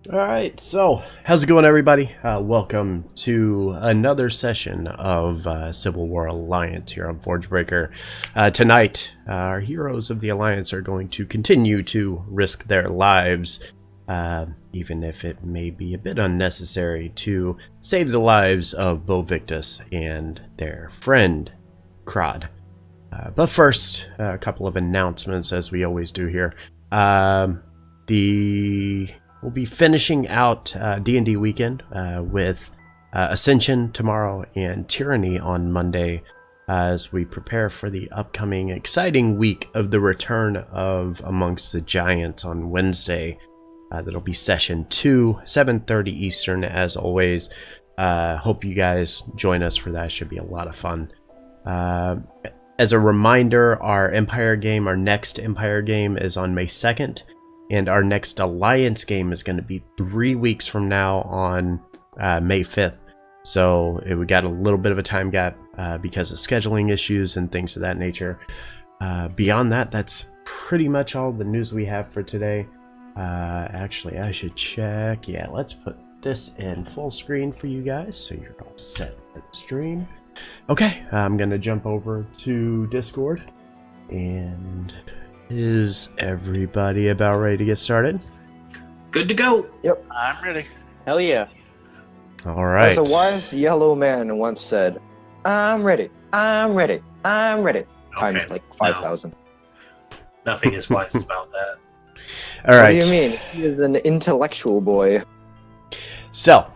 All right, so how's it going, everybody? Welcome to another session of Civil War Alliance here on Forgebreaker. Tonight, our heroes of the Alliance are going to continue to risk their lives, even if it may be a bit unnecessary, to save the lives of Bo Victus and their friend, Krod. But first, a couple of announcements, as we always do here. We'll be finishing out D&D weekend with Ascension tomorrow and Tyranny on Monday as we prepare for the upcoming exciting week of the return of Amongst the Giants on Wednesday. That'll be session 2, 7:30 Eastern, as always. Hope you guys join us for that. Should be a lot of fun. As a reminder, our next Empire game is on May 2nd. And our next Alliance game is going to be 3 weeks from now on May 5th. So we got a little bit of a time gap because of scheduling issues and things of that nature. Beyond that, that's pretty much all the news we have for today. Actually, I should check. Yeah, let's put this in full screen for you guys so you're all set for the stream. Okay, I'm going to jump over to Discord and... Is everybody about ready to get started? Good to go. Yep. I'm ready. Hell yeah. All right. As a wise yellow man once said, I'm ready, I'm ready, I'm ready. Times like 5,000. No. Nothing is wise about that. All right. What do you mean? He is an intellectual boy. So,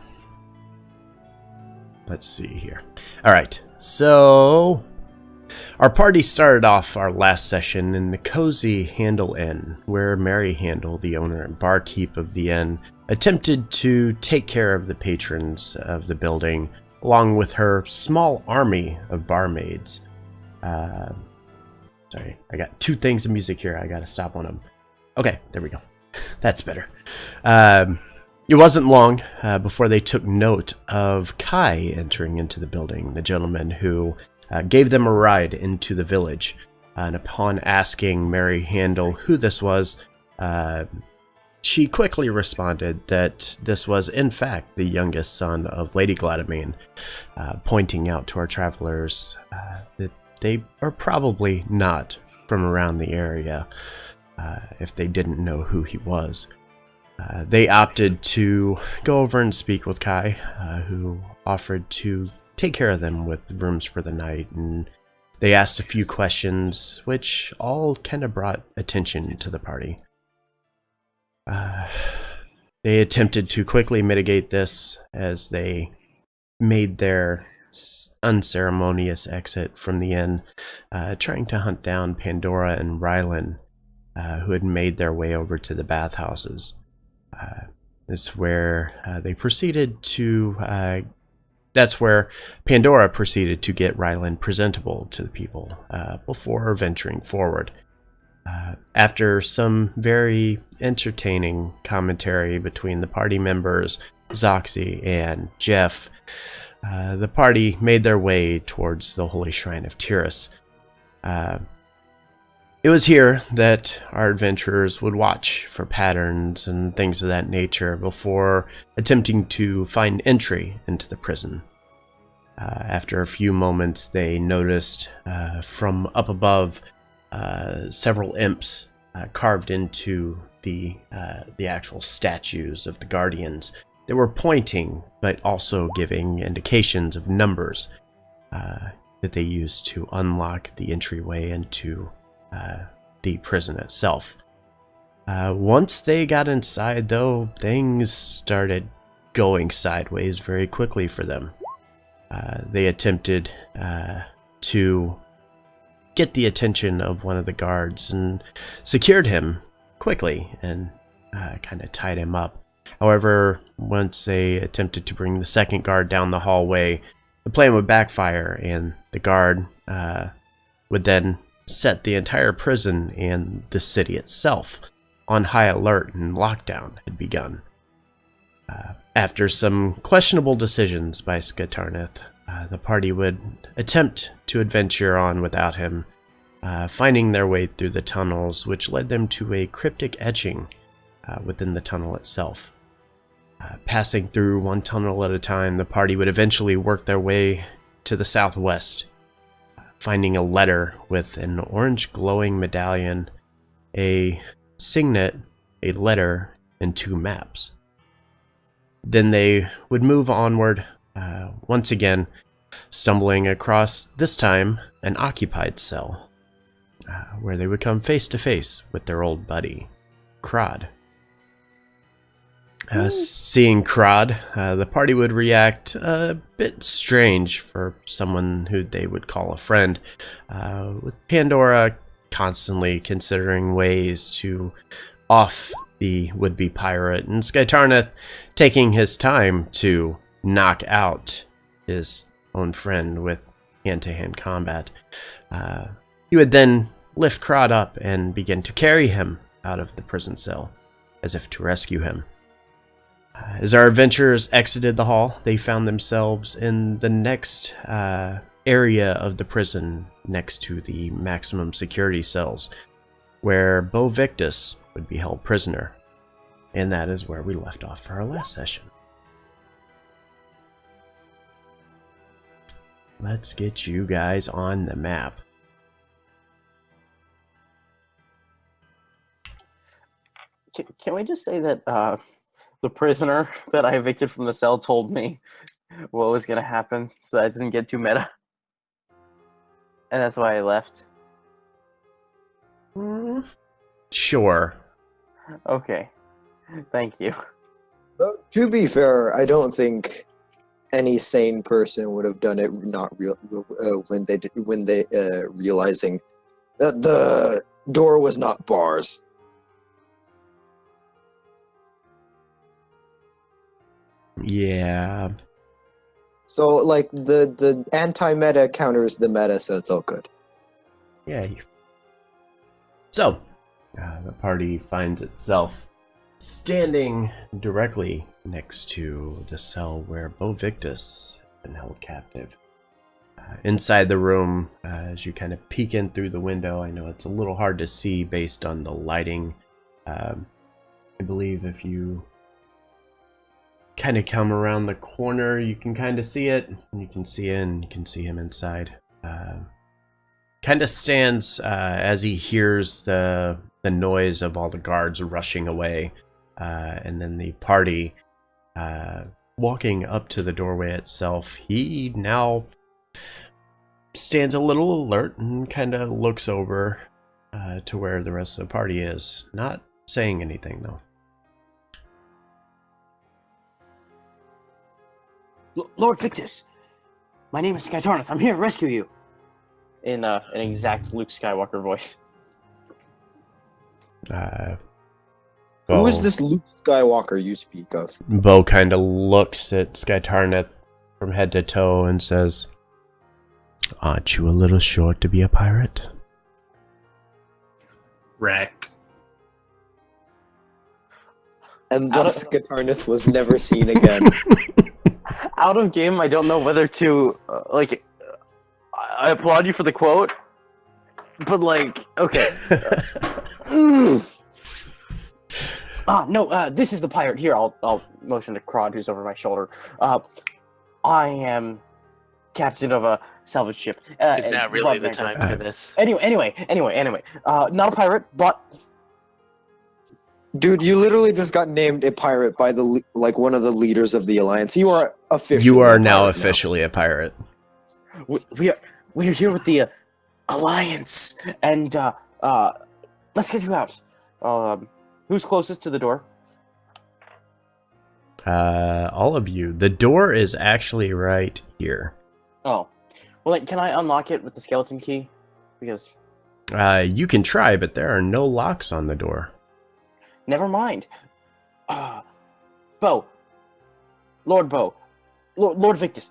let's see here. All right. So, our party started off our last session in the cozy Handle Inn, where Mary Handle, the owner and barkeep of the inn, attempted to take care of the patrons of the building, along with her small army of barmaids. Sorry, I got two things of music here. I gotta stop one of them. Okay, there we go. That's better. It wasn't long before they took note of Kai entering into the building, the gentleman who gave them a ride into the village. And upon asking Mary Handle who this was, she quickly responded that this was in fact the youngest son of Lady Gladymane, pointing out to our travelers that they are probably not from around the area if they didn't know who he was. They opted to go over and speak with Kai, who offered to take care of them with rooms for the night, and they asked a few questions, which all kind of brought attention to the party. They attempted to quickly mitigate this as they made their unceremonious exit from the inn, trying to hunt down Pandora and Rylan, who had made their way over to the bathhouses. That's where That's where Pandora proceeded to get Rylan presentable to the people before venturing forward. After some very entertaining commentary between the party members, Zoxy and Jeff, the party made their way towards the Holy Shrine of Tyrus. It was here that our adventurers would watch for patterns and things of that nature before attempting to find entry into the prison. After a few moments, they noticed from up above several imps carved into the actual statues of the guardians. They were pointing, but also giving indications of numbers that they used to unlock the entryway into the prison itself. Once they got inside, though, things started going sideways very quickly for them. They attempted to get the attention of one of the guards and secured him quickly and kind of tied him up. However, once they attempted to bring the second guard down the hallway, the plan would backfire, and the guard would then set the entire prison and the city itself on high alert, and lockdown had begun. After some questionable decisions by Skatarnith, the party would attempt to adventure on without him, finding their way through the tunnels, which led them to a cryptic etching within the tunnel itself. Passing through one tunnel at a time, the party would eventually work their way to the southwest, finding a letter with an orange glowing medallion, a signet, a letter, and 2 maps. Then they would move onward, once again, stumbling across, this time, an occupied cell, where they would come face to face with their old buddy, Crod. Seeing Crod, the party would react a bit strange for someone who they would call a friend, with Pandora constantly considering ways to off the would-be pirate, and Skytarnath taking his time to knock out his own friend with hand-to-hand combat. He would then lift Crod up and begin to carry him out of the prison cell, as if to rescue him. As our adventurers exited the hall, they found themselves in the next area of the prison next to the maximum security cells, where Bo Victus would be held prisoner. And that is where we left off for our last session. Let's get you guys on the map. Can we just say that the prisoner that I evicted from the cell told me what was going to happen so that I didn't get too meta? And that's why I left. Sure. Okay. Thank you. To be fair, I don't think any sane person would have done it when they realizing that the door was not bars. Yeah. So, like, the anti-meta counters the meta, so it's all good. Yeah. So, the party finds itself standing directly next to the cell where Bo Victus had been held captive. Inside the room, as you kind of peek in through the window, I know it's a little hard to see based on the lighting. I believe if you kind of come around the corner, you can kind of see it, and you can see in, you can see him inside. Kind of stands as he hears the noise of all the guards rushing away, and then the party walking up to the doorway itself. He now stands a little alert and kind of looks over to where the rest of the party is, not saying anything though. Lord Victus, my name is Skytarnath. I'm here to rescue you. In an exact Luke Skywalker voice. Who is this Luke Skywalker you speak of? Bo kind of looks at Skytarnath from head to toe and says, "Aren't you a little short to be a pirate?" Wrecked. And thus Skytarnath was never seen again. Out of game, I don't know whether to, I applaud you for the quote, but, okay. No, this is the pirate. Here, I'll motion to Crod, who's over my shoulder. I am captain of a salvage ship. It's not really the time for this. Anyway. Not a pirate, but... Dude, you literally just got named a pirate by one of the leaders of the Alliance. You are officially. You are now officially a pirate. We are here with the Alliance, and let's get you out. Who's closest to the door? All of you. The door is actually right here. Oh, well, then, can I unlock it with the skeleton key? Because you can try, but there are no locks on the door. Never mind. Bo. Lord Bo. Lord Victus.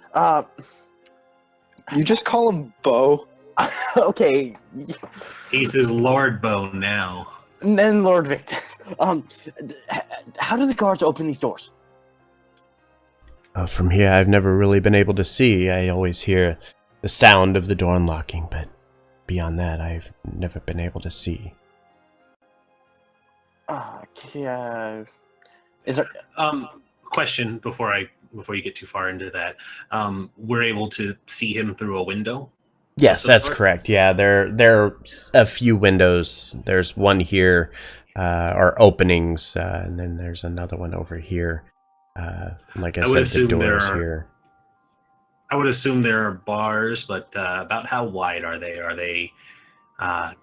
You just call him Bo? Okay. He's his Lord Bow now. And then Lord Victus. How do the guards open these doors? From here, I've never really been able to see. I always hear the sound of the door unlocking, but beyond that, I've never been able to see. Is there... question before you get too far into that. We're able to see him through a window. Yes, that's correct. Yeah, there are a few windows. There's one here, or openings, and then there's another one over here. Like I said, the doors here. I would assume there are bars, but about how wide are they? Are they are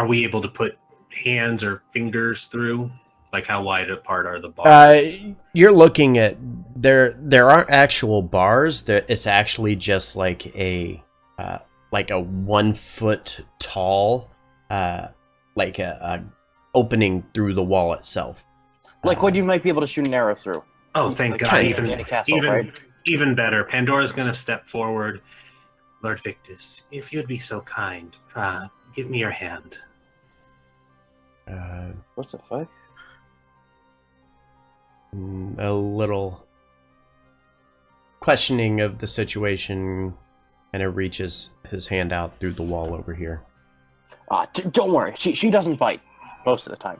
we able to put hands or fingers through? Like, how wide apart are the bars? You're looking at there aren't actual bars. It's actually just like a 1 foot tall, like a opening through the wall itself. Like what you might be able to shoot an arrow through. Oh, thank Like God! in a castle, right? Even better. Pandora's gonna step forward. Lord Victus, if you'd be so kind, give me your hand. What the fuck? A little questioning of the situation, and it reaches his hand out through the wall over here. Don't worry. She doesn't bite most of the time.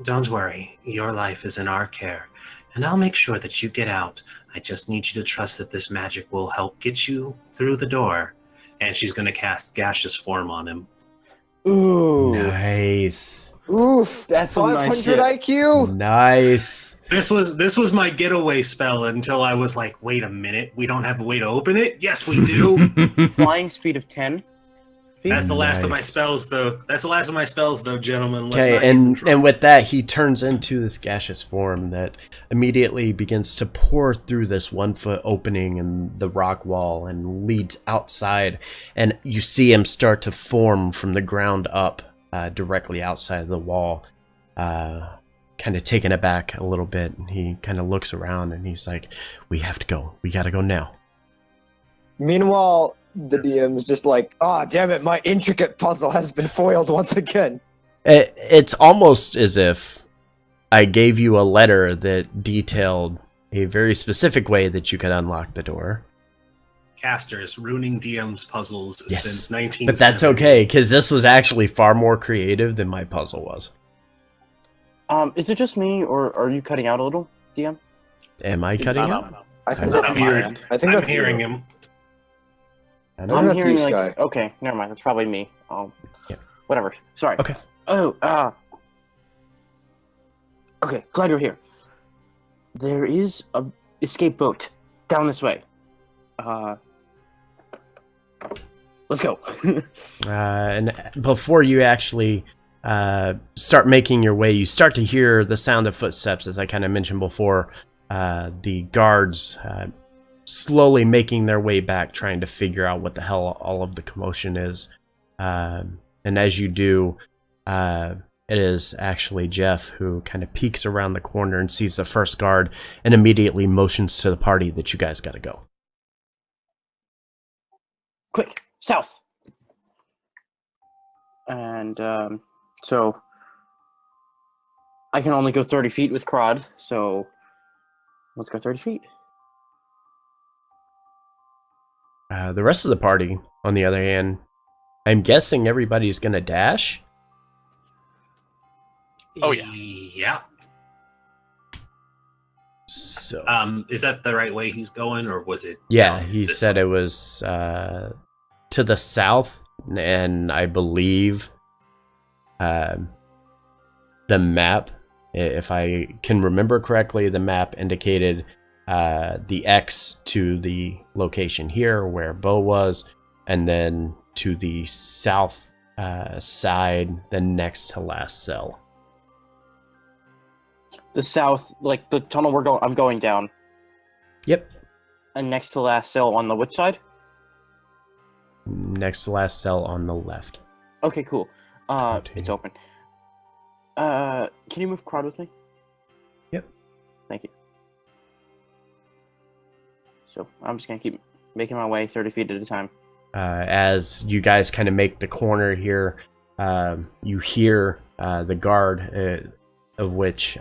Don't worry. Your life is in our care, and I'll make sure that you get out. I just need you to trust that this magic will help get you through the door. And she's going to cast Gaseous Form on him. Ooh. Nice. Oof, That's some 500 nice IQ. Nice. This was my getaway spell until I was like, wait a minute, we don't have a way to open it? Yes, we do. Flying speed of 10. That's the last of my spells, though. That's the last of my spells, though, gentlemen. Okay, and with that, he turns into this gaseous form that immediately begins to pour through this 1 foot opening in the rock wall and leads outside. And you see him start to form from the ground up, directly outside of the wall, kind of taken aback a little bit. And he kind of looks around and he's like, "We have to go. We gotta go now." Meanwhile, the DM's just like, damn it, my intricate puzzle has been foiled once again. It's almost as if I gave you a letter that detailed a very specific way that you could unlock the door. Casters ruining DM's puzzles Yes. since 1970. But that's okay, because this was actually far more creative than my puzzle was. Is it just me, or are you cutting out a little, DM? Am I He's cutting not- out? I think I'm that's hearing- weird. I think I'm that's hearing you. him. I No, know. that's you, Sky. Okay, never mind. That's probably me. Yeah. Whatever. Sorry. Okay. Oh, okay, glad you're here. There is a escape boat down this way. Let's go. And before you actually start making your way, you start to hear the sound of footsteps, as I kind of mentioned before. The guards slowly making their way back, trying to figure out what the hell all of the commotion is. And as you do, it is actually Jeff who kind of peeks around the corner and sees the first guard and immediately motions to the party that you guys got to go. Quick, south. And so I can only go 30 feet with Crod, so let's go 30 feet. The rest of the party, on the other hand, I'm guessing everybody's going to dash. Oh, yeah. Yeah. So, Is that the right way he's going, or was it? yeah, he this said way? it was to the south, and I believe the map, if I can remember correctly, the map indicated the X to the location here where Bo was, and then to the south side, the next to last cell. The south, like the tunnel I'm going down. Yep, And next to last cell on the which side? next to last cell on the left. Okay, cool. It's Continue. open. Can you move Crowd with me? Yep. Thank you. So I'm just gonna keep making my way 30 feet at a time. As you guys kind of make the corner here, you hear the guard, of which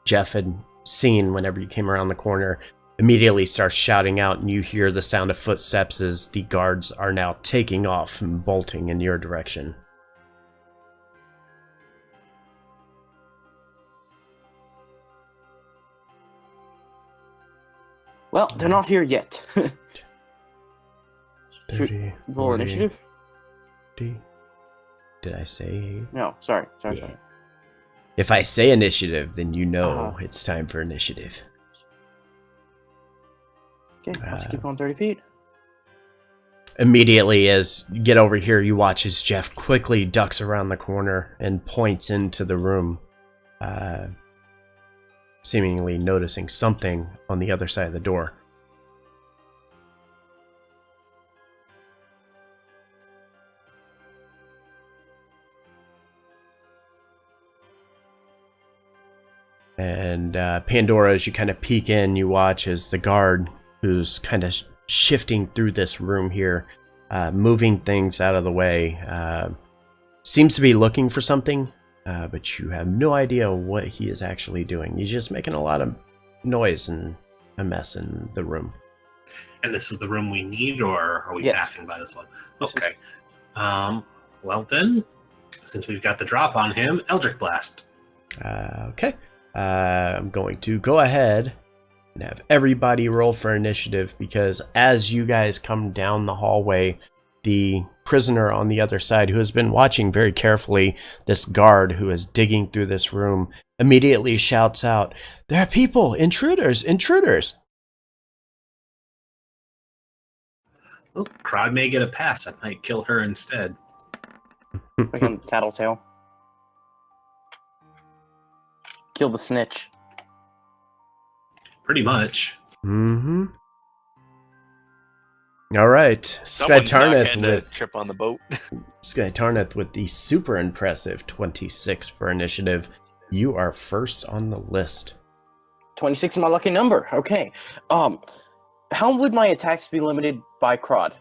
Jeff had seen whenever you came around the corner, immediately starts shouting out, and you hear the sound of footsteps as the guards are now taking off and bolting in your direction. Well, they're not here yet. 30, Roll 40, initiative? 50. Did I say? No, sorry. Yeah. If I say initiative, then you know Uh-huh. it's time for initiative. Okay, let's keep going 30 feet. Immediately, as you get over here, you watch as Jeff quickly ducks around the corner and points into the room, seemingly noticing something on the other side of the door. And Pandora, as you kind of peek in, you watch as the guard, who's kind of shifting through this room here, moving things out of the way, seems to be looking for something, but you have no idea what he is actually doing. He's just making a lot of noise and a mess in the room. And this is the room we need, or are we Yes. passing by this one? Okay. Well then, since we've got the drop on him, Eldritch Blast. Okay. I'm going to go ahead and have everybody roll for initiative, because as you guys come down the hallway, the prisoner on the other side, who has been watching very carefully this guard who is digging through this room, immediately shouts out, "There are people! Intruders! Intruders!" Oh, Crowd may get a pass. I might kill her instead. Freaking tattletale. Kill the snitch. Pretty much. Mm-hmm. All right. Someone's not Skytarneth getting to with trip on the boat. Skytarneth with the super impressive 26 for initiative. You are first on the list. 26 is my lucky number. Okay. How would my attacks be limited by Crod?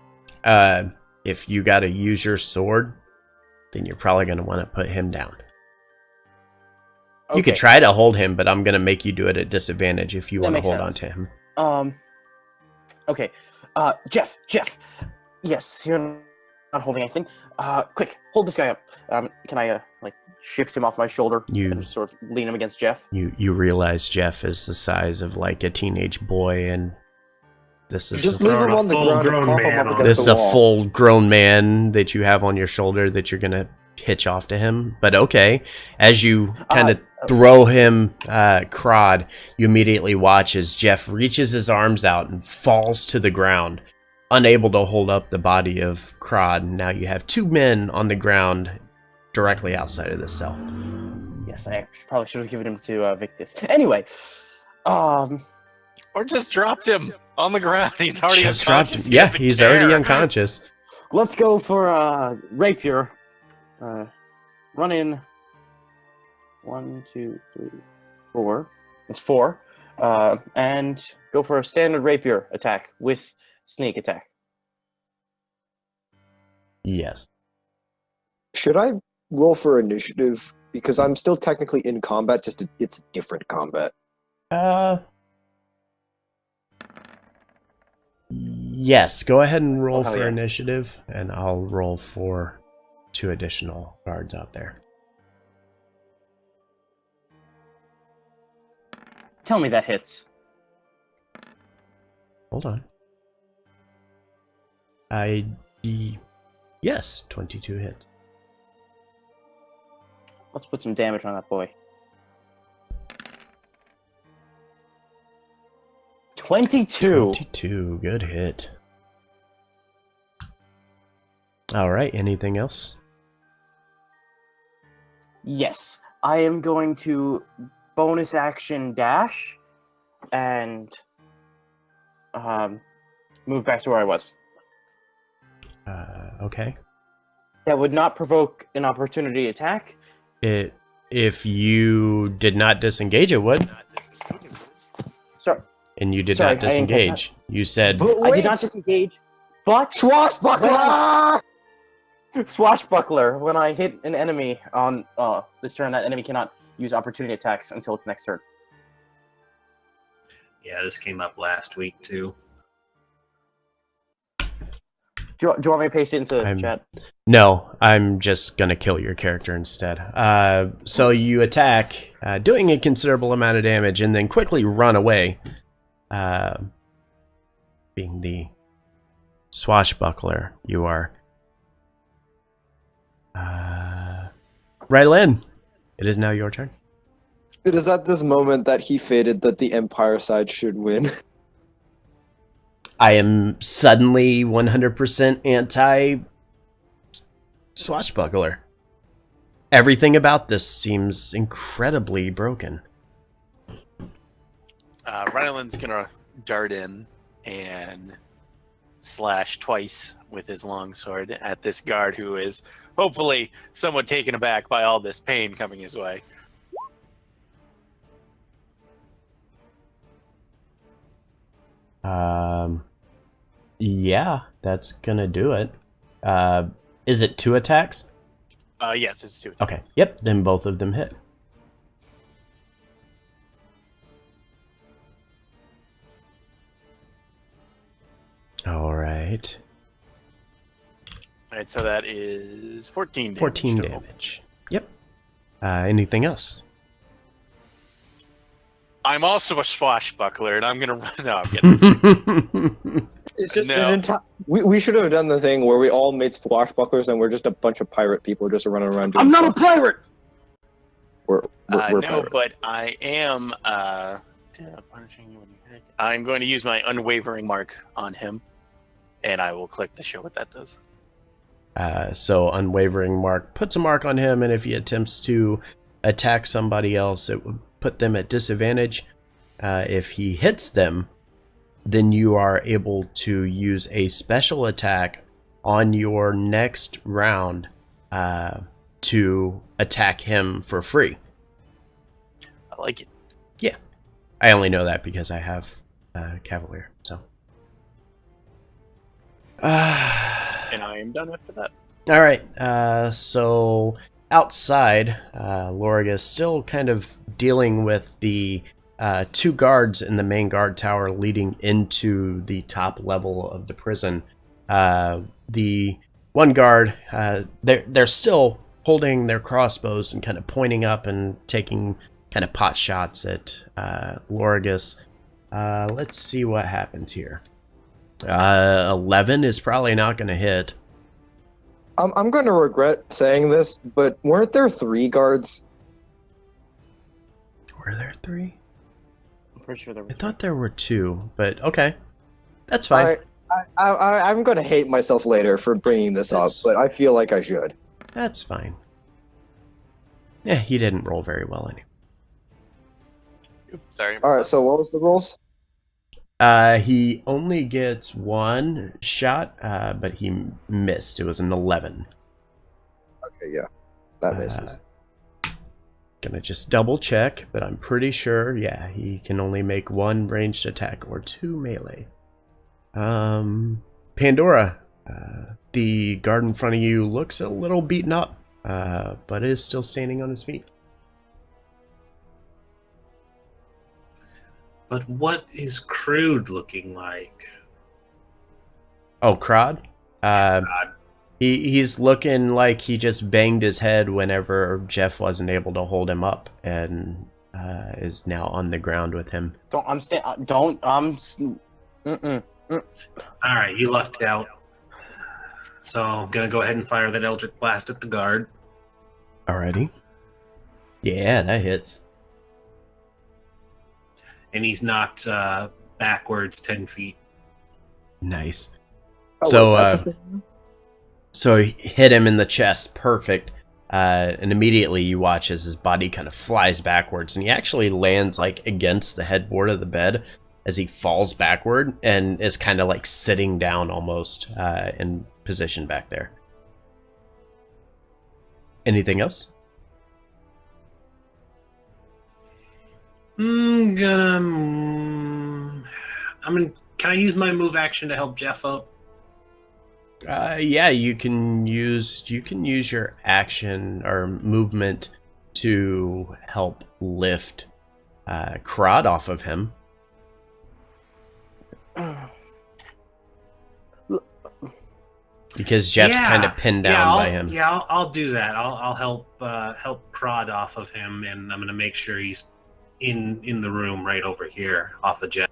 If you got to use your sword, then you're probably going to want to put him down. You could try to hold him, but I'm going to make you do it at disadvantage if you want to hold on to him. Okay. Jeff. Yes, you're not holding anything. Quick, hold this guy up. Can I, shift him off my shoulder and sort of lean him against Jeff? You realize Jeff is the size of, like, a teenage boy, and this is Just leave him on the ground and prop him up against this is the a wall. full-grown man that you have on your shoulder that you're going to hitch off to him. But okay, as you kind of throw him Crod, you immediately watch as Jeff reaches his arms out and falls to the ground, unable to hold up the body of Crod. Now you have two men on the ground directly outside of the cell. Yes, I probably should have given him to Victus. Anyway, Or just dropped him on the ground. He's already Just dropped unconscious. him. Yeah, he's already unconscious. let's go for rapier. Run in. 1, 2, 3, 4. That's 4. And go for a standard rapier attack with sneak attack. Yes. Should I roll for initiative? Because I'm still technically in combat, just it's different combat. Yes, go ahead and roll hell for yeah. initiative, and I'll roll for 2 additional guards out there. Tell me that hits. Hold on. Yes, 22 hits. Let's put some damage on that boy. 22. 22, good hit. All right, anything else? Yes, I am going to bonus action dash and move back to where I was. Okay. That would not provoke an opportunity attack. If you did not disengage, it would. Sorry, And you did Sorry, not I didn't catch disengage. You said I did not disengage, but Swashbuckler! swashbuckler. When I hit an enemy on this turn, that enemy cannot use opportunity attacks until its next turn. Yeah, this came up last week too. Do you want me to paste it into chat? No, I'm just gonna kill your character instead. So you attack, doing a considerable amount of damage, and then quickly run away. being the swashbuckler you are. Rylan, it is now your turn. It is at this moment that he fated that the Empire side should win. I am suddenly 100% anti swashbuckler. Everything about this seems incredibly broken. Ryland's gonna dart in and slash twice with his longsword at this guard who is hopefully somewhat taken aback by all this pain coming his way. Yeah, that's gonna do it. Is it 2 attacks? Yes, it's 2. Okay, yep, then both of them hit. All right. Alright, so that is 14 damage. 14 total. damage. Yep. Anything else? I'm also a swashbuckler, and I'm gonna run. No, I'm kidding. It's just No. an entire. We should have done the thing where we all made swashbucklers and we're just a bunch of pirate people just running around doing I'm not a stuff. pirate! We're No, pirates. but I am punishing you when you hit. I'm going to use my unwavering mark on him, and I will click to show what that does. So unwavering mark puts a mark on him, and if he attempts to attack somebody else, it would put them at disadvantage. If he hits them, then you are able to use a special attack on your next round to attack him for free. I like it. Yeah, I only know that because I have Cavalier. So, And I am done after that. all right. So outside, Lorg is still kind of dealing with the 2 guards in the main guard tower leading into the top level of the prison. The one guard, they're still holding their crossbows and kind of pointing up and taking kind of pot shots at Lorgus. Let's see what happens here. 11 is probably not going to hit. I'm going to regret saying this, but weren't there 3 guards? Were there 3? I'm pretty sure there I was. thought there were 2, but okay. That's fine. I'm going to hate myself later for bringing this up, Yes. but I feel like I should. That's fine. Yeah, he didn't roll very well anyway. Oops, sorry. All right, so what was the rolls? He only gets 1 shot, but he missed. It was an 11. Okay, yeah, that misses. Gonna just double check, but I'm pretty sure, yeah, he can only make 1 ranged attack or 2 melee. Pandora, the guard in front of you looks a little beaten up, but is still standing on his feet. But what is Crude looking like? Oh, Crod? God. He's looking like he just banged his head whenever Jeff wasn't able to hold him up, and is now on the ground with him. All right, you lucked out. So I'm gonna go ahead and fire that Eldritch Blast at the guard. Alrighty. Yeah, that hits. And he's knocked backwards 10 feet. Nice. Oh, So, wait, that's a thing? So he hit him in the chest, perfect. And immediately you watch as his body kind of flies backwards, and he actually lands like against the headboard of the bed as he falls backward and is kind of like sitting down almost in position back there. Anything else? Can I use my move action to help Jeff up? Yeah, you can use your action or movement to help lift Crod off of him. Because Jeff's kind of pinned down by him. Yeah, I'll do that. I'll help Crod off of him, and I'm gonna make sure he's in the room right over here off of Jeff.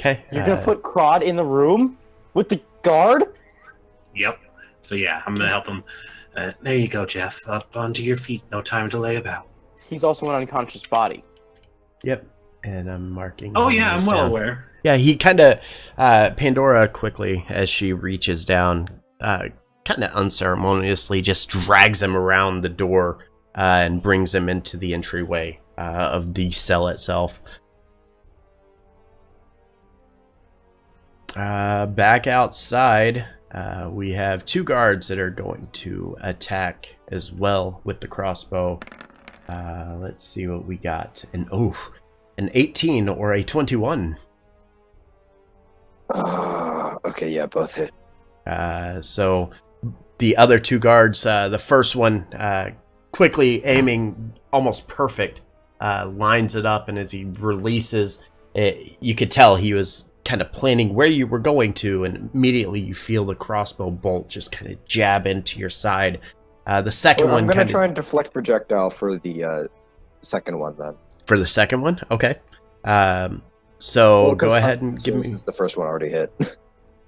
Okay. You're gonna put Crod in the room with the guard? Yep. So yeah, I'm gonna help him. There you go, Jeff. Up onto your feet. No time to lay about. He's also an unconscious body. Yep. And I'm marking. Oh him yeah, I'm those well down. aware. Yeah, he kind of, Pandora quickly, as she reaches down, kind of unceremoniously just drags him around the door and brings him into the entryway of the cell itself. Back outside, we have 2 guards that are going to attack as well with the crossbow. Let's see what we got. An 18 or a 21. Okay, yeah, both hit. So the other 2 guards, the first one quickly aiming almost perfect, lines it up, and as he releases it, you could tell he was kind of planning where you were going to, and immediately you feel the crossbow bolt just kind of jab into your side. The second one, I'm gonna try and deflect projectile for the second one then. For the second one, okay. So Well, go 'cause ahead and give me. Since the first one already hit.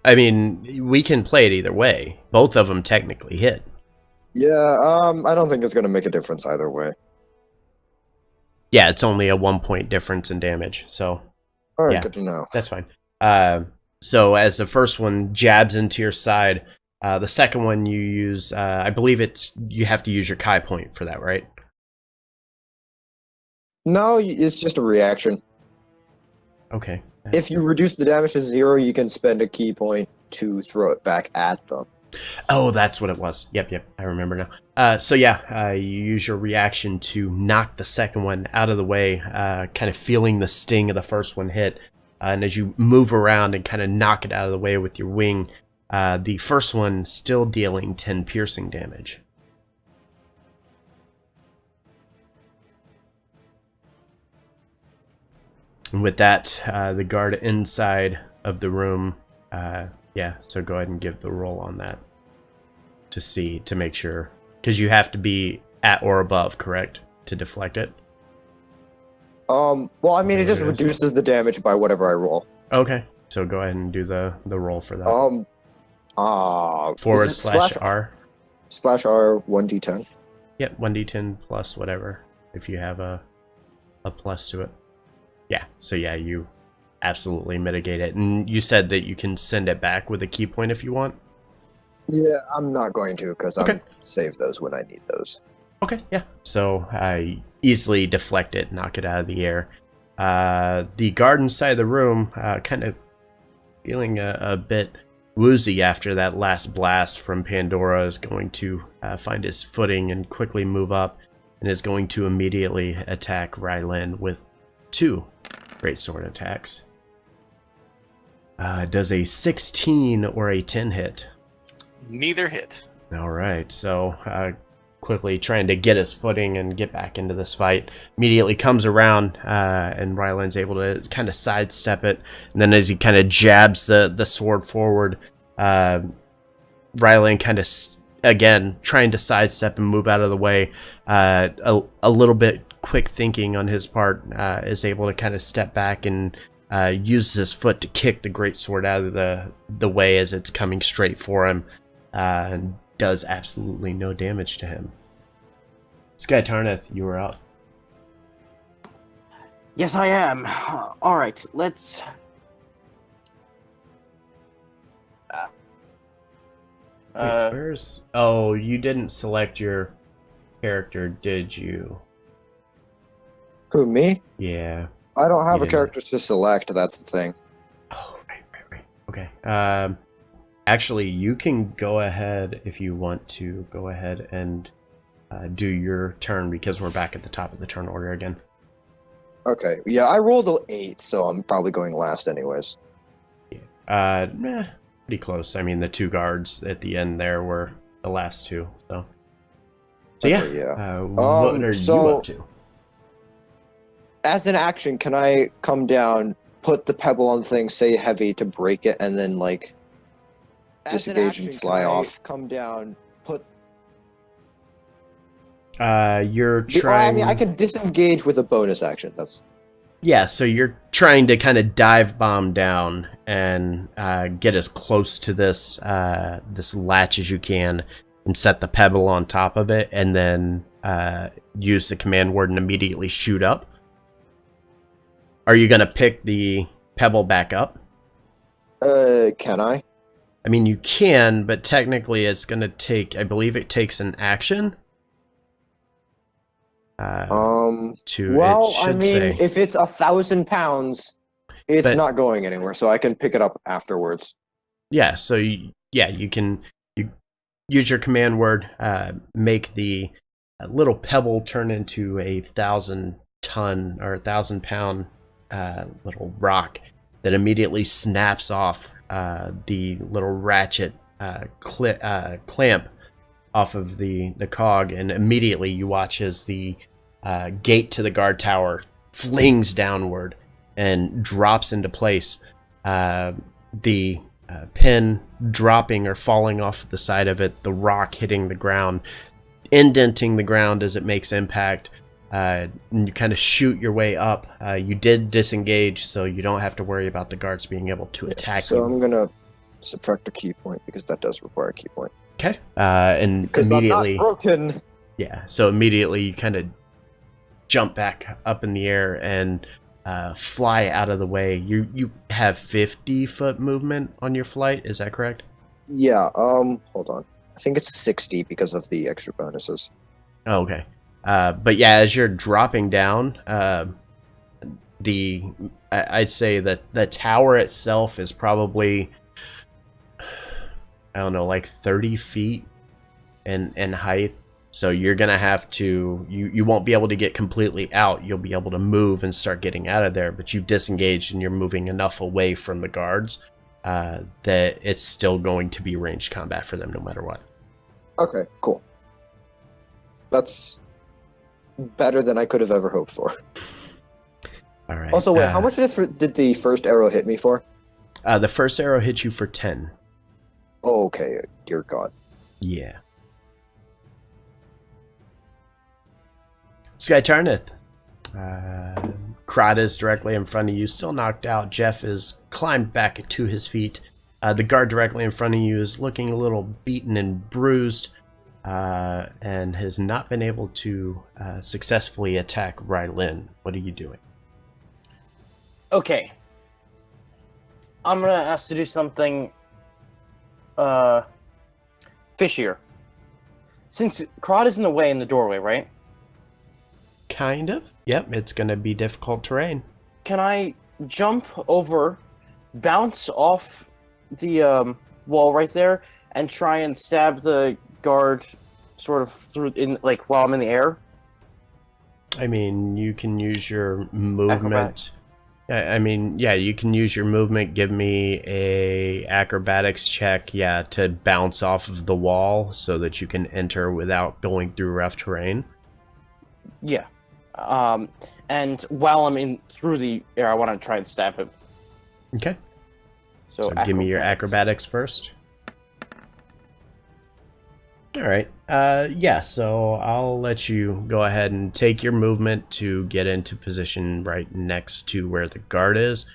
I mean, we can play it either way. Both of them technically hit. Yeah, I don't think it's gonna make a difference either way. Yeah, it's only a 1 point difference in damage, so All right, Yeah. good to know. that's fine. So as the first one jabs into your side, the second one you use, I believe you have to use your Kai point for that, right? No, it's just a reaction. Okay. If you reduce the damage to 0, you can spend a key point to throw it back at them. Oh, that's what it was. Yep, I remember now. So yeah, you use your reaction to knock the second one out of the way, kind of feeling the sting of the first one hit. And as you move around and kind of knock it out of the way with your wing, the first one still dealing 10 piercing damage. And with that, the guard inside of the room, yeah, so go ahead and give the roll on that to make sure, because you have to be at or above, correct, to deflect it? Well, I mean, it just reduces the damage by whatever I roll. Okay, so go ahead and do the roll for that. Forward / R. /R 1d10. Yep, 1d10 plus whatever, if you have a plus to it. Yeah, so yeah, you absolutely mitigate it. And you said that you can send it back with a key point if you want? Yeah, I'm not going to, because Okay. I'm save those when I need those. Okay, yeah. So I easily deflect it, knock it out of the air. The guard inside the room, kind of feeling a bit woozy after that last blast from Pandora, is going to find his footing and quickly move up, and is going to immediately attack Ryland with 2 greatsword attacks. Does a 16 or a 10 hit? Neither hit. All right, so quickly trying to get his footing and get back into this fight, immediately comes around, and Ryland's able to kind of sidestep it. And then as he kind of jabs the sword forward, Ryland kind of, again, trying to sidestep and move out of the way. A little bit quick thinking on his part, is able to kind of step back and uses his foot to kick the greatsword out of the way as it's coming straight for him. And does absolutely no damage to him. Sky Tarneth, you are up. Yes, I am. All right, let's. Wait, where's? Oh, you didn't select your character, did you? Who, me? Yeah. I don't have You a didn't. character to select, that's the thing. Oh, right. Okay. Actually, you can go ahead if you want to go ahead and do your turn, because we're back at the top of the turn order again. Okay, yeah, I rolled an 8, so I'm probably going last anyways. Pretty close. I mean, the 2 guards at the end there were the last 2. So Okay, yeah. What are you up to? As an action, can I come down, put the pebble on the thing, say heavy to break it, and then, like, disengage and fly off? Come down, put... You're I trying. mean, I can disengage with a bonus action. That's... Yeah, so you're trying to kind of dive bomb down and get as close to this this latch as you can, and set the pebble on top of it, and then use the command word and immediately shoot up. Are you going to pick the pebble back up? Can I? I mean, you can, but technically it's going to take, I believe it takes an action. Well, I mean, if it's 1,000 pounds, it's But- not going anywhere, so I can pick it up afterwards. Yeah, so you can use your command word, make the little pebble turn into a 1,000-ton or 1,000-pound little rock that immediately snaps off the little ratchet clamp off of the cog, and immediately you watch as the gate to the guard tower flings downward and drops into place. The pin dropping or falling off the side of it, the rock hitting the ground, indenting the ground as it makes impact, and you kind of shoot your way up. You did disengage, so you don't have to worry about the guards being able to attack So you. I'm gonna subtract a key point because that does require a key point. Okay. And Because immediately, I'm not broken. yeah. So immediately you kind of jump back up in the air and fly out of the way. You have 50-foot movement on your flight. Is that correct? Yeah. Hold on. I think it's 60 because of the extra bonuses. Oh, okay. But yeah, as you're dropping down, I'd say that the tower itself is probably, I don't know, like 30 feet in height. So you're gonna have to, you won't be able to get completely out. You'll be able to move and start getting out of there, but you've disengaged and you're moving enough away from the guards that it's still going to be ranged combat for them no matter what. Okay, cool. That's better than I could have ever hoped for. All right. Also, wait, how much did the first arrow hit me for? The first arrow hit you for 10. Oh, okay, dear God. Yeah. Sky Tarnith. Krata is directly in front of you, still knocked out. Jeff is climbed back to his feet. The guard directly in front of you is looking a little beaten and bruised, and has not been able to successfully attack Rylin. What are you doing? Okay. I'm gonna ask to do something fishier. Since Crod is in the way in the doorway, right? Kind of. Yep, it's going to be difficult terrain. Can I jump over, bounce off the wall right there, and try and stab the guard sort of through in like while I'm in the air? I mean, you can use your movement. Acrobatics. I mean, yeah, you can use your movement. Give me a acrobatics check, yeah, to bounce off of the wall so that you can enter without going through rough terrain. Yeah. And while I'm in through the air, I want to try and stab him. Okay. So, So give me your acrobatics first. All right. Yeah, so I'll let you go ahead and take your movement to get into position right next to where the guard is.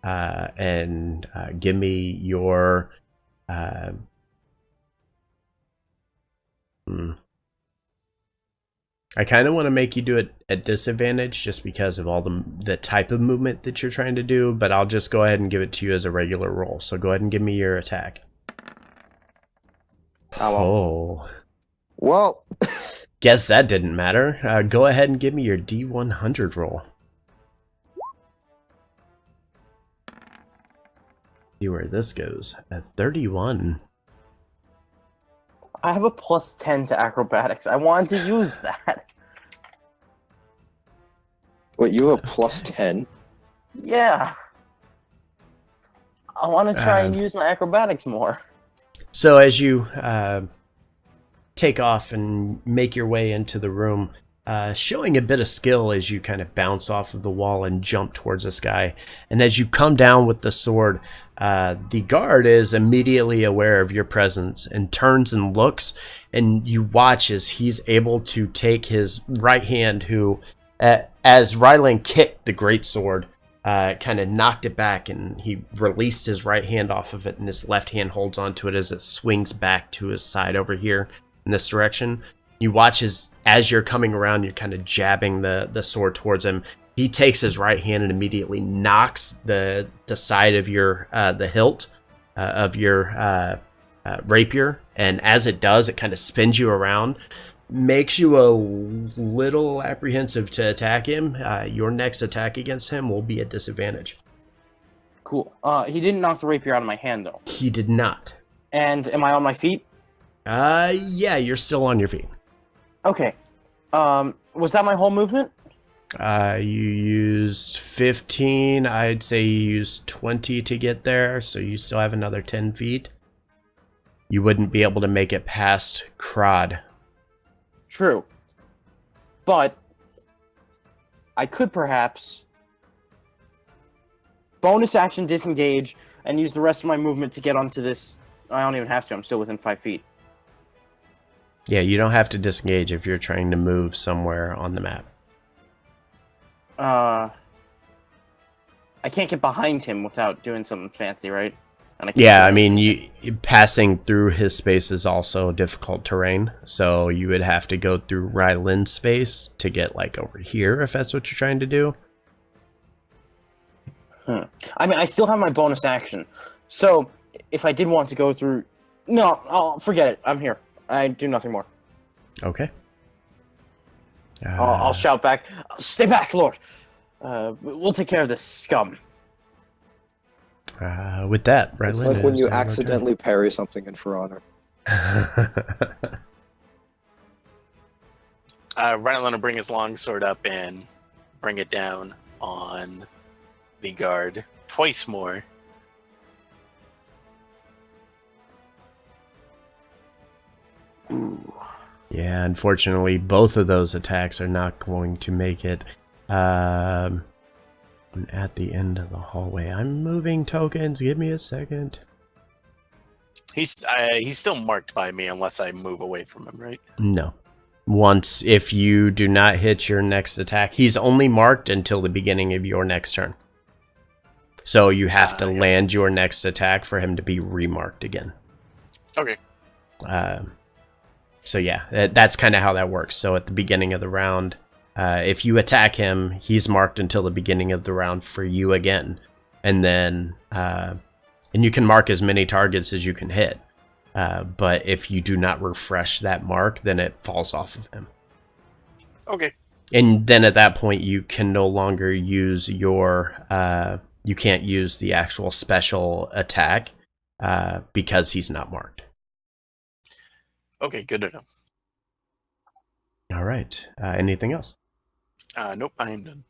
And give me your... I kind of want to make you do it at disadvantage just because of all the type of movement that you're trying to do, but I'll just go ahead and give it to you as a regular roll. So go ahead and give me your attack. Oh. Well, Guess that didn't matter. Go ahead and give me your D100 roll. See where this goes. A 31. I have a plus 10 to acrobatics. I wanted to use that. wait, you have a plus 10? Yeah. I want to try and use my acrobatics more. So as you take off and make your way into the room, showing a bit of skill as you kind of bounce off of the wall and jump towards this guy. And as you come down with the sword, the guard is immediately aware of your presence and turns and looks, and you watch as he's able to take his right hand, who As Rylan kicked the greatsword, kind of knocked it back, and he released his right hand off of it, and his left hand holds onto it as it swings back to his side over here in this direction. You watch as you're coming around, you're kind of jabbing the sword towards him. He takes his right hand and immediately knocks the side of your the hilt of your rapier, and as it does, it kind of spins you around, makes you a little apprehensive to attack him. Your next attack against him will be a disadvantage. Cool. He didn't knock the rapier out of my hand, though. He did not. And am I on my feet? Yeah, you're still on your feet. Okay. Was that my whole movement? You used 15. I'd say you used 20 to get there, so you still have another 10 feet. You wouldn't be able to make it past Crod. True. But I could perhaps bonus action disengage and use the rest of my movement to get onto this. I don't even have to. I'm still within 5 feet. Yeah, you don't have to disengage if you're trying to move somewhere on the map. I can't get behind him without doing something fancy, right? And Yeah, I mean, you passing through his space is also difficult terrain, so you would have to go through Rylin's space to get, like, over here, if that's what you're trying to do. I mean, I still have my bonus action, so if I did want to go through... No, I'll forget it. I'm here. I do nothing more. Okay. I'll shout back, "Stay back, Lord! We'll take care of this scum." With that, Rylin, It's like when you accidentally parry something in For Honor. Rylan will bring his longsword up and bring it down on the guard twice more. Ooh. Yeah, unfortunately, both of those attacks are not going to make it. And at the end of the hallway, I'm moving tokens. Give me a second. He's still marked by me unless I move away from him, right? No. Once, if you do not hit your next attack, he's only marked until the beginning of your next turn. So you have to land your next attack for him to be remarked again. Okay. So yeah, that's kind of how that works. So at the beginning of the round, if you attack him, he's marked until the beginning of the round for you again. And then, and you can mark as many targets as you can hit. But if you do not refresh that mark, then it falls off of him. Okay. And then at that point, you can no longer use your, you can't use the actual special attack because he's not marked. Okay, good to know. All right. Anything else? Nope, I am done.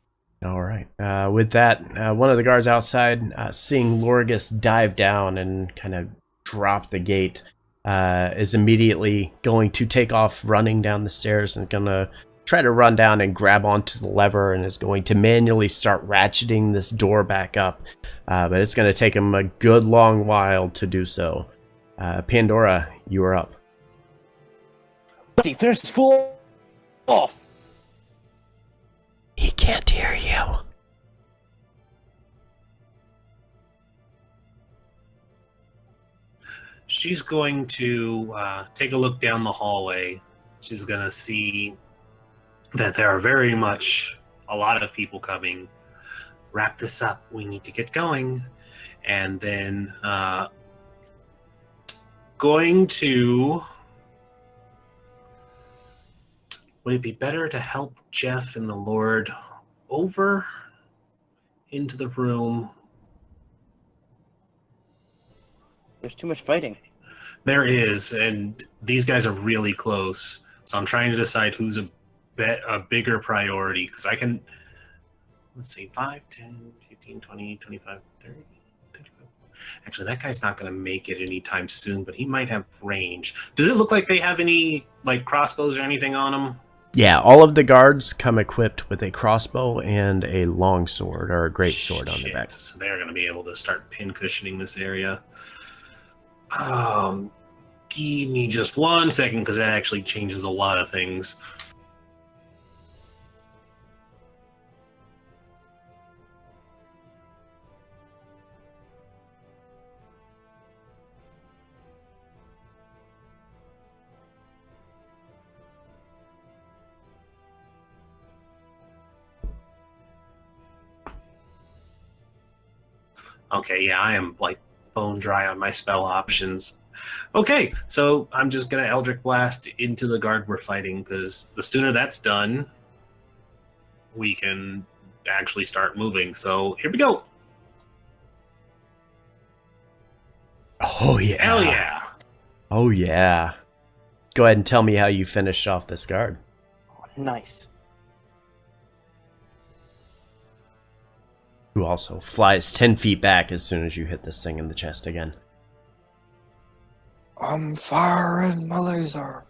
All right. With that, one of the guards outside, seeing Lorgus dive down and kind of drop the gate, is immediately going to take off running down the stairs and going to try to run down and grab onto the lever and is going to manually start ratcheting this door back up. But it's going to take him a good long while to do so. Pandora, you are up. Buddy, finish this fool off! He can't hear you. She's going to take a look down the hallway. She's going to see that there are very much a lot of people coming. Wrap this up. We need to get going. And then going to... Would it be better to help Jeff and the Lord over into the room? There's too much fighting. There is, and these guys are really close. So I'm trying to decide who's a bigger priority, because I can, let's see, 5, 10, 15, 20, 25, 30, 35. Actually, that guy's not going to make it anytime soon, but he might have range. Does it look like they have any like crossbows or anything on them? Yeah, all of the guards come equipped with a crossbow and a long sword or a great sword on their back. So they're going to be able to start pin cushioning this area. Give me just 1 second, because that actually changes a lot of things. Okay, yeah, I am like bone dry on my spell options. Okay, so I'm just gonna Eldritch Blast into the guard we're fighting, because the sooner that's done, we can actually start moving. So here we go. Oh yeah. Hell yeah. Oh yeah. Go ahead and tell me how you finished off this guard. Nice. Who also flies 10 feet back as soon as you hit this thing in the chest again. I'm firing my laser.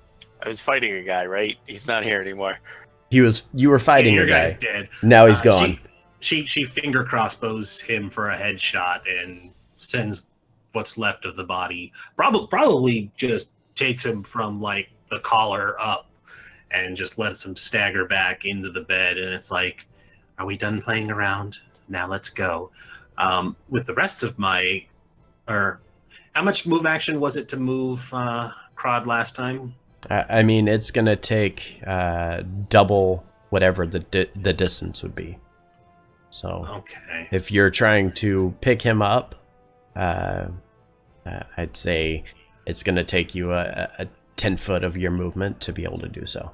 I was fighting a guy, right? He's not here anymore. You were fighting Your a guy. guy's dead. Now he's gone. She finger crossbows him for a headshot and sends what's left of the body. Probably just takes him from like the collar up and just lets him stagger back into the bed. And it's like, are we done playing around? Now let's go. With the rest of my, or how much move action was it to move Crod last time? I mean, it's gonna take double whatever the distance would be. So Okay. if you're trying to pick him up, I'd say it's gonna take you a 10 foot of your movement to be able to do so.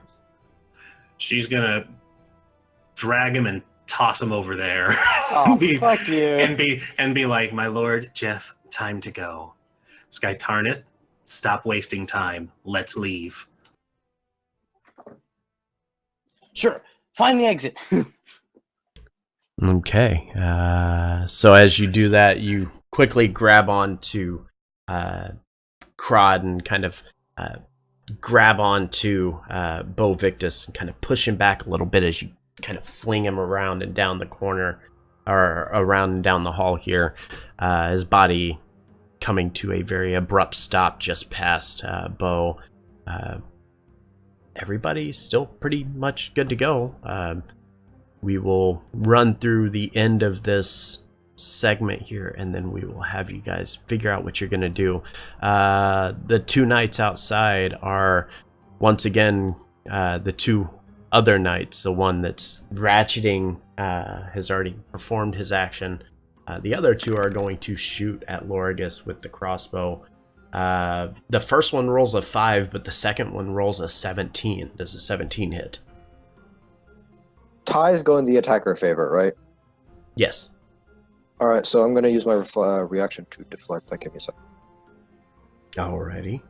She's gonna drag him and toss him over there. Oh, Be- fuck you. and be like, my lord Jeff, time to go. Sky Tarnith, stop wasting time. Let's leave. Sure. Find the exit. Okay. So as you do that, you quickly grab onto Crod and kind of grab onto Bo Victus and kind of push him back a little bit as you kind of fling him around and down the corner, or around and down the hall here. His body coming to a very abrupt stop just past Bo. Everybody's still pretty much good to go. We will run through the end of this segment here, and then we will have you guys figure out what you're going to do. The two knights outside are, once again, the two other knights. The one that's ratcheting has already performed his action. The other two are going to shoot at Lorigus with the crossbow. The first one rolls a 5, but the second one rolls a 17. Does a 17 hit? Ties go in the attacker favor, right? Yes. All right, so I'm going to use my reaction to deflect. That give me a second. Alrighty.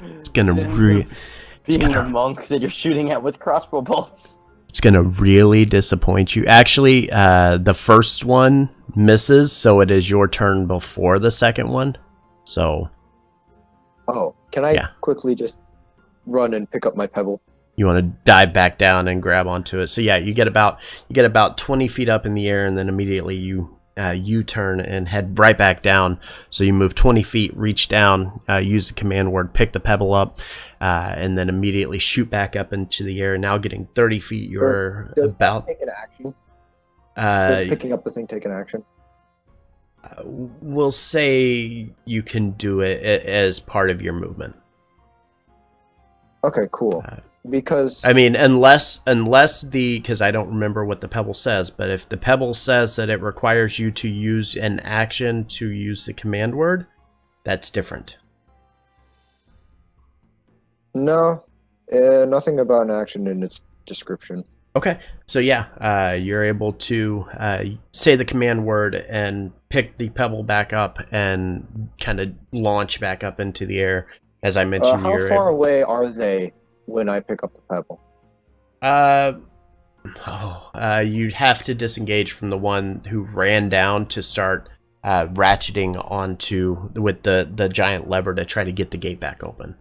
It's gonna It's Being gonna- a monk that you're shooting at with crossbow bolts. It's gonna really disappoint you. Actually, the first one misses, so it is your turn before the second one. So Oh, can I Yeah. quickly just run and pick up my pebble? you want to dive back down and grab onto it. So yeah, you get about 20 feet up in the air, and then immediately you U-turn and head right back down. So you move 20 feet, reach down, use the command word, pick the pebble up, and then immediately shoot back up into the air. Now getting 30 feet, you're Does about. take an action? Does picking up the thing take an action? We'll say you can do it as part of your movement. Okay, cool. Because I mean, unless because I don't remember what the pebble says, but if the pebble says that it requires you to use an action to use the command word, that's different. no, nothing about an action in its description. Okay, so yeah, you're able to say the command word and pick the pebble back up and kind of launch back up into the air. As I mentioned, How you're far away are they when I pick up the pebble? You'd have to disengage from the one who ran down to start ratcheting onto with the giant lever to try to get the gate back open.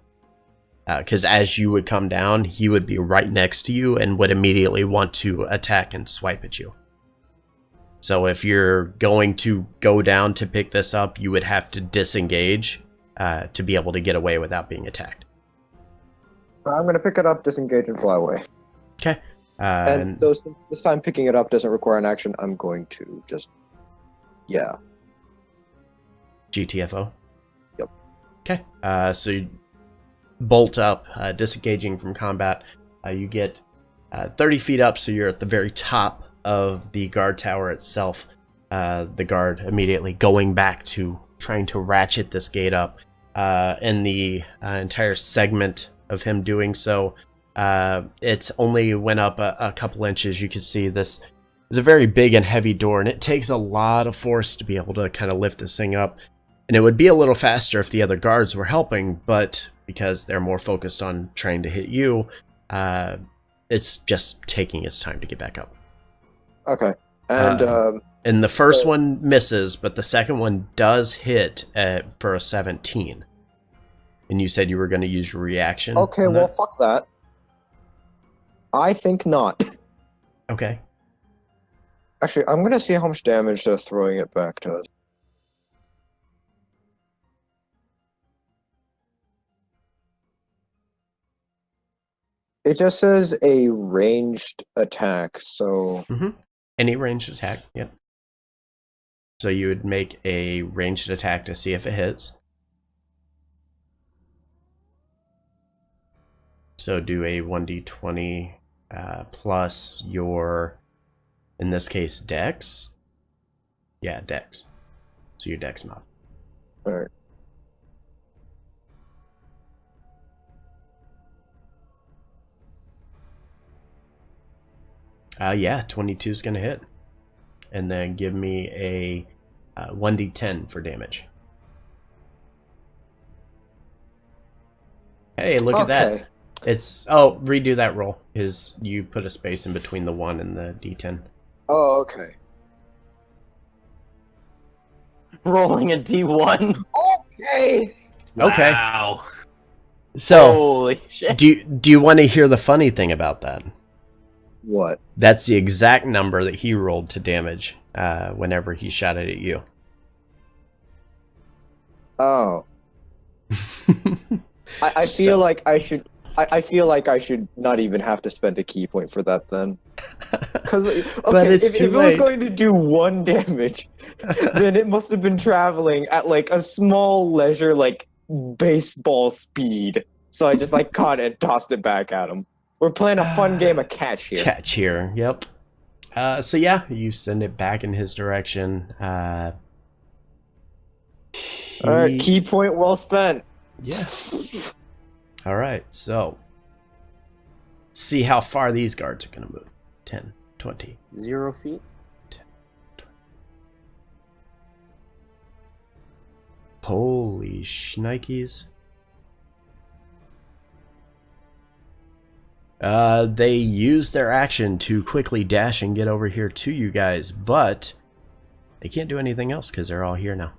Because as you would come down, he would be right next to you and would immediately want to attack and swipe at you. So if you're going to go down to pick this up, you would have to disengage to be able to get away without being attacked. I'm going to pick it up, disengage, and fly away. Okay. And this time picking it up doesn't require an action. I'm going to just, yeah. GTFO? Yep. Okay. So you bolt up, disengaging from combat. You get 30 feet up, so you're at the very top of the guard tower itself. the guard immediately going back to trying to ratchet this gate up. In the entire segment of him doing so, it only went up a couple inches. You can see this is a very big and heavy door, and it takes a lot of force to be able to kind of lift this thing up. And it would be a little faster if the other guards were helping, but because they're more focused on trying to hit you, it's just taking its time to get back up. Okay. And the first one misses, but the second one does hit for a 17. And you said you were going to use your reaction. okay, on well, that? fuck that. I think not. Okay. Actually, I'm gonna see how much damage they're throwing it back does. It just says a ranged attack, so Any ranged attack, yep. So you would make a ranged attack to see if it hits. So do a 1d20 plus your, in this case, dex. Yeah, dex. So your dex mod. alright. Yeah, 22 is going to hit. And then give me a 1d10 for damage. Hey, look at that. It's, oh, redo that roll. Is you put a space in between the 1 and the d10. Oh, okay. Rolling a D1. Okay! Okay. Wow. So, Holy shit. do you want to hear the funny thing about that? What? That's the exact number that he rolled to damage whenever he shot it at you. Oh. I feel like I should... I feel like I should not even have to spend a key point for that then. Because But it's if too it was late. going to do 1 damage, then it must have been traveling at like a small leisure, like baseball speed. So I just like caught it and tossed it back at him. We're playing a fun game of catch here. Catch here, yep. So yeah, you send it back in his direction. Alright, key point well spent. Yeah. All right, so see how far these guards are going to move. 10, 20. 0 feet. Holy shnikes. They use their action to quickly dash and get over here to you guys, but they can't do anything else because they're all here now.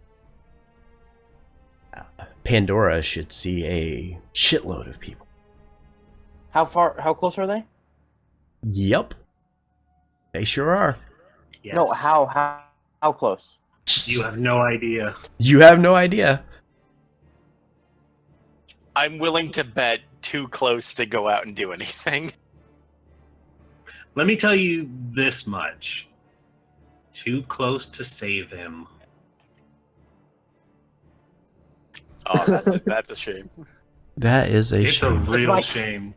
Pandora should see a shitload of people. How close are they? Yep. They sure are. Yes. No, how close? You have no idea. You have no idea. I'm willing to bet too close to go out and do anything. Let me tell you this much. Too close to save him. Oh, that's a shame. That is a It's a shame. real my shame.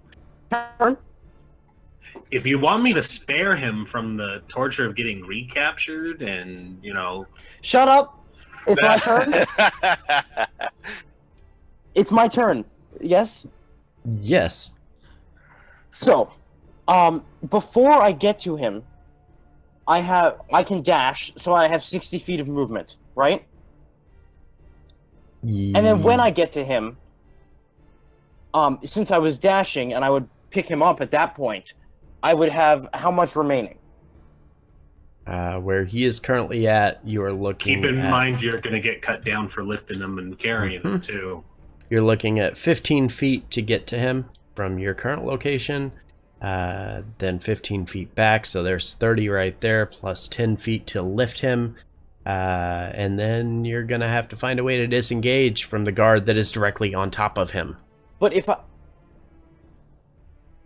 turn. If you want me to spare him from the torture of getting recaptured and, Shut up! It's my turn. It's my turn. Yes? Yes. So, before I get to him, I can dash, so I have 60 feet of movement, right? And then when I get to him, since I was dashing and I would pick him up at that point, I would have how much remaining? Where he is currently at, you are looking keep in at, mind you're going to get cut down for lifting them and carrying them, too. You're looking at 15 feet to get to him from your current location, then 15 feet back, so there's 30 right there, plus 10 feet to lift him, and then you're going to have to find a way to disengage from the guard that is directly on top of him. But if I...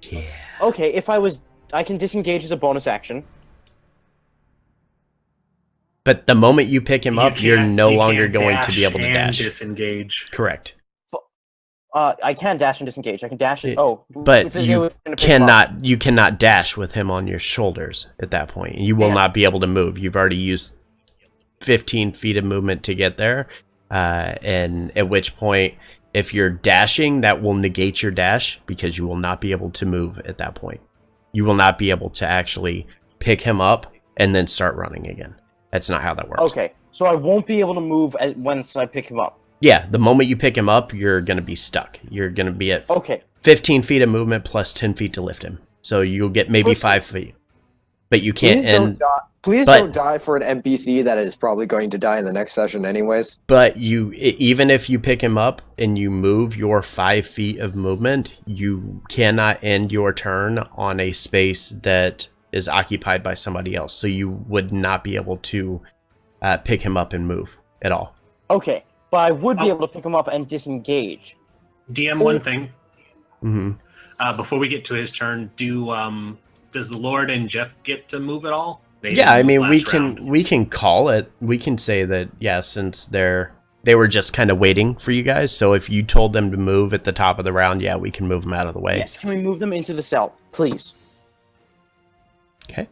Yeah. Okay, I can disengage as a bonus action. But the moment you pick him up, you're no longer going to be able to and dash. disengage. Correct. I can dash and disengage. I can dash and... But you cannot dash with him on your shoulders at that point. You will not be able to move. You've already used 15 feet of movement to get there. And at which point, if you're dashing, that will negate your dash because you will not be able to move at that point. You will not be able to actually pick him up and then start running again. That's not how that works. Okay, so I won't be able to move once I pick him up. Yeah, the moment you pick him up, you're going to be stuck. You're going to be at Okay. 15 feet of movement plus 10 feet to lift him. So you'll get maybe 5 feet. But you can't end. Please don't die for an NPC that is probably going to die in the next session anyways. But even if you pick him up and you move your 5 feet of movement, you cannot end your turn on a space that is occupied by somebody else. So you would not be able to pick him up and move at all. Okay, but I would be able to pick him up and disengage. DM, one thing. Mm-hmm. Before we get to his turn, does the Lord and Jeff get to move at all? Yeah, I mean, we round. can call it. We can say that, yeah, since they were just kind of waiting for you guys. So if you told them to move at the top of the round, yeah, we can move them out of the way. Yes, can we move them into the cell, please? Okay.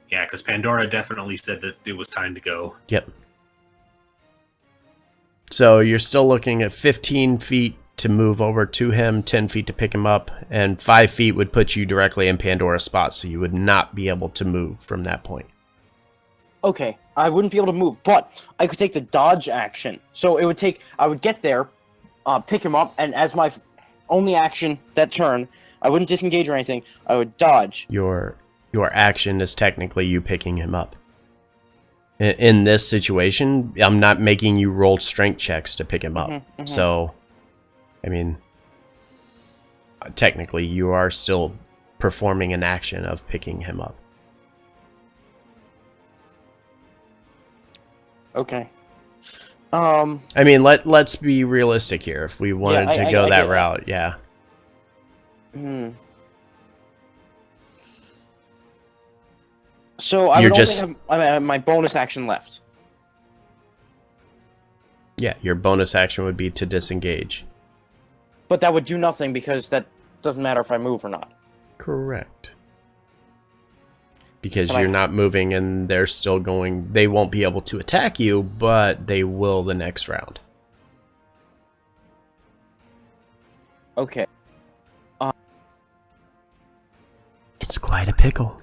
Yeah, because Pandora definitely said that it was time to go. Yep. So you're still looking at 15 feet to move over to him, 10 feet to pick him up, and 5 feet would put you directly in Pandora's spot, so you would not be able to move from that point. Okay, I wouldn't be able to move, but I could take the dodge action. So I would get there, pick him up, and as my only action that turn, I wouldn't disengage or anything, I would dodge. Your action is technically you picking him up. In this situation, I'm not making you roll strength checks to pick him up. So, I mean, technically you are still performing an action of picking him up. Okay. I mean, let's be realistic here. If we wanted to go that route, yeah. So I would only have my bonus action left. Yeah, your bonus action would be to disengage. But that would do nothing because that doesn't matter if I move or not. Correct. Because you're not moving and they're still going. They won't be able to attack you, but they will the next round. Okay. It's quite a pickle.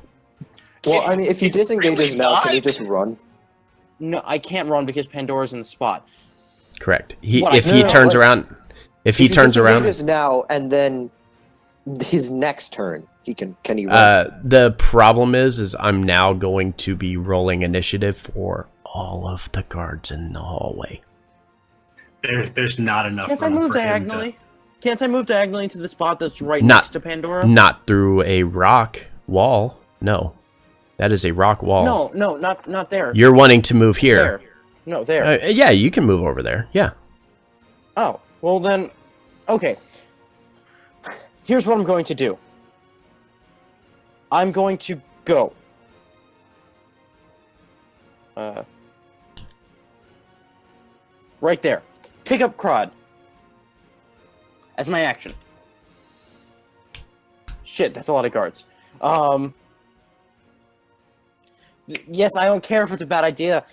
Well, I mean, if he disengages now, can he just run? No, I can't run because Pandora's in the spot. Correct. If he turns around now and then his next turn, can he run? The problem is I'm now going to be rolling initiative for all of the guards in the hallway. There's not enough. Can't I move diagonally? Can't I move diagonally to the spot that's right Not- next to Pandora? Not through a rock wall. No. That is a rock wall. No, not there. You're wanting to move here. There. No, there. Yeah, you can move over there. Yeah. Oh, well then, okay. Here's what I'm going to do. I'm going to go. Right there. Pick up Crod. As my action. Shit, that's a lot of guards. Yes, I don't care if it's a bad idea.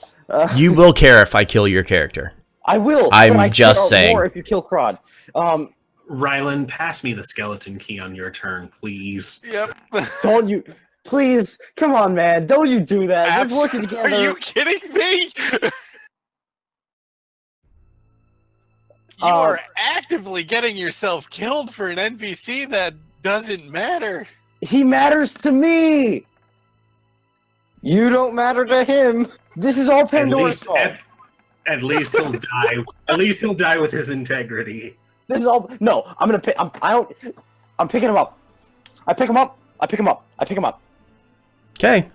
You will care if I kill your character. I will. I'm just saying. More if you kill Crod. Rylan, pass me the skeleton key on your turn, please. Yep. Don't you? Please, come on, man! Don't you do that? We're working together. Are you kidding me? You are actively getting yourself killed for an NPC that doesn't matter. He matters to me. You don't matter to him. This is all Pandora's fault. At least he'll die. At least he'll die with his integrity. This is all. No, I'm gonna pick. I'm picking him up. I pick him up. I pick him up. I pick him up. Okay.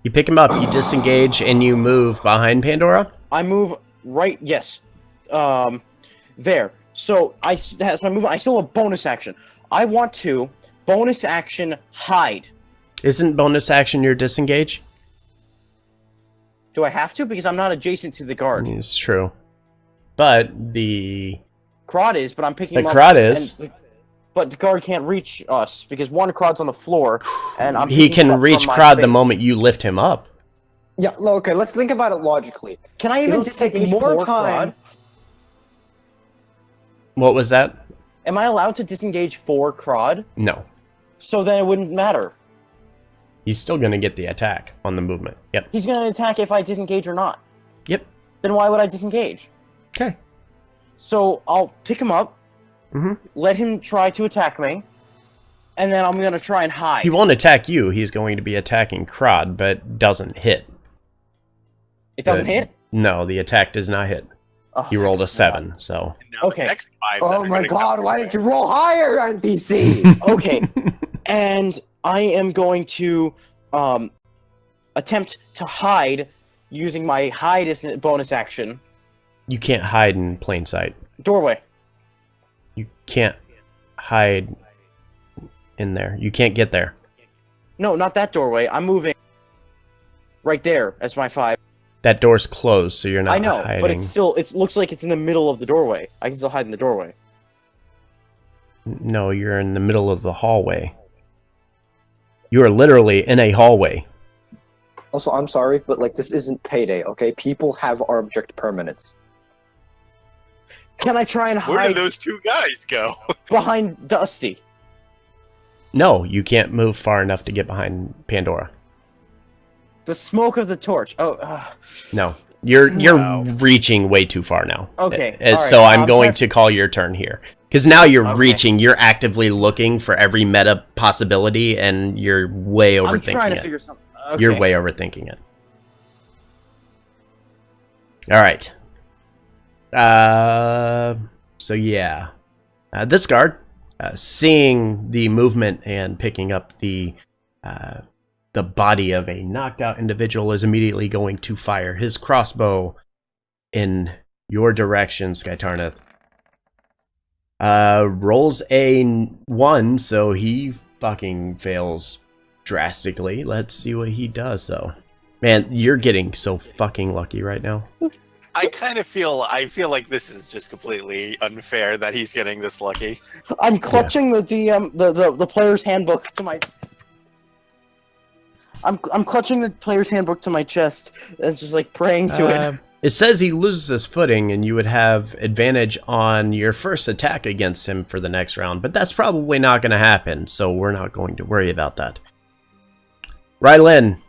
You pick him up, you disengage, and you move behind Pandora? I move right. Yes. There. So as my movement, I still have bonus action. I want to bonus action hide. Isn't bonus action your disengage? Do I have to? Because I'm not adjacent to the guard. It's true. But the Crod is, but I'm picking him up. The Crod is. But the guard can't reach us because one Crod's on the floor, and he can reach Crod the moment you lift him up. Yeah, okay, let's think about it logically. Can I even It'll take disengage more 4 time. crod? What was that? Am I allowed to disengage 4 crod? No. So then it wouldn't matter. He's still going to get the attack on the movement. Yep. He's going to attack if I disengage or not. Yep. Then why would I disengage? Okay. So I'll pick him up, Mm-hmm. let him try to attack me, and then I'm going to try and hide. He won't attack you. He's going to be attacking Crod, but doesn't hit. It doesn't hit? No, the attack does not hit. Oh, He rolled a 7, so. And now Okay. the next 5 that Oh are my gonna god, come why your didn't you way. roll higher, NPC? Okay. And I am going to attempt to hide using my hide as a bonus action. You can't hide in plain sight. Doorway. You can't hide in there. You can't get there. No, not that doorway. I'm moving right there as my 5. That door's closed, so you're not I know, hiding. but it's still, it looks like it's in the middle of the doorway. I can still hide in the doorway. No, you're in the middle of the hallway. You are literally in a hallway. Also, I'm sorry, but like this isn't payday, okay? People have object permanence. Can I try and Where did hide those 2 guys go? behind Dusty? No, you can't move far enough to get behind Pandora. The smoke of the torch. Oh, No. You're Wow. reaching way too far now. Okay, So alright, I'm going try- to call your turn here. Because now you're Okay. reaching, you're actively looking for every meta possibility, and you're way I'm overthinking trying to it. figure something. Okay. You're way overthinking it. Alright. So yeah. This guard, seeing the movement and picking up the body of a knocked out individual, is immediately going to fire his crossbow in your direction, Skytarnath. Rolls a 1, so he fucking fails drastically. Let's see what he does, though. Man, you're getting so fucking lucky right now. I kind of feel like this is just completely unfair that he's getting this lucky. I'm clutching the DM, the player's handbook to my. I'm clutching the player's handbook to my chest and just like praying to it. It says he loses his footing, and you would have advantage on your first attack against him for the next round, but that's probably not going to happen, so we're not going to worry about that. Rylan,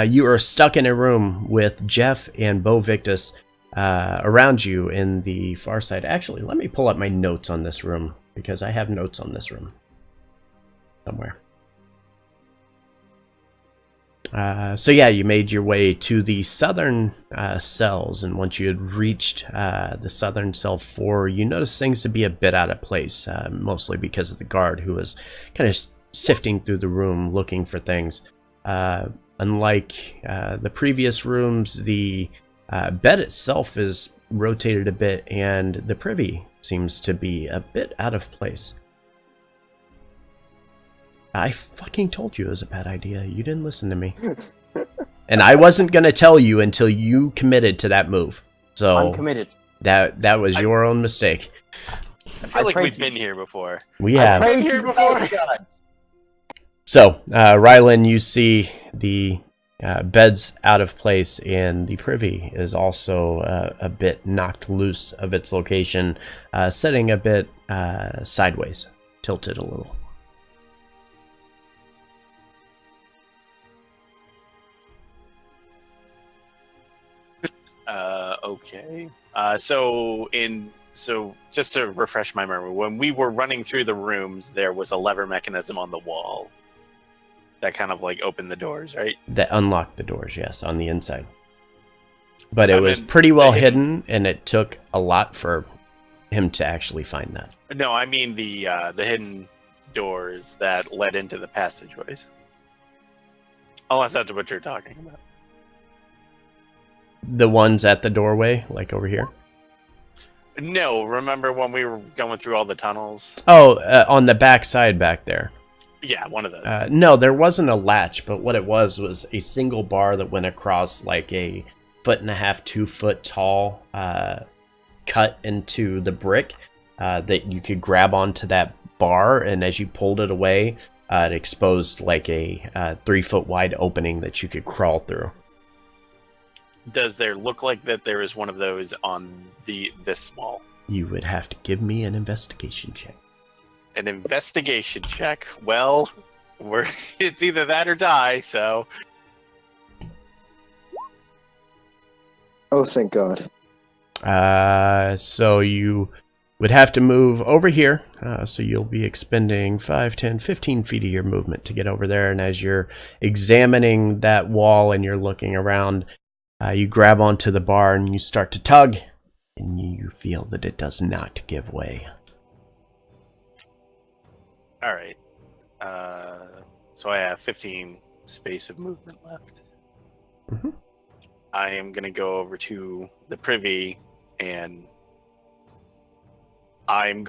you are stuck in a room with Jeff and Bo Victus around you in the far side. Actually, let me pull up my notes on this room, because I have notes on this room somewhere. So yeah, you made your way to the southern cells, and once you had reached the southern cell 4, you noticed things to be a bit out of place, mostly because of the guard who was kind of sifting through the room looking for things. Unlike the previous rooms, the bed itself is rotated a bit, and the privy seems to be a bit out of place. I fucking told you it was a bad idea. You didn't listen to me. And I wasn't going to tell you until you committed to that move. So I'm committed. that was your own mistake. I feel like prayed we've to- been here before. We I have. prayed Been here to before. the gods. So, Rylan, you see the bed's out of place, and the privy is also a bit knocked loose of its location, sitting a bit sideways, tilted a little. Okay. So just to refresh my memory, when we were running through the rooms, there was a lever mechanism on the wall that kind of like opened the doors, right? That unlocked the doors, yes, on the inside. But it I was meant pretty well the hidden, and it took a lot for him to actually find that. No, I mean the hidden doors that led into the passageways. Unless that's what you're talking about. The ones at the doorway, like over here. No, remember when we were going through all the tunnels? Oh, on the back side back there. Yeah, one of those. No, there wasn't a latch, but what it was a single bar that went across like a 1.5 to 2 foot tall cut into the brick that you could grab onto that bar, and as you pulled it away, it exposed like a 3 foot wide opening that you could crawl through. Does there look like that there is one of those on this wall? You would have to give me an investigation check. An investigation check. Well, it's either that or die, so Oh, thank God. So you would have to move over here. So you'll be expending 5, 10, 15 feet of your movement to get over there. And as you're examining that wall and you're looking around, you grab onto the bar and you start to tug. And you feel that it does not give way. all right. So I have 15 space of movement left. Mm-hmm. I am going to go over to the privy and I'm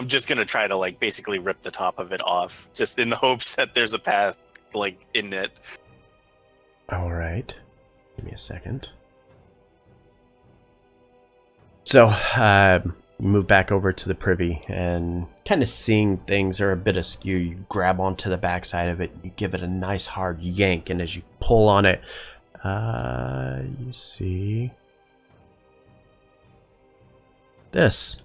just going to try to like basically rip the top of it off just in the hopes that there's a path like in it. All right. Give me a second. So, you move back over to the privy and kind of seeing things are a bit askew. You grab onto the backside of it, you give it a nice hard yank, and as you pull on it, you see this,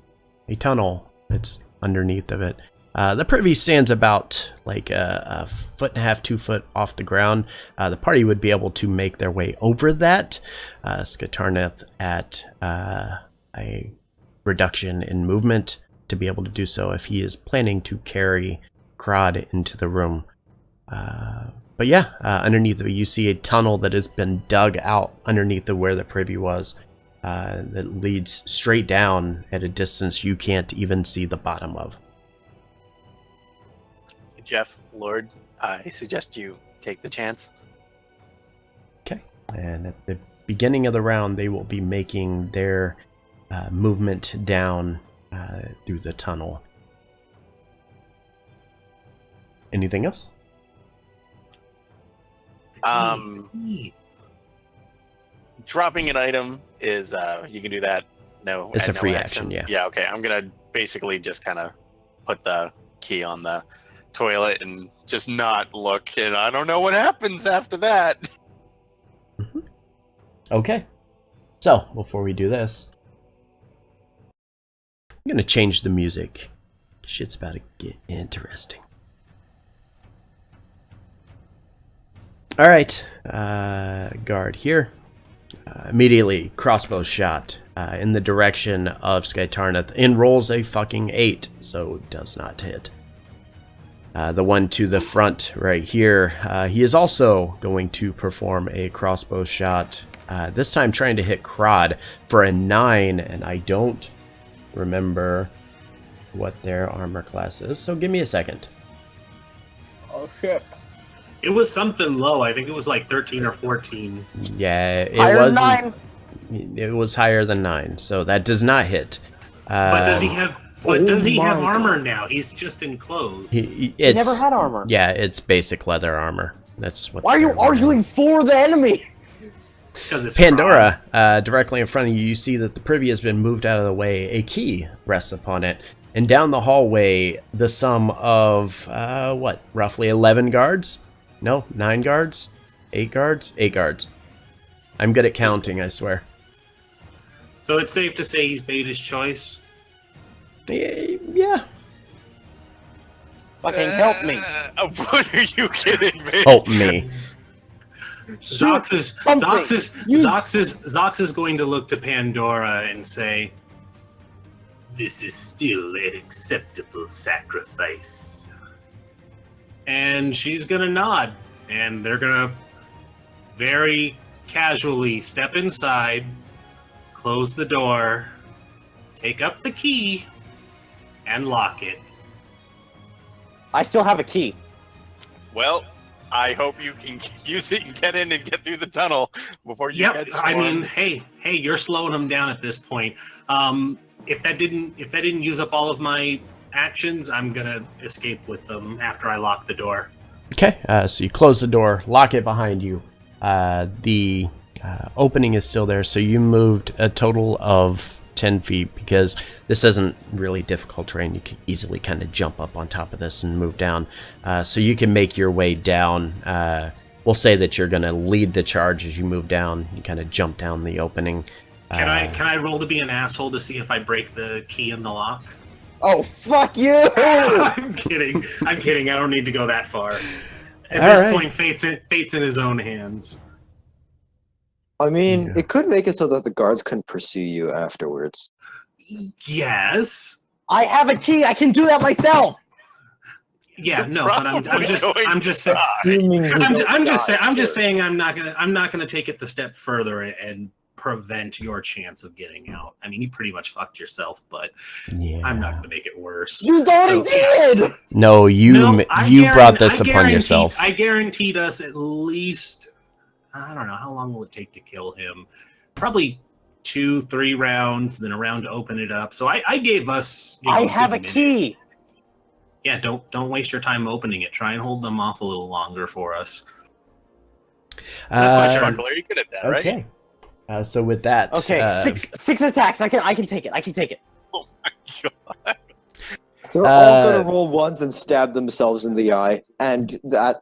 a tunnel that's underneath of it. The privy stands about like a foot and a half, 2 foot off the ground. The party would be able to make their way over that. Skatarneth at a reduction in movement to be able to do so if he is planning to carry Krod into the room. But yeah, underneath of it, you see a tunnel that has been dug out underneath of where the privy was that leads straight down at a distance you can't even see the bottom of. Jeff, Lord, I suggest you take the chance. Okay, and at the beginning of the round, they will be making their movement down through the tunnel. Anything else? Dropping an item is you can do that. No, It's a no free action, yeah. Yeah, okay. I'm gonna basically just kind of put the key on the toilet and just not look, and I don't know what happens after that. Mm-hmm. Okay. So, before we do this, I'm gonna change the music. Shit's about to get interesting. Alright, guard here. Immediately, crossbow shot in the direction of Skytarneth and rolls a fucking 8, so does not hit. The one to the front right here, he is also going to perform a crossbow shot, this time trying to hit Krod for a 9, and I don't remember what their armor class is, so give me a second. Oh shit. It was something low. I think it was like 13 or 14. Yeah, it Higher than wasn't. 9? It was higher than 9, so that does not hit. But does he have? But Oh does he have my armor God. now? He's just in clothes. He never had armor. Yeah, it's basic leather armor. That's what. Why are you they're wearing. arguing for the enemy? Because it's Pandora, directly in front of you, you see that the privy has been moved out of the way. A key rests upon it. And down the hallway, the sum of, roughly 11 guards? No, 9 guards? 8 guards? 8 guards. I'm good at counting, I swear. So it's safe to say he's made his choice. Yeah. Fucking help me. What are you kidding me? Help me. Zox Something. is going to look to Pandora and say, "This is still an acceptable sacrifice." And she's gonna nod, and they're gonna very casually step inside, close the door, take up the key, and lock it. I still have a key. Well, I hope you can use it and get in and get through the tunnel before you Yep, get I mean, swarmed. hey, you're slowing them down at this point. If that didn't use up all of my actions, I'm gonna escape with them after I lock the door. Okay, so you close the door, lock it behind you. The opening is still there, so you moved a total of 10 feet because this isn't really difficult terrain. You can easily kind of jump up on top of this and move down. So you can make your way down we'll say that you're going to lead the charge as you move down. You kind of jump down the opening. Can I roll to be an asshole to see if I break the key in the lock? Oh, fuck you! I'm kidding. I'm kidding. I don't need to go that far. At All this right. point, fate's in his own hands. I mean, Yeah. it could make it so that the guards can pursue you afterwards. Yes. I have a key. I can do that myself. Yeah. You're No. But I'm probably just. going I'm to just saying. die. I'm just saying. I'm not gonna take it the step further and prevent your chance of getting out. I mean, you pretty much fucked yourself, but Yeah. I'm not gonna make it worse. You already did. No, you brought this upon yourself. I guaranteed us at least. I don't know how long will it take to kill him. Probably 2-3 rounds, then a round to open it up. So I gave us. I have a good minute. key. Yeah, don't waste your time opening it. Try and hold them off a little longer for us. That's my turn. buckler. You could have that, right? Okay. So with that, Okay, six attacks. I can take it. I can take it. Oh my god. They're all gonna roll ones and stab themselves in the eye, and that.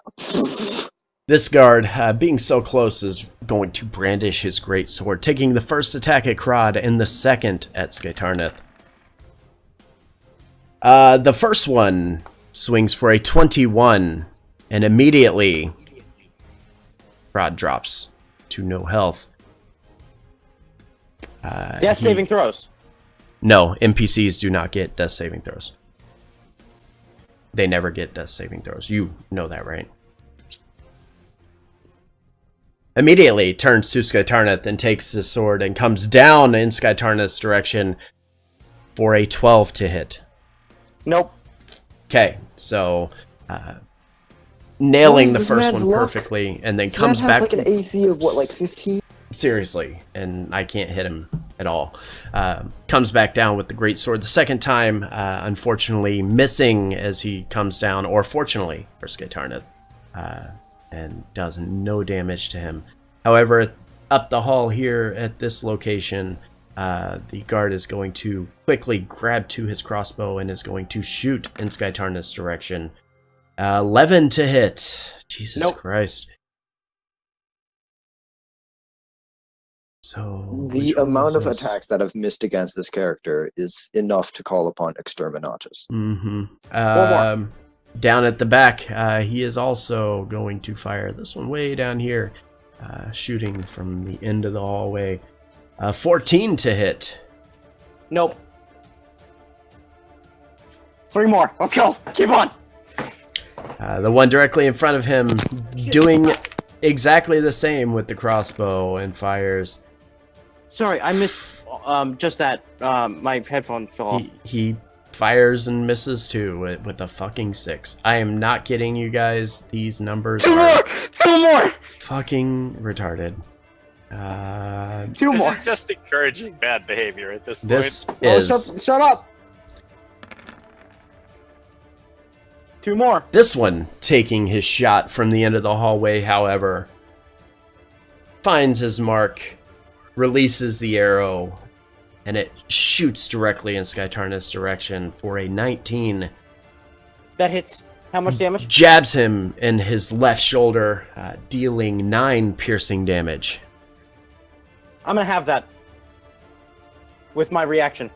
this guard, being so close, is going to brandish his great sword, taking the first attack at Krod and the second at Skaitarneth. The first one swings for a 21, and immediately Krod drops to no health. Death saving throws. No, NPCs do not get death saving throws. They never get death saving throws. You know that, right? Immediately turns to Skaitarneth and takes his sword and comes down in Skaitarneth's direction for a 12 to hit. Nope. Okay, so nailing What is the this first man's one luck? perfectly, and then This comes man back. has like an AC of what, like 15? Seriously, and I can't hit him at all. Comes back down with the great sword the second time, unfortunately missing as he comes down, or fortunately for Skaitarneth, and does no damage to him. However, up the hall here at this location, the guard is going to quickly grab to his crossbow and is going to shoot in Skaitarneth's direction. 11 to hit. Jesus Nope. Christ. So The amount of attacks that have missed against this character is enough to call upon Exterminatus. Mm-hmm. more. Down at the back, he is also going to fire this one way down here, shooting from the end of the hallway. 14 to hit. Nope. 3 more. Let's go. Keep on. The one directly in front of him doing exactly the same with the crossbow and fires. Sorry, I missed just that. My headphone fell off. He fires and misses too with a fucking 6. I am not kidding you guys. These numbers 2 are more. 2 more. fucking retarded. 2 This more. is just encouraging bad behavior at this point. This Oh, is shut up. 2 more. this one taking his shot from the end of the hallway, however, finds his mark, releases the arrow, and it shoots directly in Skaitarneth's direction for a 19. That hits. How much damage? Jabs him in his left shoulder, dealing 9 piercing damage. I'm gonna have that with my reaction.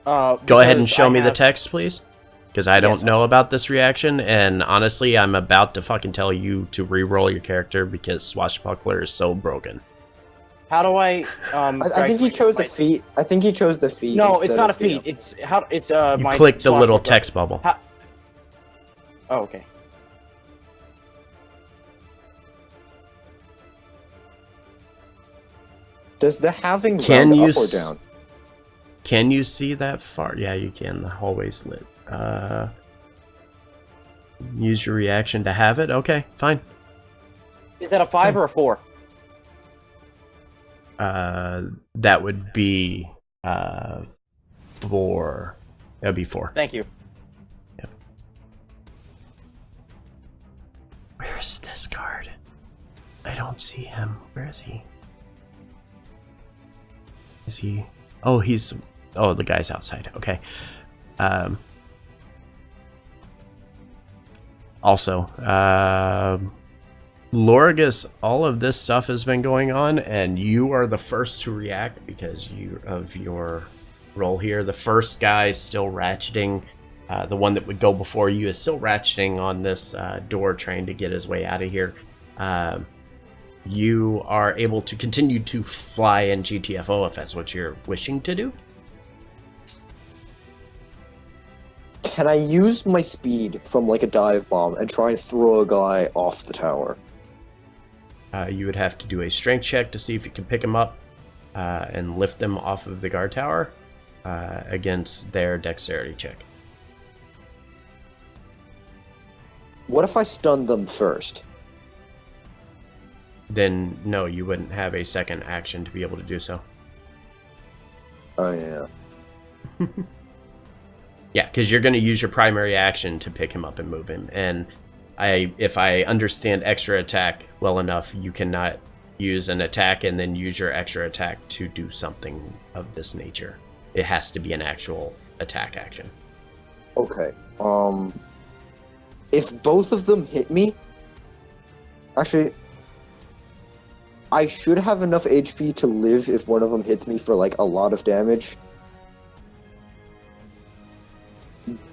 Go ahead and because show I me the have- text, please. Because I don't Yes. know about this reaction, and honestly, I'm about to fucking tell you to re-roll your character because Swashbuckler is so broken. How do I? I think he chose the feat. I think he chose the feat. No, it's instead not a of the- feat. It's how. It's You my. click the little swashbuckler. text bubble. Oh, okay. Does the halving Can round you up or down? Can you see that far? Yeah, you can. The hallway's lit. Use your reaction to have it. Okay, fine. Is that a 5 or a 4? That would be 4. That would be 4. Thank you. Where's this guard? I don't see him. Where is he? Is he? Oh, he's. Oh, the guy's outside. Okay. also, Lorgus, all of this stuff has been going on, and you are the first to react because of your role here. The first guy is still ratcheting. The one that would go before you is still ratcheting on this door, trying to get his way out of here. You are able to continue to fly in GTFO if that's what you're wishing to do. Can I use my speed from like a dive bomb and try and throw a guy off the tower? You would have to do a strength check to see if you can pick him up and lift them off of the guard tower against their dexterity check. What if I stun them first? Then no, you wouldn't have a second action to be able to do so. Oh yeah. Yeah, because you're going to use your primary action to pick him up and move him. And if I understand extra attack well enough, you cannot use an attack and then use your extra attack to do something of this nature. It has to be an actual attack action. Okay. If both of them hit me, actually, I should have enough HP to live if one of them hits me for like a lot of damage.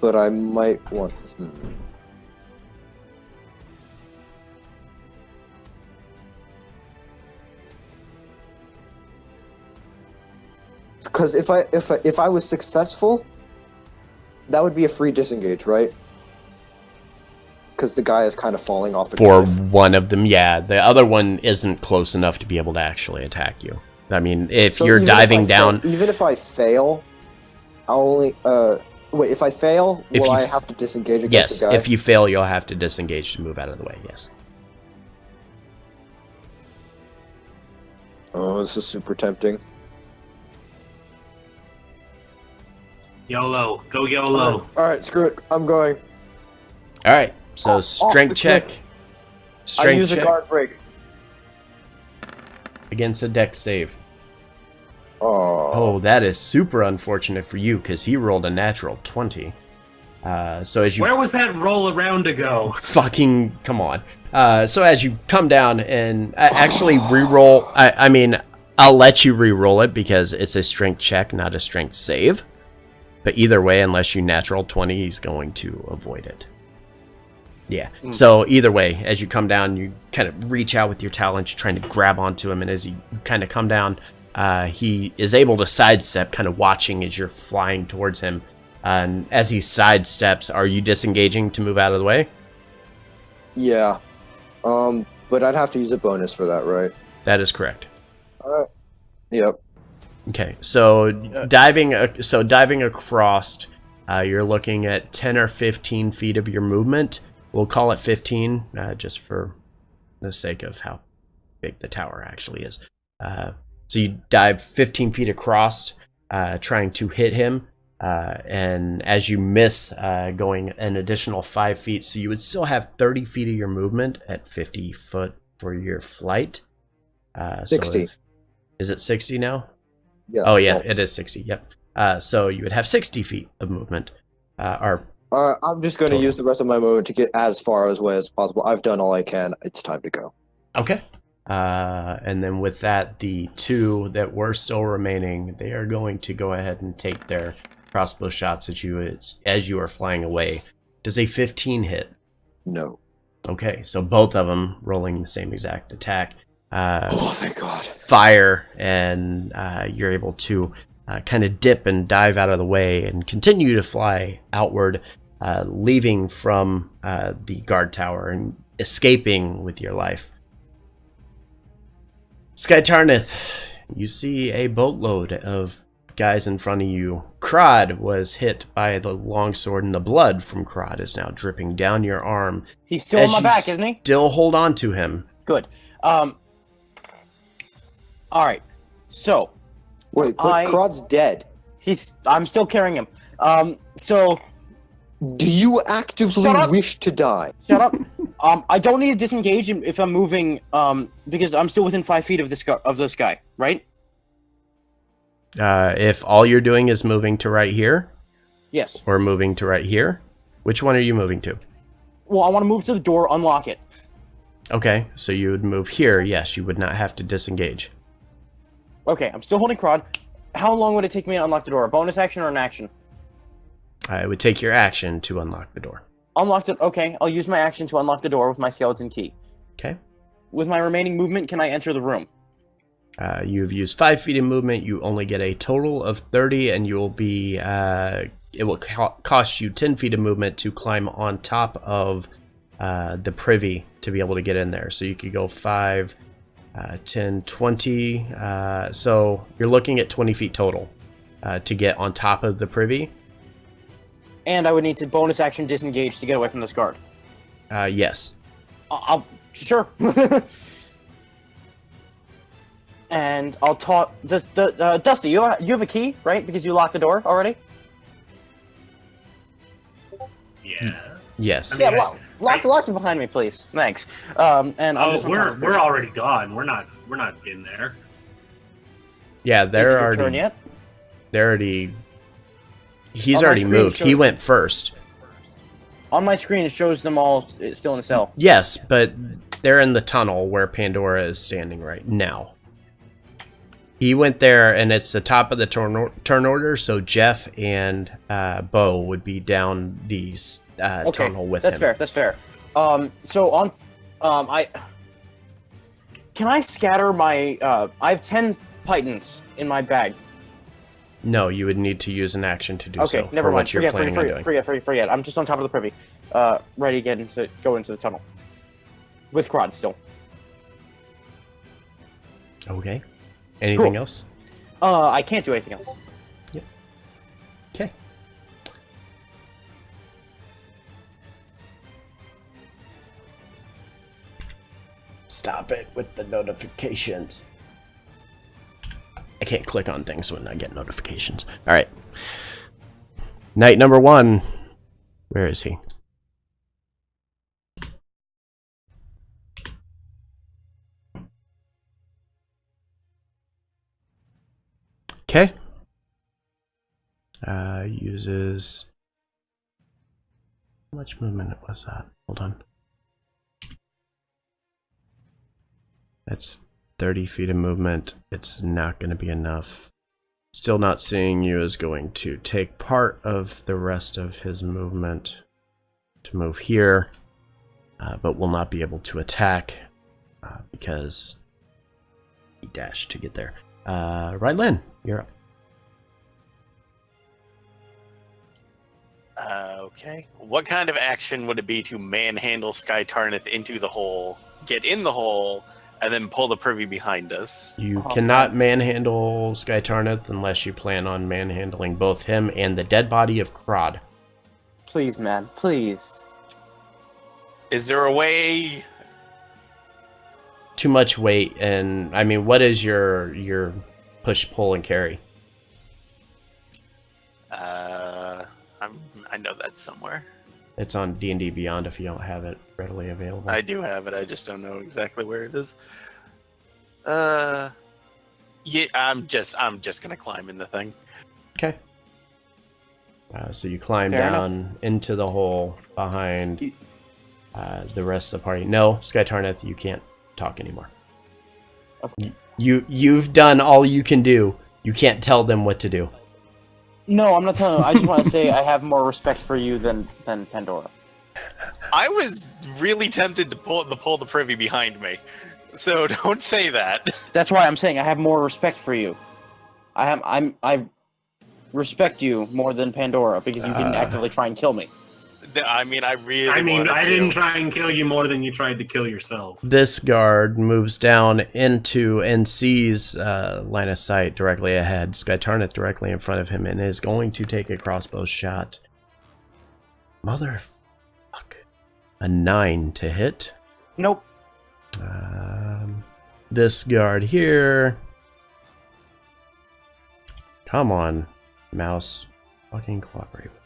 But I might want. Because if I was successful, that would be a free disengage, right? Because the guy is kind of falling off the For cliff. one of them, yeah. The other one isn't close enough to be able to actually attack you. I mean, if So you're even diving if I down... even if I fail, I'll only... Wait, if I fail, If will you I f- have to disengage against Yes, the guy? if you fail, you'll have to disengage to move out of the way, yes. Oh, this is super tempting. YOLO. Go YOLO. Alright, screw it. I'm going. Alright, so Off the strength check. cliff. I Strength use a check guard break. against a dex save. Oh. Oh, that is super unfortunate for you, because he rolled a natural 20. So as you... Where was that roll around to go? Fucking... Come on. So as you come down and actually re-roll... I mean, I'll let you re-roll it, because it's a strength check, not a strength save. But either way, unless you natural 20, he's going to avoid it. Yeah. So either way, as you come down, you kind of reach out with your talons, trying to grab onto him, and as you kind of come down, he is able to sidestep, kind of watching as you're flying towards him. And as he sidesteps, are you disengaging to move out of the way? Yeah. But I'd have to use a bonus for that, right? That is correct. Alright. Yep. Okay, so diving across, you're looking at 10 or 15 feet of your movement. We'll call it 15, just for the sake of how big the tower actually is. So you dive 15 feet across, trying to hit him, and as you miss, going an additional 5 feet, so you would still have 30 feet of your movement at 50 foot for your flight. 60. Is it 60 now? Yeah. Oh yeah, well, it is 60. Yep. So you would have 60 feet of movement. I'm just going to Total. use the rest of my movement to get as far away as possible. I've done all I can. It's time to go. Okay. And then with that, the two that were still remaining, they are going to go ahead and take their crossbow shots at you as you are flying away. Does a 15 hit? No. Okay, so both of them rolling the same exact attack. Oh, thank God. Fire, and you're able to kind of dip and dive out of the way and continue to fly outward, leaving from the guard tower and escaping with your life. Sky Tarnith, you see a boatload of guys in front of you. Krod was hit by the longsword, and the blood from Krod is now dripping down your arm. He's still on my back, isn't he? Still hold on to him. Good. All right. So Wait, but Crod's dead. I'm still carrying him. So Do you actively Shut up. wish to die? shut up. I don't need to disengage him if I'm moving. Because I'm still within 5 feet of this guy, right? If all you're doing is moving to right here, Yes. or moving to right here, which one are you moving to? Well, I want to move to the door, unlock it. Okay, so you would move here. Yes, you would not have to disengage. Okay, I'm still holding Crod. How long would it take me to unlock the door? A bonus action or an action? It would take your action to unlock the door. Unlocked it. Okay, I'll use my action to unlock the door with my skeleton key. Okay. With my remaining movement, can I enter the room? You've used 5 feet of movement. You only get a total of 30, and you will be. It will cost you 10 feet of movement to climb on top of the privy to be able to get in there. So you could go 5, 10, 20. So you're looking at 20 feet total to get on top of the privy. And I would need to bonus action disengage to get away from this guard. Yes. Sure. And I'll talk. Dusty, you have a key, right? Because you locked the door already. Yeah. Yes. I mean, Yeah, lock it behind me, please. Thanks. And I'm just we're already gone. We're not in there. Yeah, they're already. Turn yet? They're already. He's On my already screen moved. He shows- went first. On my screen, it shows them all still in the cell. Yes, but they're in the tunnel where Pandora is standing right now. He went there, and it's the top of the turn order, so Jeff and Bo would be down the tunnel with that's him. fair. That's fair. So on, can I scatter my? I have 10 pythons in my bag. No, you would need to use an action to do Okay, so never for mind. what you're planning on doing. Forget. I'm just on top of the privy, ready again to go into the tunnel with Crod still. Okay. Anything Cool. else? I can't do anything else. Okay. Stop it with the notifications. I can't click on things when I get notifications. All right. Night number 1. Where is he? Okay. Uses. How much movement was that? Hold on. That's 30 feet of movement. It's not going to be enough. Still not seeing you is going to take part of the rest of his movement to move here, but will not be able to attack because he dashed to get there. Right, Lynn, you're up. Okay. What kind of action would it be to manhandle Sky Tarnith into the hole, get in the hole, and then pull the privy behind us? You cannot manhandle Sky Tarnith unless you plan on manhandling both him and the dead body of Krod. Please, man, please. Is there a way? Too much weight, and I mean, what is your push, pull, and carry? I know that's somewhere. It's on D&D Beyond if you don't have it readily available. I do have it. I just don't know exactly where it is. Yeah, I'm just gonna climb in the thing. Okay. So you climb Fair down into the hole behind the rest of the party. No, Sky Tarnith, you can't talk anymore. Okay. You've done all you can do. You can't tell them what to do. No, I'm not telling you. I just want to say I have more respect for you than Pandora. I was really tempted to pull the privy behind me, so don't say that. That's why I'm saying I have more respect for you. I respect you more than Pandora because you didn't actively try and kill me. I mean, I didn't try and kill you more than you tried to kill yourself. This guard moves down into and sees line of sight directly ahead, Sky Tarnith directly in front of him, and is going to take a crossbow shot. Motherfuck. A 9 to hit. Nope. This guard here. Come on, mouse. Fucking cooperate with me.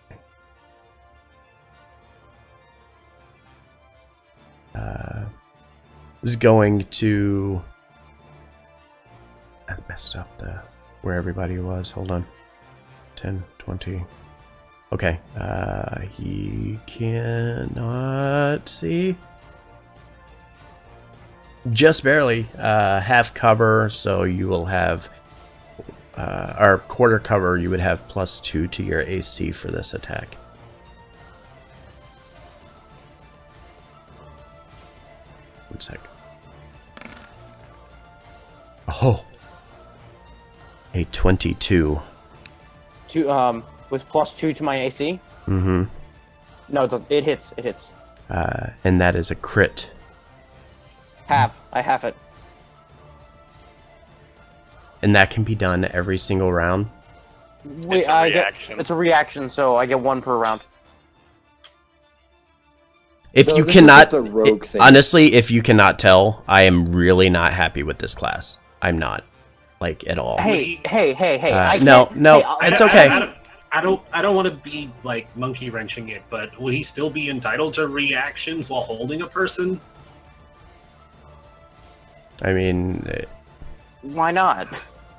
Is going to. I messed up where everybody was. Hold on. 10, 20, Okay. He cannot see. Just barely. Half cover, so you will have, or quarter cover, you would have +2 to your AC for this attack. One sec. Oh. A 22. With +2 to my AC? Mm-hmm. No, it hits. It hits. And that is a crit. I have it. And that can be done every single round. Wait, It's a reaction. It's a reaction, so I get 1 per round. If No, you this is cannot, just a rogue thing. honestly, if you cannot tell, I am really not happy with this class. I'm not, like, at all. Hey! I no, can't- no, hey, it's okay. I don't want to be like monkey wrenching it, but would he still be entitled to reactions while holding a person? I mean, Why not?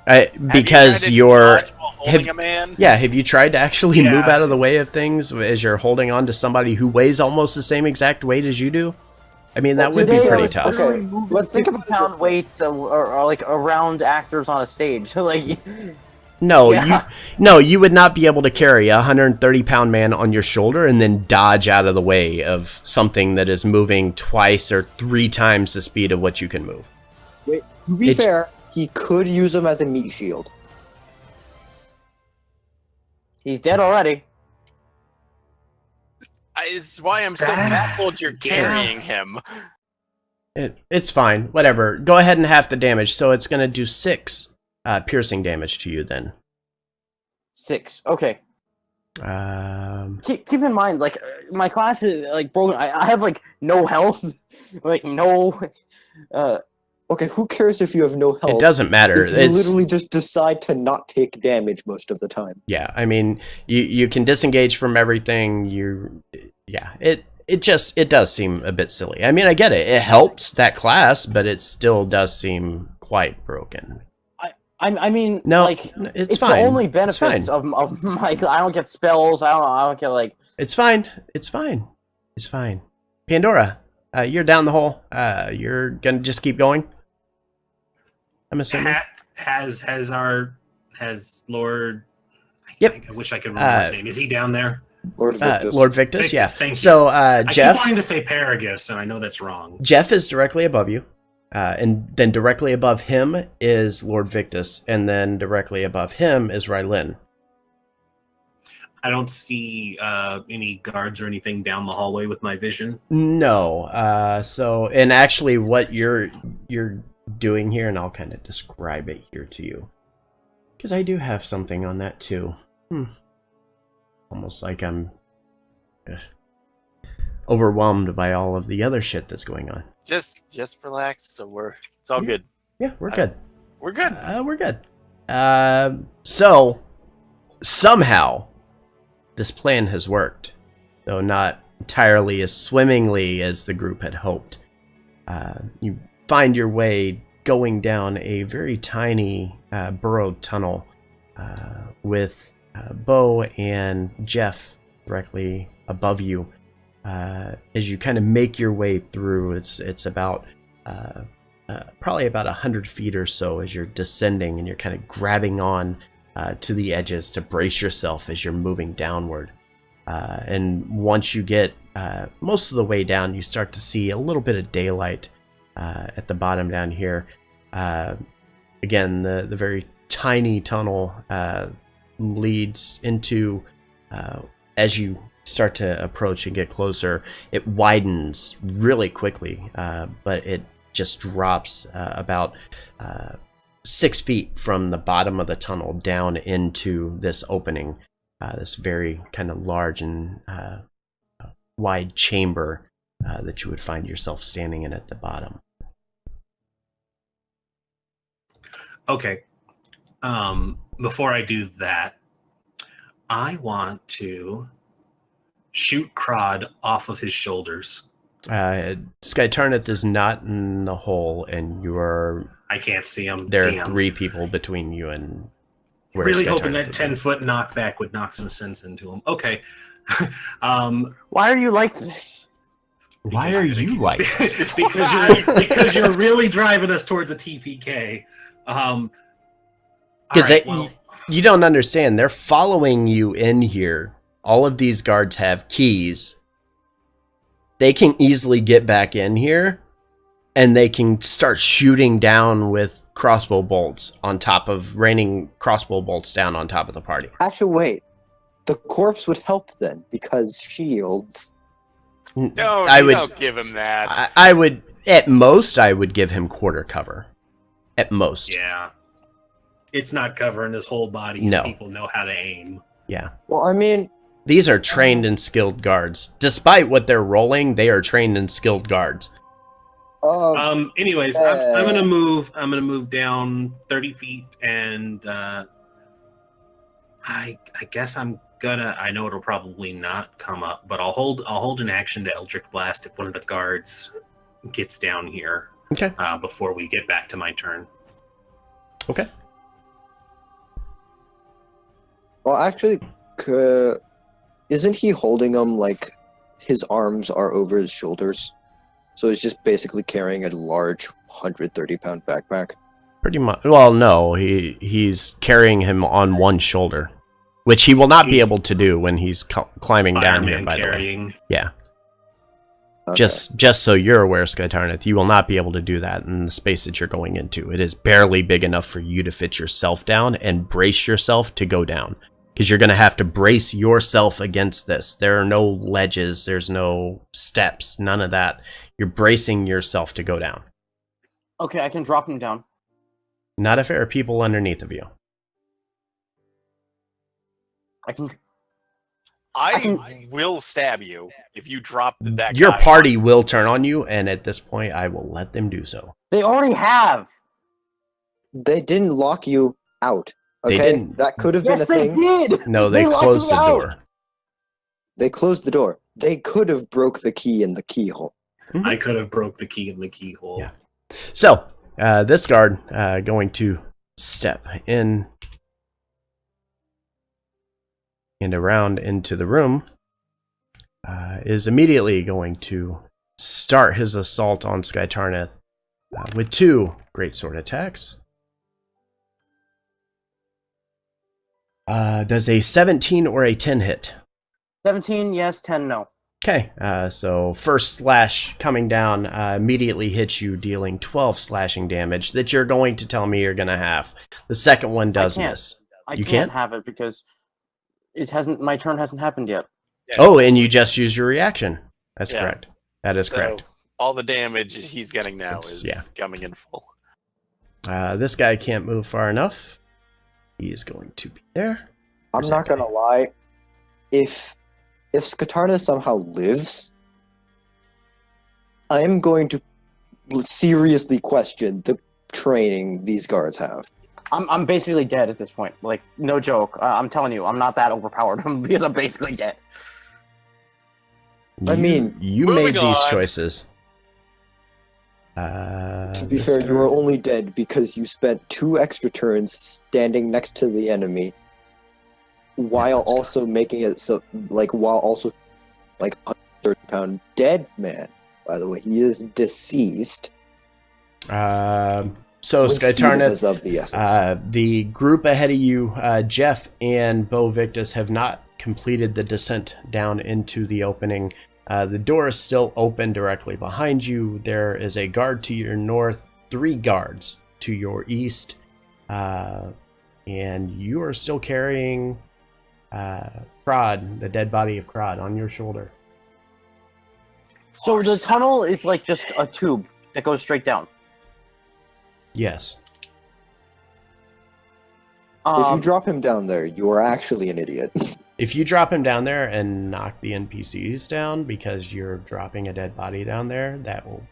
because Have you tried to you're, dodge while holding a man? yeah. Have you tried to actually Yeah. move out of the way of things as you're holding on to somebody who weighs almost the same exact weight as you do? I mean, that Well, would be today I pretty was- tough. okay. Let's think about pound weights or like around actors on a stage. Like, No, Yeah. you would not be able to carry a 130-pound man on your shoulder and then dodge out of the way of something that is moving twice or 3 times the speed of what you can move. To be It's- fair, he could use him as a meat shield. he's dead already. It's why I'm so baffled you're carrying him. It's fine. Whatever. Go ahead and half the damage. So it's going to do 6 piercing damage to you then. 6. Okay. Um, Keep in mind, like, my class is like broken. I have like no health, like no. Okay, who cares if you have no health? it doesn't matter. If you It's literally just decide to not take damage most of the time. yeah. I mean, you can disengage from everything. It does seem a bit silly. I mean, I get it. It helps that class, but it still does seem quite broken. I mean, No, like, it's it's fine. the only It's benefits fine. of my. I don't get spells. I don't get like. It's fine. It's fine. It's fine. Pandora, you're down the hole. You're gonna just keep going. I'm assuming. Has Lord? Yep. I wish I could remember his name. Is he down there? Lord Victus. Lord Victus, yeah. Victus, thank you. So I Jeff, keep wanting to say Paragus, and I know that's wrong. Jeff is directly above you, and then directly above him is Lord Victus, and then directly above him is Rylin. I don't see any guards or anything down the hallway with my vision. No. So, and actually, what you're doing here, and I'll kind of describe it here to you, because I do have something on that too. Almost like I'm overwhelmed by all of the other shit that's going on. Just relax. So it's all good. Yeah, we're good. We're good. We're good. So somehow this plan has worked, though not entirely as swimmingly as the group had hoped. You find your way going down a very tiny burrowed tunnel with Bo and Jeff directly above you. As you kind of make your way through, it's about probably about 100 feet or so as you're descending, and you're kind of grabbing on to the edges to brace yourself as you're moving downward. And once you get most of the way down, you start to see a little bit of daylight at the bottom down here. Again, the very tiny tunnel leads into, as you start to approach and get closer, it widens really quickly, but it just drops about 6 feet from the bottom of the tunnel down into this opening, this very kind of large and wide chamber that you would find yourself standing in at the bottom. Okay. Before I do that, I want to shoot Crod off of his shoulders. Skytarneth is not in the hole, and you are. I can't see him. There Damn. are 3 people between you and where Really Skytarnet hoping that would be. 10-foot knockback would knock some sense into him. Okay. Why are you like this? Why are you like this? because you're really driving us towards a TPK. Because you don't understand. They're following you in here. All of these guards have keys. They can easily get back in here, and they can start shooting down with crossbow bolts on top of raining crossbow bolts down on top of the party. Actually, wait. The corpse would help then, because shields. No, I you would- don't give him that. I would, at most, I would give him quarter cover. At most. Yeah. It's not covering his whole body. No. People know how to aim. Yeah. Well, I mean, These are trained and skilled guards. Despite what they're rolling, they are trained and skilled guards. Anyways, I'm gonna move. I'm gonna move down 30 feet, and I guess I'm gonna. I know it'll probably not come up, but I'll hold an action to Eldritch Blast if one of the guards gets down here. Okay. Before we get back to my turn. Okay. well, actually, isn't he holding them like his arms are over his shoulders? So he's just basically carrying a large 130-pound backpack. Pretty much. Well, no, he's carrying him on one shoulder, which he will not be He's able to do when he's climbing down here. Fireman By the way, carrying. yeah. Okay. Just so you're aware, Skytarneth, you will not be able to do that in the space that you're going into. It is barely big enough for you to fit yourself down and brace yourself to go down. Because you're going to have to brace yourself against this. There are no ledges. There's no steps. None of that. You're bracing yourself to go down. Okay, I can drop him down. Not if there are people underneath of you. I can. I will stab you if you drop that Your guy. party will turn on you, and at this point, I will let them do so. They already have. They didn't lock you out. They Okay, didn't. that could have Yes, been a they thing. did. No, they locked closed me the out. door. They closed the door. They could have broke the key in the keyhole. I could have broke the key in the keyhole. Yeah. So, this guard going to step in and around into the room is immediately going to start his assault on Skytarneth with 2 greatsword attacks. Does a 17 or a 10 hit? 17, yes. 10, no. Okay, so first slash coming down immediately hits you, dealing 12 slashing damage that you're going to tell me you're going to have. The second one does can't. miss. I You can't can't? have it because it hasn't. My turn hasn't happened yet. Yeah. Oh, and you just use your reaction. That's Yeah. correct. That is So, correct. all the damage he's getting now It's- is yeah. coming in full. This guy can't move far enough. He is going to be there. I'm Where's not that guy? gonna lie. If Skatarna somehow lives, I'm going to seriously question the training these guards have. I'm basically dead at this point. Like, no joke. I'm telling you, I'm not that overpowered because I'm basically dead. I mean, you moving made these on. choices. To be fair, you were only dead because you spent 2 extra turns standing next to the enemy, while that's also making it so, while also, a 130-pound dead man. By the way, he is deceased. So When speed Skytarneth, is of the essence. the group ahead of you, Jeff and Bo Victus, have not completed the descent down into the opening. The door is still open directly behind you. There is a guard to your north, 3 guards to your east, and you are still carrying Crod, the dead body of Crod, on your shoulder. So the tunnel is like just a tube that goes straight down. Yes. If you drop him down there, you are actually an idiot. If you drop him down there and knock the NPCs down because you're dropping a dead body down there, that will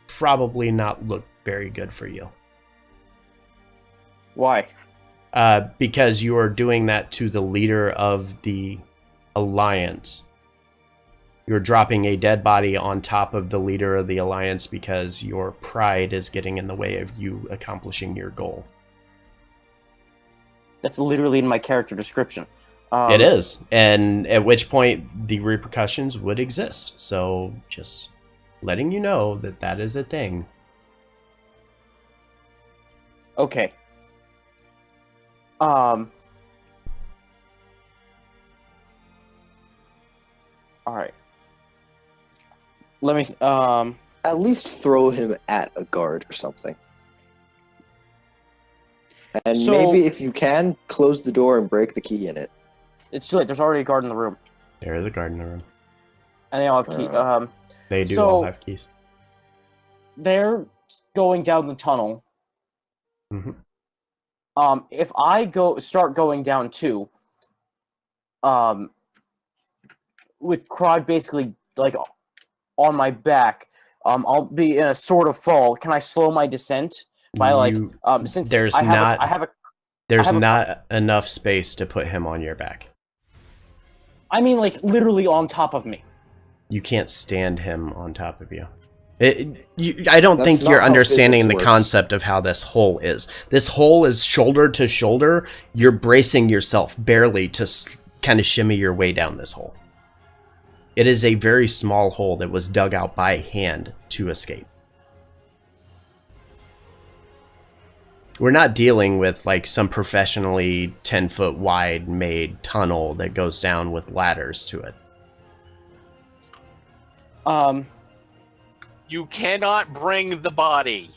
probably not look very good for you. Why? Because you are doing that to the leader of the Alliance. You're dropping a dead body on top of the leader of the Alliance because your pride is getting in the way of you accomplishing your goal. That's literally in my character description. It is, and at which point the repercussions would exist. So just letting you know that that is a thing. Okay. All right. Let me. At least throw him at a guard or something. And So- maybe if you can, close the door and break the key in it. It's too late. There's already a guard in the room, There is a guard in the room. and they all have keys. They do So- all have keys. They're going down the tunnel. Mhm. If I start going down too, with Crod basically like on my back, I'll be in a sort of fall. Can I slow my descent by since there's I have not- I have a There's have a- not enough space to put him on your back. I mean like literally on top of me. You can't stand him on top of you. I don't That's think not you're how understanding the physics works. concept of how this hole is. This hole is shoulder to shoulder. You're bracing yourself barely to kind of shimmy your way down this hole. It is a very small hole that was dug out by hand to escape. We're not dealing with like some professionally 10-foot wide made tunnel that goes down with ladders to it. You cannot bring the body,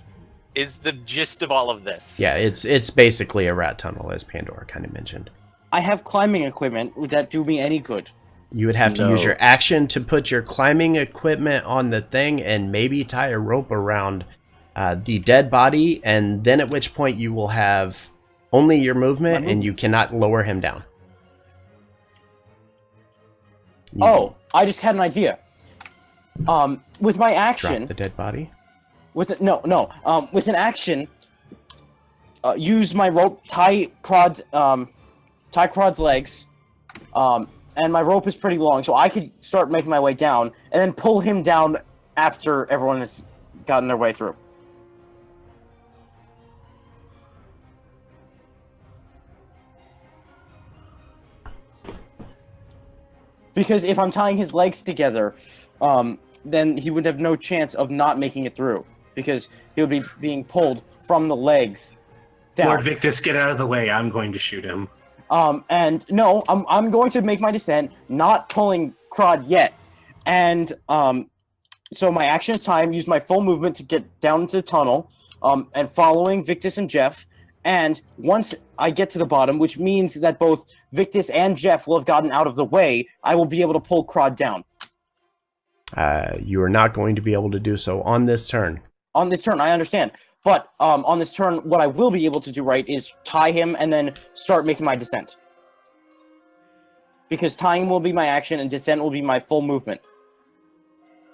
is the gist of all of this. Yeah, it's basically a rat tunnel, as Pandora kind of mentioned. I have climbing equipment. Would that do me any good? You would have to use No. your action to put your climbing equipment on the thing and maybe tie a rope around the dead body, and then at which point you will have only your movement and you cannot lower him down. You Oh, I just had an idea. With my action, drop the dead body. with an action, use my rope, tie Crod's legs, and my rope is pretty long, so I could start making my way down, and then pull him down after everyone has gotten their way through. Because if I'm tying his legs together, then he would have no chance of not making it through, because he would be being pulled from the legs down. Lord Victus, get out of the way. I'm going to shoot him. And no, I'm going to make my descent, not pulling Crod yet. And so my action is time, use my full movement to get down into the tunnel, and following Victus and Jeff. And once I get to the bottom, which means that both Victus and Jeff will have gotten out of the way, I will be able to pull Crod down. You are not going to be able to do so on this turn. On this turn, I understand. But on this turn, what I will be able to do right is tie him and then start making my descent. Because tying will be my action and descent will be my full movement.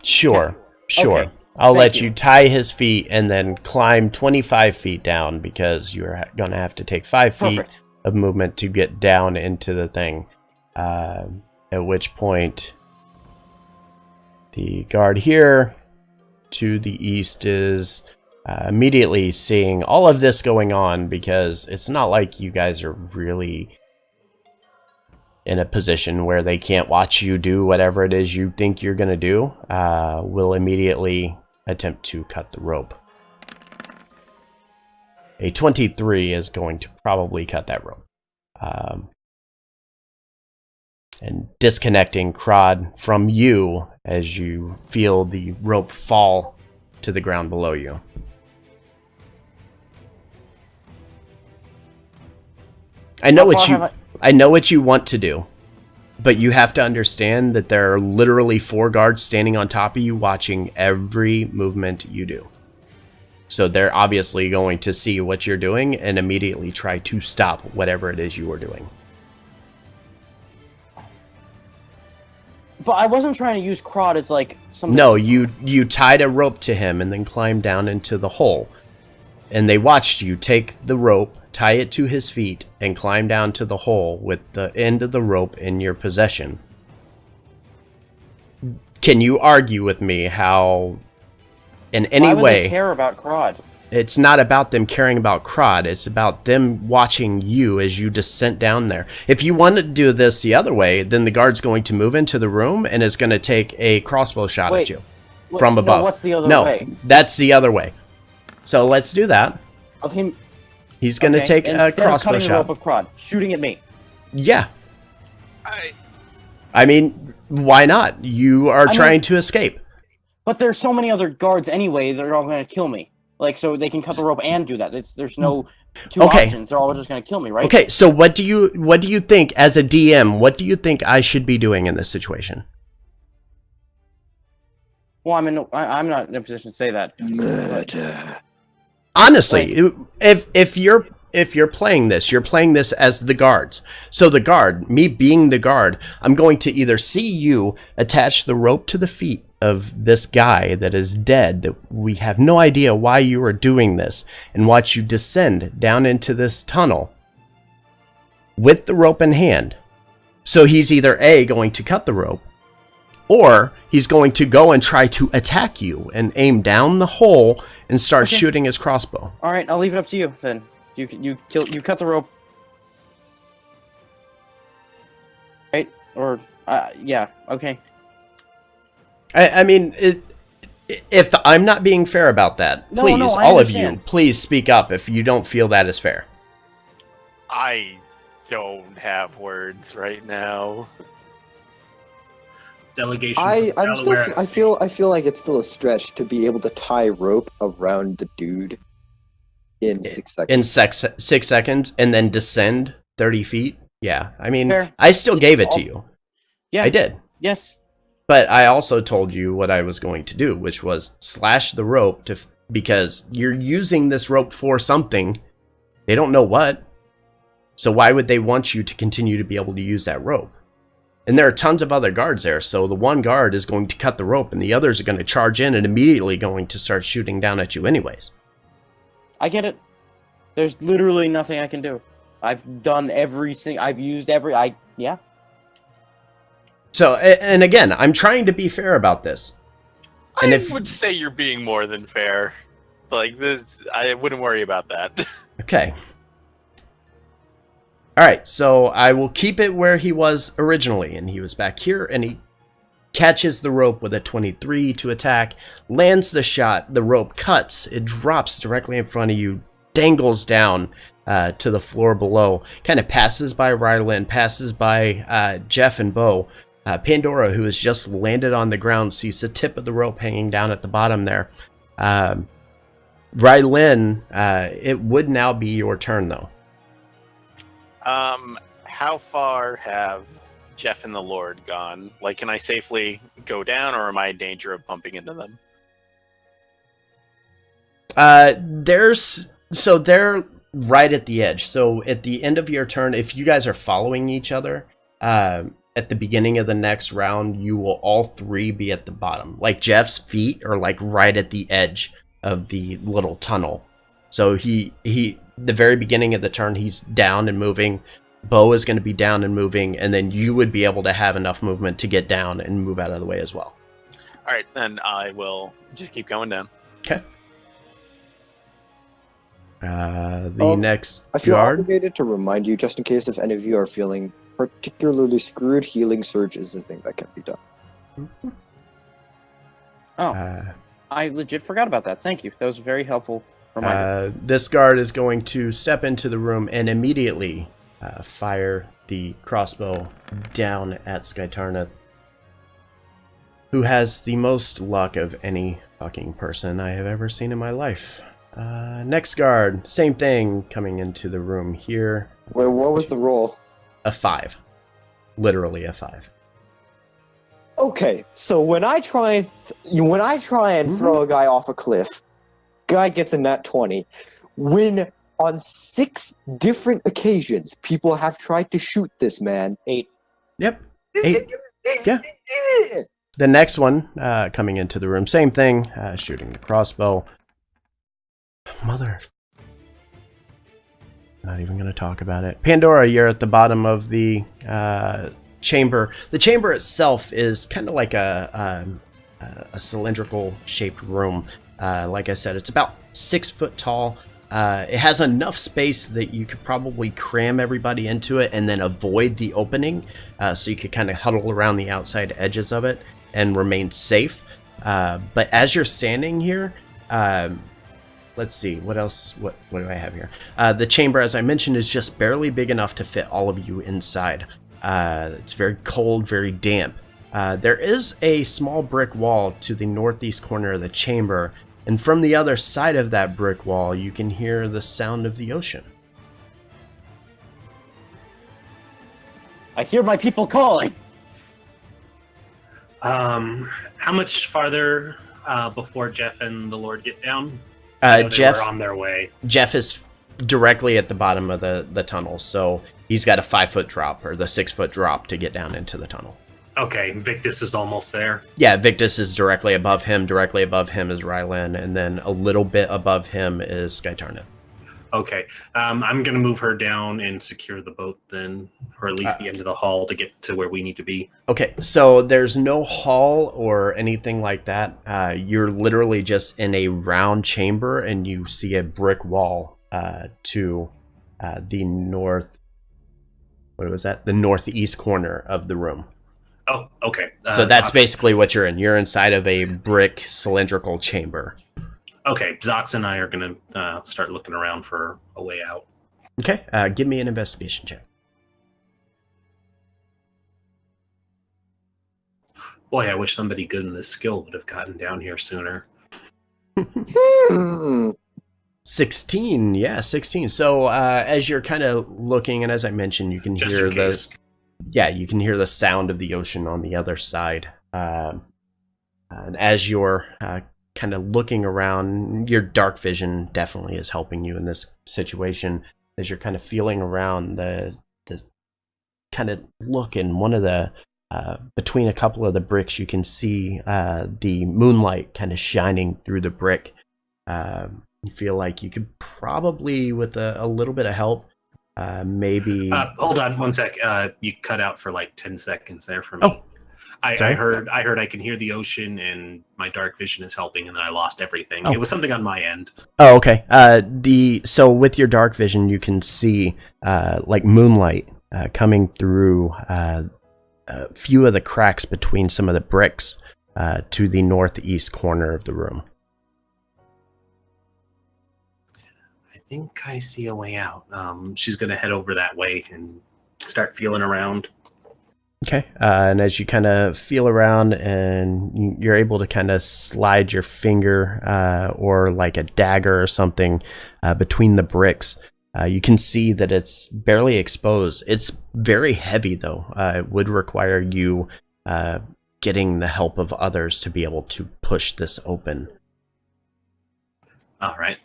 Sure, sure. Okay, I'll thank let you. you tie his feet and then climb 25 feet down, because you're going to have to take 5 feet Perfect. of movement to get down into the thing. At which point, the guard here to the east is immediately seeing all of this going on, because it's not like you guys are really in a position where they can't watch you do whatever it is you think you're going to do. Will immediately attempt to cut the rope. A 23 is going to probably cut that rope. And disconnecting Crod from you as you feel the rope fall to the ground below you. I know what you want to do, but you have to understand that there are literally 4 guards standing on top of you watching every movement you do. So they're obviously going to see what you're doing and immediately try to stop whatever it is you are doing. But I wasn't trying to use Crod as like something. No, you tied a rope to him and then climbed down into the hole. And they watched you take the rope, tie it to his feet, and climb down to the hole with the end of the rope in your possession. Can you argue with me how, in any Why would way, they care about Crod? It's not about them caring about Crod. It's about them watching you as you descent down there. If you want to do this the other way, then the guard's going to move into the room and is going to take a crossbow shot at you from above. No, what's the other way? No, that's the other way. So let's do that. Of him. He's going to take a Instead of crossbow cutting the shot. rope of Crod, shooting at me. Yeah. I mean, why not? You are trying to escape. But there's so many other guards anyway, they're all going to kill me. Like, so they can cut the rope and do that. There's no two options. They're all just going to kill me, right? Okay, so what do you think as a DM, what do you think I should be doing in this situation? Well, I'm not in a position to say that. Murder. Honestly, if you're playing this, you're playing this as the guards. So the guard, me being the guard, I'm going to either see you attach the rope to the feet of this guy that is dead, that we have no idea why you are doing this, and watch you descend down into this tunnel with the rope in hand. So he's either A, going to cut the rope, or he's going to go and try to attack you and aim down the hole and start shooting his crossbow. All right, I'll leave it up to you then. You cut the rope. Right? Or yeah, okay. I mean, if I'm not being fair about that, No, please, no, I all of understand. you, please speak up if you don't feel that is fair. I don't have words right now. Delegation. I'm still. I feel like it's still a stretch to be able to tie rope around the dude in 6 seconds. In 6 seconds and then descend 30 feet. Yeah, I mean, Fair. I still gave it to you. Yeah. I did. Yes. But I also told you what I was going to do, which was slash the rope because you're using this rope for something. They don't know what. So why would they want you to continue to be able to use that rope? And there are tons of other guards there, so the one guard is going to cut the rope, and the others are going to charge in and immediately going to start shooting down at you anyways. I get it. There's literally nothing I can do. I've done everything. I've used yeah. So, and again, I'm trying to be fair about this. And I would say you're being more than fair. Like this, I wouldn't worry about that. Okay. Alright, so I will keep it where he was originally, and he was back here, and he catches the rope with a 23 to attack, lands the shot, the rope cuts, it drops directly in front of you, dangles down to the floor below, kind of passes by Rylan, passes by Jeff and Bo. Pandora, who has just landed on the ground, sees the tip of the rope hanging down at the bottom there. Rylan, it would now be your turn, though. How far have Jeff and the Lord gone? Like, can I safely go down, or am I in danger of bumping into them? They're right at the edge. So at the end of your turn, if you guys are following each other, at the beginning of the next round, you will all three be at the bottom. Like Jeff's feet are like right at the edge of the little tunnel. So the very beginning of the turn, he's down and moving. Bo is going to be down and moving, and then you would be able to have enough movement to get down and move out of the way as well. All right, then I will just keep going down. Okay. Next I feel guard. obligated to remind you, just in case if any of you are feeling particularly screwed, healing surge is a thing that can be done. Oh, I legit forgot about that. Thank you. That was a very helpful reminder. This guard is going to step into the room and immediately fire the crossbow down at Skytarnath, who has the most luck of any fucking person I have ever seen in my life. Next guard, same thing, coming into the room here. Wait, what was the roll? A 5. Literally a 5. Okay, so when I try and throw a guy off a cliff, guy gets a nat 20. When on 6 different occasions people have tried to shoot this man, 8. Yep. 8. Yeah. The next one coming into the room, same thing, shooting the crossbow. Mother. Not even going to talk about it. Pandora, you're at the bottom of the chamber. The chamber itself is kind of like a cylindrical shaped room. Like I said, it's about 6 foot tall. It has enough space that you could probably cram everybody into it and then avoid the opening, so you could kind of huddle around the outside edges of it and remain safe. But as you're standing here, let's see, what else? What do I have here? The chamber, as I mentioned, is just barely big enough to fit all of you inside. It's very cold, very damp. There is a small brick wall to the northeast corner of the chamber, and from the other side of that brick wall, you can hear the sound of the ocean. I hear my people calling. How much farther before Jeff and the Lord get down? I know Jeff they were on their way. Jeff is directly at the bottom of the tunnel, so he's got a 5 foot drop, or the 6 foot drop, to get down into the tunnel. Okay, Victus is almost there. Yeah, Victus is directly above him. Directly above him is Rylan, and then a little bit above him is Skytarna. Okay, I'm going to move her down and secure the boat then, or at least the end of the hall to get to where we need to be. Okay, so there's no hall or anything like that. You're literally just in a round chamber, and you see a brick wall to the north. What was that? The northeast corner of the room. Oh, okay. So that's basically what you're in. You're inside of a brick cylindrical chamber. Okay, Zox and I are going to start looking around for a way out. Okay, give me an investigation check. Boy, I wish somebody good in this skill would have gotten down here sooner. 16, yeah, 16. So as you're kind of looking, and as I mentioned, you can Just hear in case. you can hear the sound of the ocean on the other side. And as you're kind of looking around, your dark vision definitely is helping you in this situation. As you're kind of feeling around, the kind of look in one of the between a couple of the bricks, you can see the moonlight kind of shining through the brick. You feel like you could probably, with a little bit of help, maybe... hold on one sec. You cut out for like 10 seconds there for me. Oh, I sorry. heard I can hear the ocean and my dark vision is helping, and then I lost everything. Oh. It was something on my end. Oh, okay. So with your dark vision, you can see like moonlight coming through a few of the cracks between some of the bricks to the northeast corner of the room. I think I see a way out. She's going to head over that way and start feeling around. Okay, and as you kind of feel around and you're able to kind of slide your finger or like a dagger or something between the bricks, you can see that it's barely exposed. It's very heavy, though. It would require you getting the help of others to be able to push this open. All right.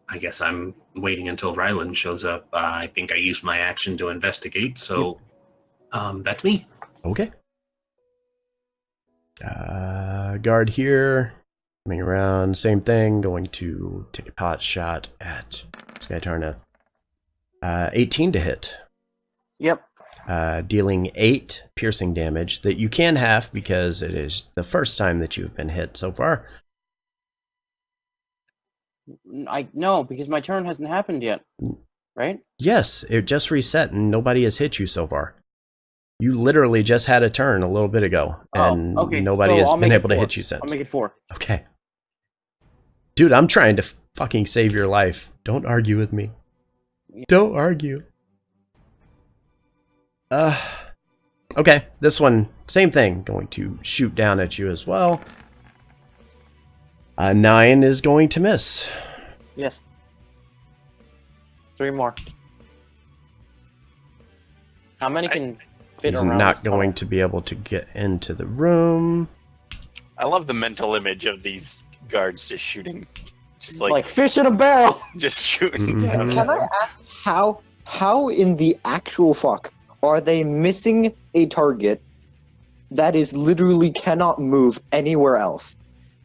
I guess I'm waiting until Rylan shows up. I think I used my action to investigate, so that's me. Okay. Guard here. Coming around, same thing. Going to take a pot shot at Skytarna. 18 to hit. Yep. Dealing 8 piercing damage that you can have because it is the first time that you've been hit so far. No, because my turn hasn't happened yet, right? Yes, it just reset and nobody has hit you so far. You literally just had a turn a little bit ago, and okay. nobody So has I'll been make it able to 4. hit you since. I'll make it 4. Okay. Dude, I'm trying to fucking save your life. Don't argue with me. Don't argue. Okay, this one, same thing. Going to shoot down at you as well. 9 is going to miss. Yes. 3 more. How many can fit He's around? not this going tunnel? to be able to get into the room. I love the mental image of these guards just shooting, just like fish in a barrel. just shooting Mhm. down. Can I ask how in the actual fuck are they missing a target that is literally cannot move anywhere else?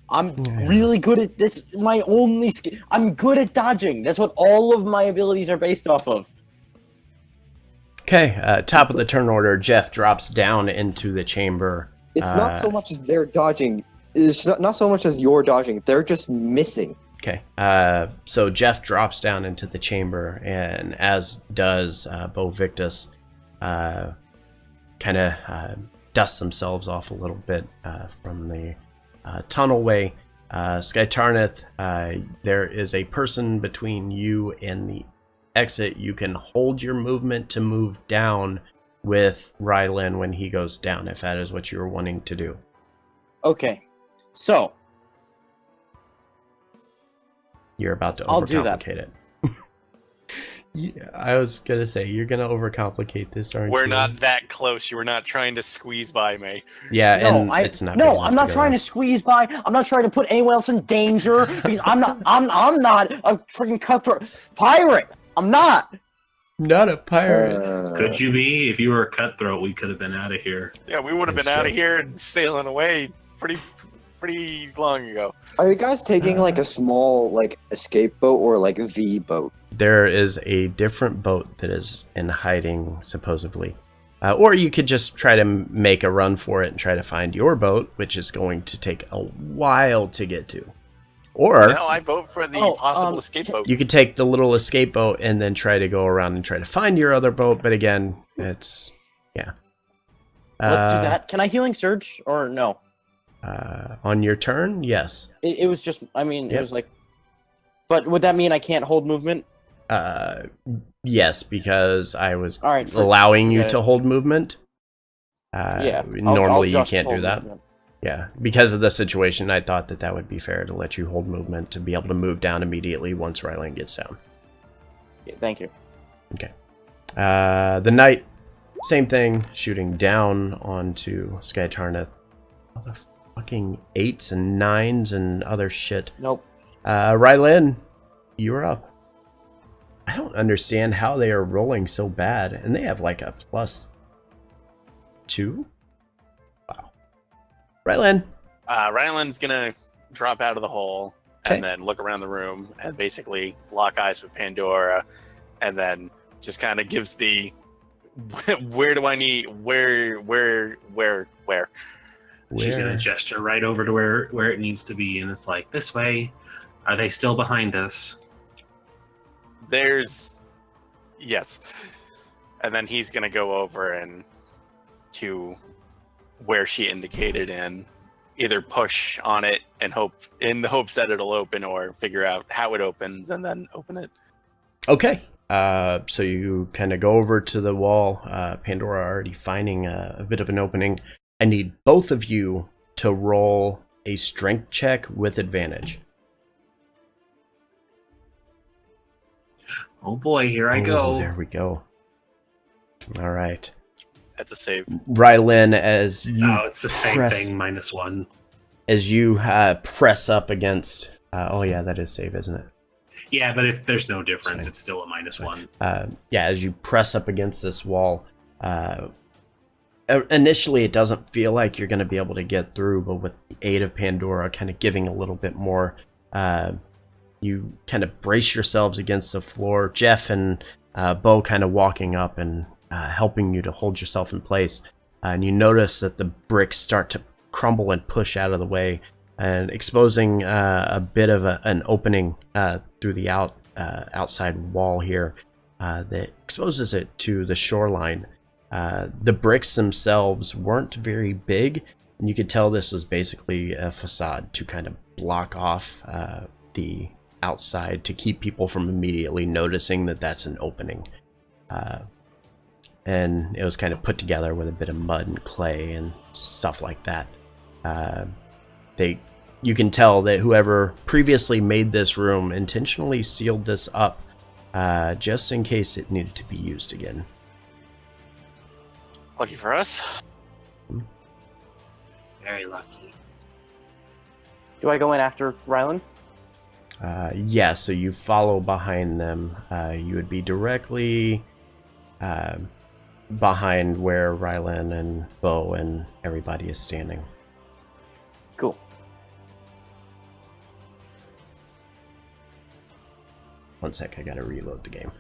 I'm Yeah. really good at this. My only skill. I'm good at dodging. That's what all of my abilities are based off of. Okay, top of the turn order, Jeff drops down into the chamber. It's not so much as they're dodging. It's not so much as you're dodging; they're just missing. Okay. So Jeff drops down into the chamber, and as does Bo Victus, kind of dust themselves off a little bit from the tunnelway. Sky Tarnith, there is a person between you and the exit. You can hold your movement to move down with Rylan when he goes down, if that is what you're wanting to do. Okay, so You're about to I'll do that. overcomplicate it. Yeah, I was gonna say you're gonna overcomplicate this, aren't you? We're not that close. You were not trying to squeeze by me. Yeah, and no, it's not. No, I'm not trying to squeeze by. I'm not trying to put anyone else in danger because I'm not. I'm not a freaking cutthroat pirate. I'm not. Not a pirate. Could you be? If you were a cutthroat, we could have been out of here. Yeah, we would have been That's out of true. here and sailing away pretty long ago. Are you guys taking like a small like escape boat or like the boat? There is a different boat that is in hiding, supposedly. Or you could just try to make a run for it and try to find your boat, which is going to take a while to get to. Or No, I vote for the possible escape boat. you could take the little escape boat and then try to go around and try to find your other boat. But again, it's... yeah. Let's do that. Can I healing surge or no? On your turn, yes. It was just. I mean, Yep. it was like. But would that mean I can't hold movement? Yes, because I was All right. allowing you forget to it. hold movement. Yeah. Normally you just can't do hold that. movement. Yeah, because of the situation, I thought that that would be fair to let you hold movement to be able to move down immediately once Rylan gets down. Yeah, thank you. The knight, same thing, shooting down onto Sky Tarnith. Motherfucking 8s and 9s and other shit. Nope. Rylan, you're up. I don't understand how they are rolling so bad, and they have like a +2? Wow. Rylan. Ryland's gonna drop out of the hole Okay. and then look around the room and basically lock eyes with Pandora, and then just kind of gives the where do I need where. She's gonna gesture right over to where it needs to be, and it's like, this way. Are they still behind us? Yes, and then he's gonna go over and to where she indicated and either push on it and hope in the hopes that it'll open, or figure out how it opens and then open it. Okay. So you kind of go over to the wall. Pandora already finding a bit of an opening. I need both of you to roll a strength check with advantage. Oh boy, here I go. There we go. All right. That's a save. Rylan, as you Oh, it's the same press- thing, -1. as you press up against. Oh yeah, that is save, isn't it? Yeah, but if there's no difference, Sorry. it's still a -1. Yeah, as you press up against this wall, initially it doesn't feel like you're going to be able to get through, but with the aid of Pandora kind of giving a little bit more, you kind of brace yourselves against the floor. Jeff and Bo kind of walking up and helping you to hold yourself in place. And you notice that the bricks start to crumble and push out of the way, and exposing a bit of an opening through the outside wall here that exposes it to the shoreline. The bricks themselves weren't very big, and you could tell this was basically a facade to kind of block off the outside to keep people from immediately noticing that that's an opening. And it was kind of put together with a bit of mud and clay and stuff like that. You can tell that whoever previously made this room intentionally sealed this up just in case it needed to be used again. Lucky for us. Very lucky. Do I go in after Rylan? Yeah, so you follow behind them. You would be directly behind where Rylan and Bo and everybody is standing. Cool. One sec, I gotta reload the game.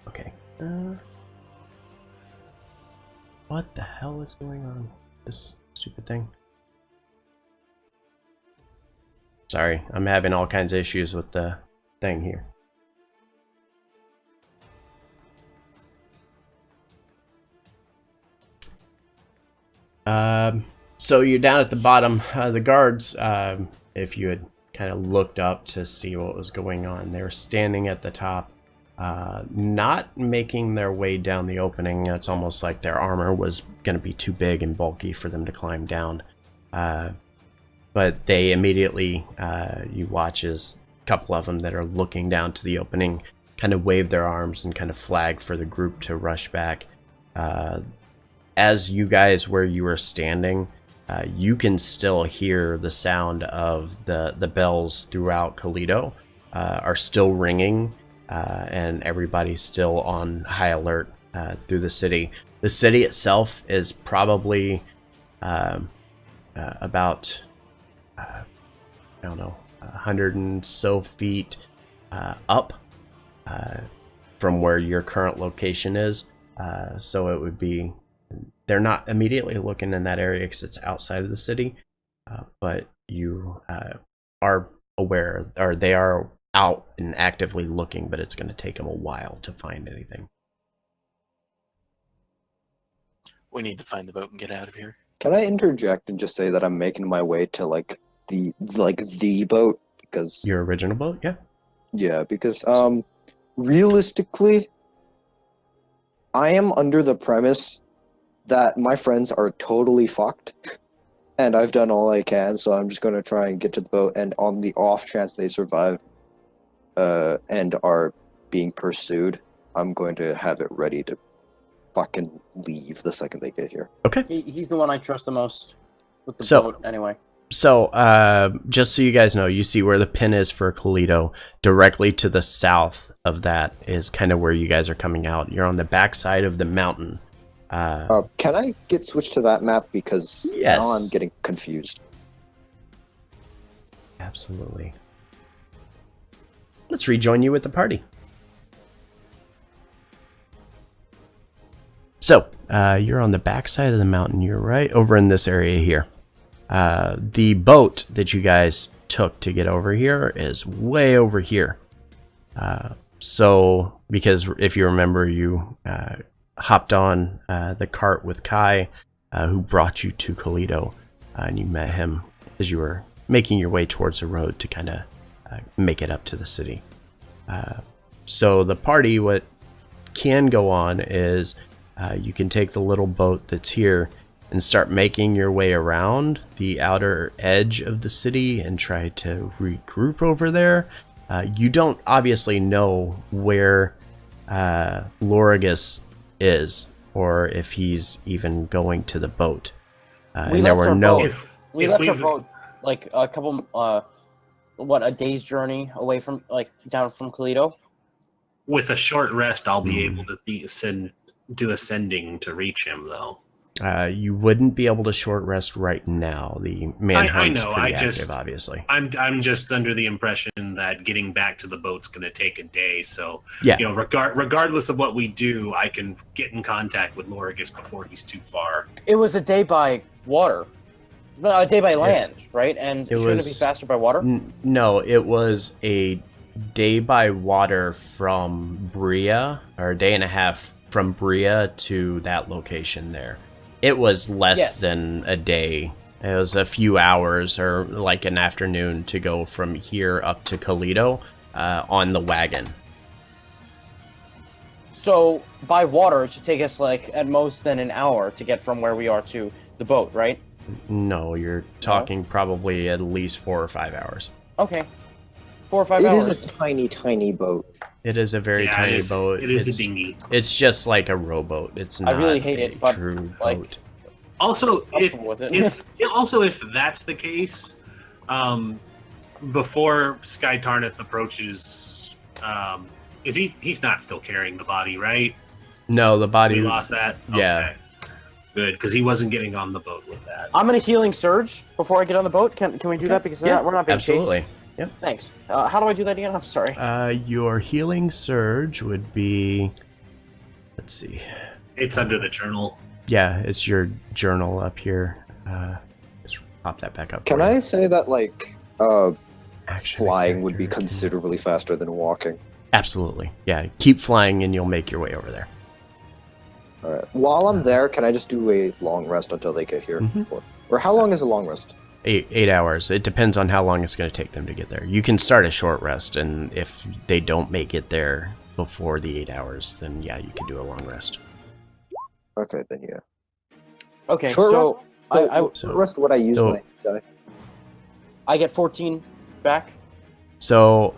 Okay. What the hell is going on with this stupid thing? Sorry, I'm having all kinds of issues with the thing here. So you're down at the bottom. The guards, if you had kind of looked up to see what was going on, they were standing at the top, not making their way down the opening. It's almost like their armor was going to be too big and bulky for them to climb down. But they immediately, you watch as a couple of them that are looking down to the opening kind of wave their arms and kind of flag for the group to rush back. As you guys, where you were standing, you can still hear the sound of the bells throughout Toledo are still ringing, and everybody's still on high alert through the city. The city itself is probably about, I don't know, 100 and so feet up from where your current location is. So it would be, they're not immediately looking in that area because it's outside of the city, but you are aware, or they are out and actively looking, but it's going to take them a while to find anything. We need to find the boat and get out of here. Can I interject and just say that I'm making my way to the boat, because Your original boat, yeah. because realistically, I am under the premise that my friends are totally fucked, and I've done all I can, so I'm just going to try and get to the boat, and on the off chance they survive and are being pursued, I'm going to have it ready to fucking leave the second they get here. Okay. He's the one I trust the most with the So- boat, anyway. So, just so you guys know, you see where the pin is for Toledo. Directly to the south of that is kind of where you guys are coming out. You're on the backside of the mountain. Can I get switched to that map, because Yes. now I'm getting confused. Absolutely. Let's rejoin you with the party. So, you're on the backside of the mountain. You're right over in this area here. The boat that you guys took to get over here is way over here. So, because if you remember, you hopped on the cart with Kai, who brought you to Toledo, and you met him as you were making your way towards the road to kind of make it up to the city. So the party, what can go on is you can take the little boat that's here and start making your way around the outer edge of the city and try to regroup over there. You don't obviously know where Lorigus is, or if he's even going to the boat. We And there left were our no. boat. We If left our we've- boat like a couple, a day's journey away from, down from Toledo. With a short rest, I'll be Hmm. able to do ascending to reach him, though. You wouldn't be able to short rest right now. The I manhunt's know, pretty I active, just- obviously. I'm just under the impression that getting back to the boat's going to take a day. So, Yeah. regardless of what we do, I can get in contact with Lorigus before he's too far. It was a day by water, no, a day by land, right? And It shouldn't it be was- faster by water? No, it was a day by water from Bria, or a day and a half from Bria to that location there. It was less Yes. than a day. It was a few hours or like an afternoon to go from here up to Toledo on the wagon. So by water, it should take us at most then an hour to get from where we are to the boat, right? No, you're talking probably at least 4 or 5 hours. Okay, 4 or 5 It hours. is a tiny, tiny boat. It is a very Yeah, tiny it is, boat. It is it's, a dinghy. It's just like a rowboat. It's I not really hate a it, but, true like- boat. Also, if Comfortable with it. if that's the case, before Sky Tarnith approaches, he's not still carrying the body, right? No, the body. We lost that. Yeah. Okay. Good, because he wasn't getting on the boat with that. I'm gonna healing surge before I get on the boat. Can we do that? Because Yeah, we're not being absolutely. chased. Thanks. How do I do that again? I'm sorry. Your healing surge would be. Let's see. It's under the journal. Yeah, it's your journal up here. Just pop that back up. Can for you. I say that, like, Action flying would be character. considerably faster than walking? Absolutely. Yeah, keep flying and you'll make your way over there. Alright. While I'm there, can I just do a long rest until they get here? Mhm. Or how long is a long rest? 8 hours. It depends on how long it's going to take them to get there. You can start a short rest, and if they don't make it there before the 8 hours, then yeah, you can do a long rest. Okay, then yeah. Okay, Short so So- rest would I use so- when I die? I get 14 back. So,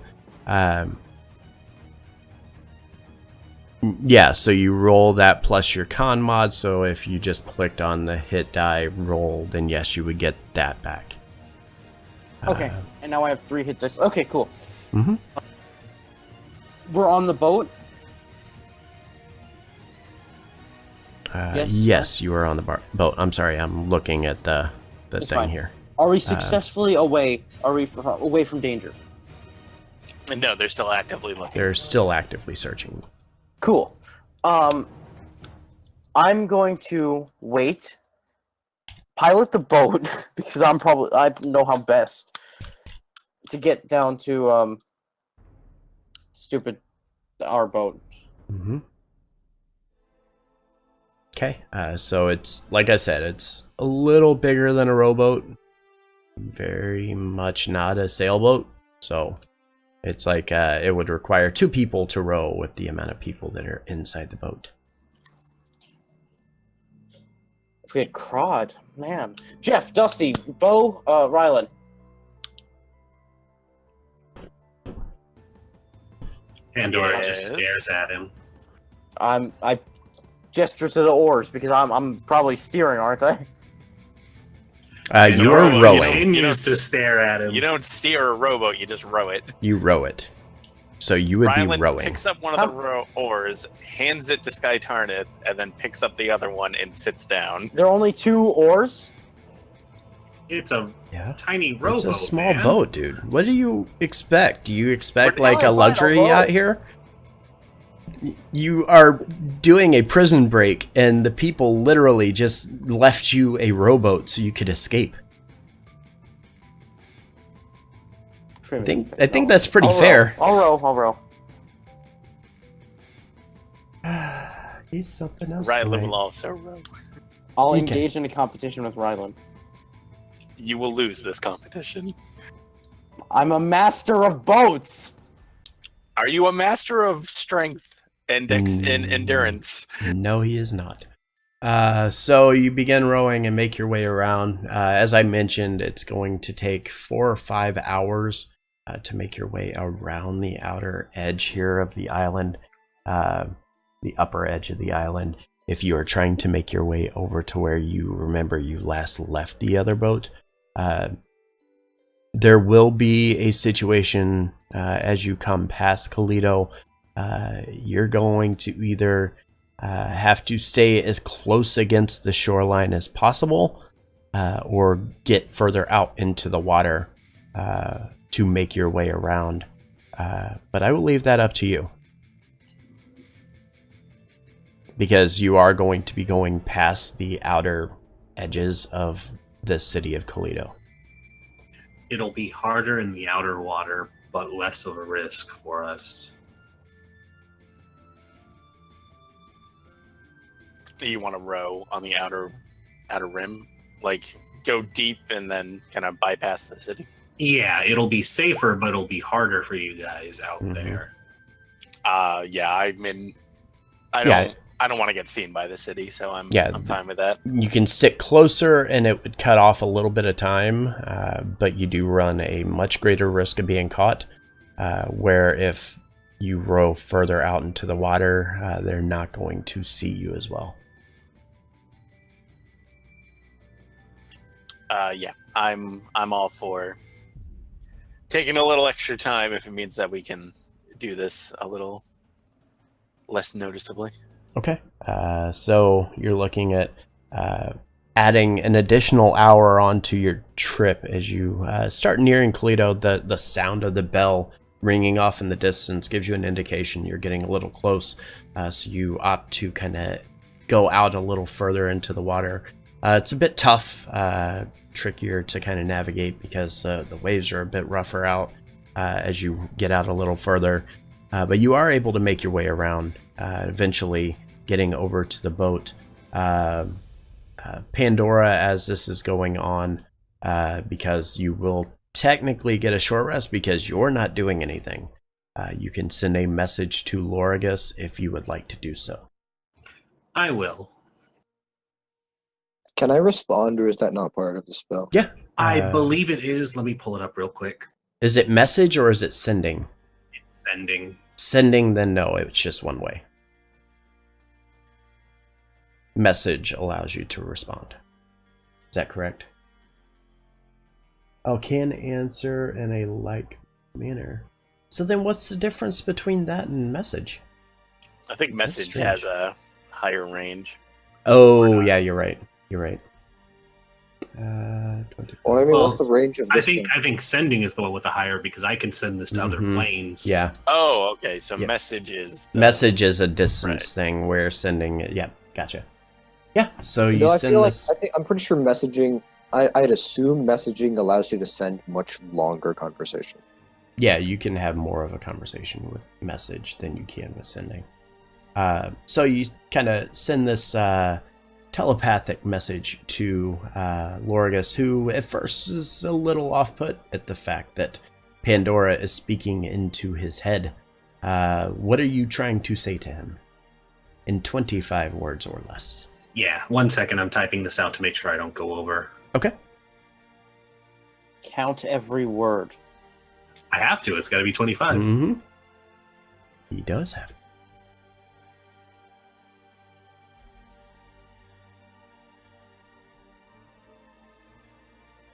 yeah, so you roll that plus your con mod, so if you just clicked on the hit die roll, then yes, you would get that back. Okay, and now I have 3 hit dice. Okay, cool. Mm-hmm. We're on the boat. Yes. Yes, you are on the boat. I'm sorry, I'm looking at the It's thing fine. here. Are we successfully away? Are we away from danger? And no, they're still actively looking. They're still actively searching. Cool. I'm going to wait, pilot the boat because I know how best to get down to our boat. Mm-hmm. Okay, so it's, like I said, it's a little bigger than a rowboat. Very much not a sailboat. So it's like it would require 2 people to row with the amount of people that are inside the boat. If we had Crod, man. Jeff, Dusty, Bo, Rylan. Pandora Yes. just stares at him. I gesture to the oars because I'm probably steering, aren't I? You Pandora are rowing. continues to stare at him. You don't steer a rowboat, you just row it. You row it. So you would be Rylan rowing. picks up one of the oars, hands it to Sky Tarnith, and then picks up the other one and sits down. There are only 2 oars. It's a Yeah. tiny rowboat. It's a small man. boat, dude. What do you expect? Do you expect We're- like Oh, a fine, luxury I'll row. yacht here? You are doing a prison break, and the people literally just left you a rowboat so you could escape. I think that's pretty I'll row. fair. I'll row. He's something else. Rylan tonight. will also row. I'll Okay. engage in a competition with Rylan. You will lose this competition. I'm a master of boats. Are you a master of strength and and endurance? No, he is not. So you begin rowing and make your way around. As I mentioned, it's going to take 4 or 5 hours to make your way around the outer edge here of the island, the upper edge of the island. If you are trying to make your way over to where you remember you last left the other boat, there will be a situation as you come past Kalido. You're going to either have to stay as close against the shoreline as possible, or get further out into the water to make your way around. But I will leave that up to you, because you are going to be going past the outer edges of the city of Kalido. It'll be harder in the outer water, but less of a risk for us. You want to row on the outer rim, like go deep and then kind of bypass the city. Yeah, it'll be safer, but it'll be harder for you guys out Mhm. there. Yeah, I mean, I don't want to get seen by the city, so I'm fine with that. You can stick closer and it would cut off a little bit of time, but you do run a much greater risk of being caught, where if you row further out into the water, they're not going to see you as well. Yeah, I'm all for taking a little extra time if it means that we can do this a little less noticeably. Okay, so you're looking at adding an additional hour onto your trip as you start nearing Kalido. The sound of the bell ringing off in the distance gives you an indication you're getting a little close, so you opt to kind of go out a little further into the water. It's a bit tough, trickier to kind of navigate because the waves are a bit rougher out as you get out a little further. But you are able to make your way around, eventually getting over to the boat. Pandora, as this is going on, because you will technically get a short rest because you're not doing anything. You can send a message to Lorigus if you would like to do so. I will. Can I respond, or is that not part of the spell? Yeah. I believe it is. Let me pull it up real quick. Is it message or is it sending? It's sending. Sending, then no, it's just one way. Message allows you to respond. Is that correct? Oh, can answer in a like manner. So then what's the difference between that and message? I think message has a higher range. Oh, yeah, you're right. You're right. 25. Well, I mean, Well, what's the range of this thing? I think sending is the one with the higher because I can send this to other planes. Yeah. Oh, okay. So Yep. message is Message is a distance Right. thing where sending it. Yeah, gotcha. Yeah, so you No, I send feel this. I'm pretty sure messaging. I'd assume messaging allows you to send much longer conversation. Yeah, you can have more of a conversation with message than you can with sending. So you kind of send this telepathic message to Lorigus, who at first is a little off-put at the fact that Pandora is speaking into his head. What are you trying to say to him? In 25 words or less. Yeah. 1 second. I'm typing this out to make sure I don't go over. Okay. Count every word. I have to. It's got to be 25. Mm-hmm. He does have.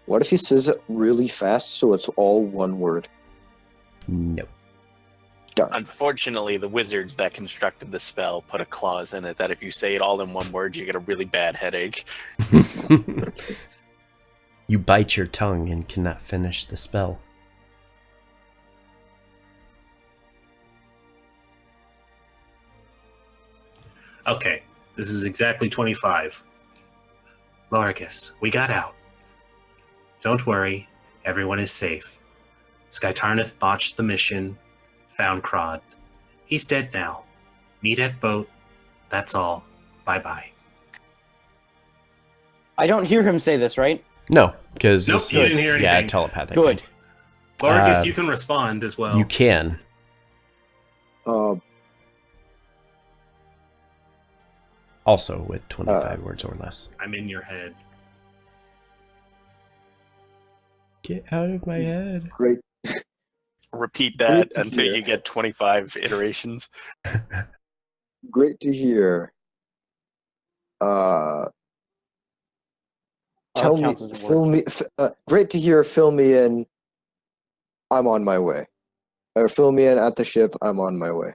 What if he says it really fast so it's all one word? No. Done. Unfortunately, the wizards that constructed the spell put a clause in it that if you say it all in one word, you get a really bad headache. You bite your tongue and cannot finish the spell. Okay. This is exactly 25. Lorigus, we got out. Don't worry. Everyone is safe. Skytarnith botched the mission. Found Crod. He's dead now. Meet at boat. That's all. Bye-bye. I don't hear him say this, right? No, because Nope, this you is didn't hear anything. telepathic. Good. Lorigus, Uh, you can respond as well. You can. Also with 25 words or less. I'm in your head. Get out of my head. Great. Repeat that Great to until hear. you get 25 iterations. Great to hear. Tell me, counts as a fill me. Great to hear. Fill me in. I'm on my way. Or fill me in at the ship. I'm on my way.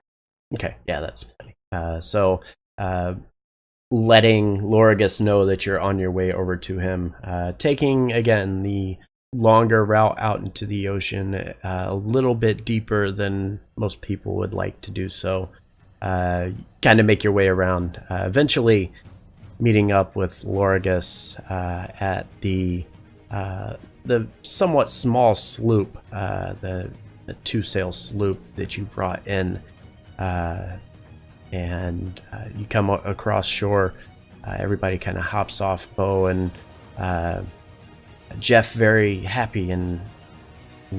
Okay, yeah, that's plenty. So letting Lorigus know that you're on your way over to him, taking, again, the longer route out into the ocean, a little bit deeper than most people would like to do so. Kind of make your way around, eventually meeting up with Lorigus at the somewhat small sloop, the two-sail sloop that you brought in, and you come across shore. Everybody kind of hops off. Bo and Jeff very happy and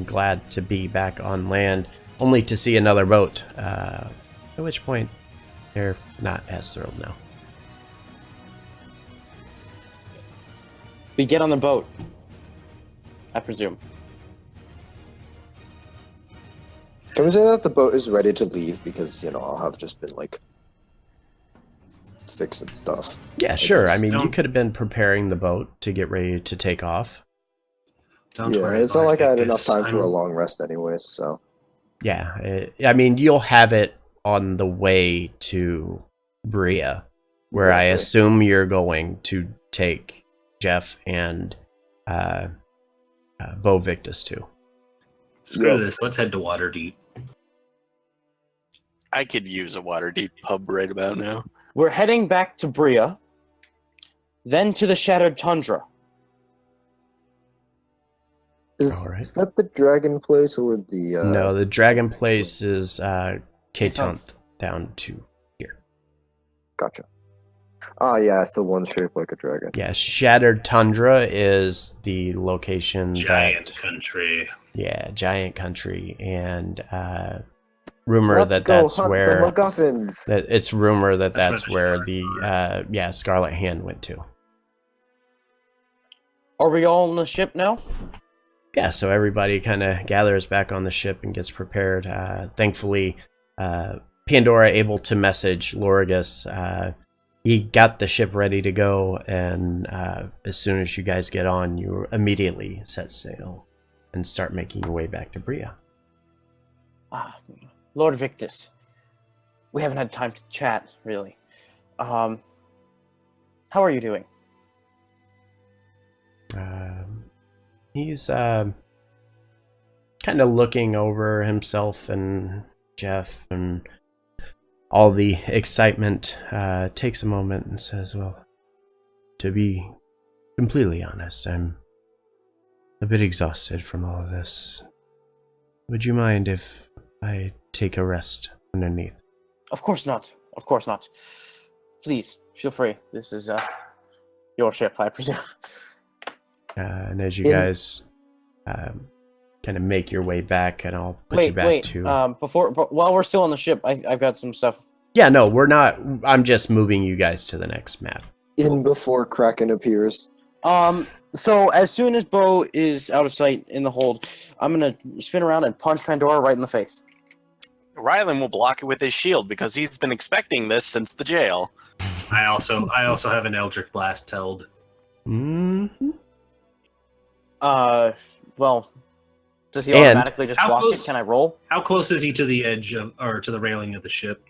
glad to be back on land, only to see another boat, at which point they're not as thrilled now. We get on the boat, I presume. Can we say that the boat is ready to leave because I'll have just been like fixing stuff. Yeah, sure. I guess. mean, you Don't- could have been preparing the boat to get ready to take off. Don't Yeah, worry. it's not Lord like I had Victus. enough time for a I'm- long rest anyways. So Yeah, I mean, you'll have it on the way to Bria, where I Exactly. assume you're going to take Jeff and Bo Victus too. Screw Yep. this. Let's head to Waterdeep. I could use a Waterdeep pub right about now. We're heading back to Bria, then to the Shattered Tundra. Is, All right. is that the dragon place or the? No, the dragon place is K-Tunt. K-Tunt down to here. Gotcha. Ah, yeah, it's the one shaped like a dragon. Yeah, Shattered Tundra is the location Giant country. Yeah, giant country, and rumor Let's that go that's hunt where the MacGuffins. it's rumor that That's that's where where the the Scarlet Hand went to. Are we all on the ship now? Yeah, so everybody kind of gathers back on the ship and gets prepared. Thankfully, Pandora able to message Lorigus. He got the ship ready to go, and as soon as you guys get on, you immediately set sail and start making your way back to Bria. Ah, Lord Victus. We haven't had time to chat, really. How are you doing? He's kind of looking over himself and Jeff and all the excitement. Takes a moment and says, well, to be completely honest, I'm a bit exhausted from all of this. Would you mind if I take a rest underneath? Of course not. Of course not. Please, feel free. This is your ship, I presume. And as you guys kind of make your way back, and I'll put you back to... while we're still on the ship, I've got some stuff. Yeah, no, we're not... I'm just moving you guys to the next map. In before Kraken appears. So as soon as Bo is out of sight in the hold, I'm gonna spin around and punch Pandora right in the face. Rylan will block it with his shield because he's been expecting this since the jail. I also have an Eldritch Blast held. Mm-hmm. Well, does he And automatically just how block close- it? Can I roll? How close is he to the edge of, or to the railing of the ship?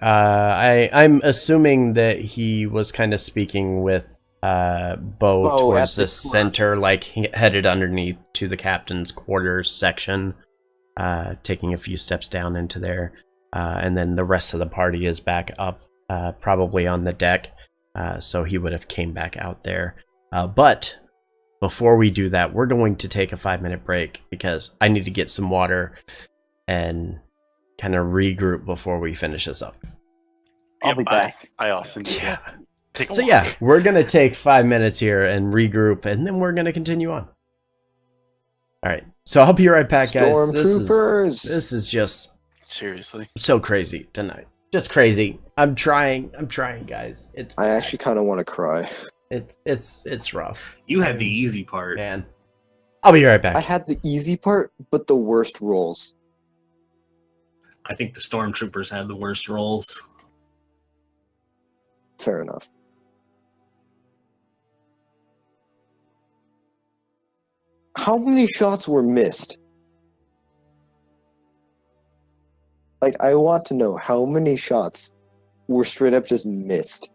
I'm assuming that he was kind of speaking with Bo towards at the center, like headed underneath to the captain's quarters section, taking a few steps down into there, and then the rest of the party is back up, probably on the deck, so he would have came back out there. But before we do that, we're going to take a 5-minute break because I need to get some water and kind of regroup before we finish this up. I'll be back. I also need to take a So walk. yeah, we're gonna take 5 minutes here and regroup, and then we're gonna continue on. All right, so I'll be right back, guys. Stormtroopers! This is just Seriously. so crazy tonight. Just crazy. I'm trying, guys. I actually kind of want to cry. It's rough, You had the easy part. man. I'll be right back. I had the easy part, but the worst rolls. I think the stormtroopers had the worst rolls. Fair enough. How many shots were missed? Like, I want to know how many shots were straight up just missed.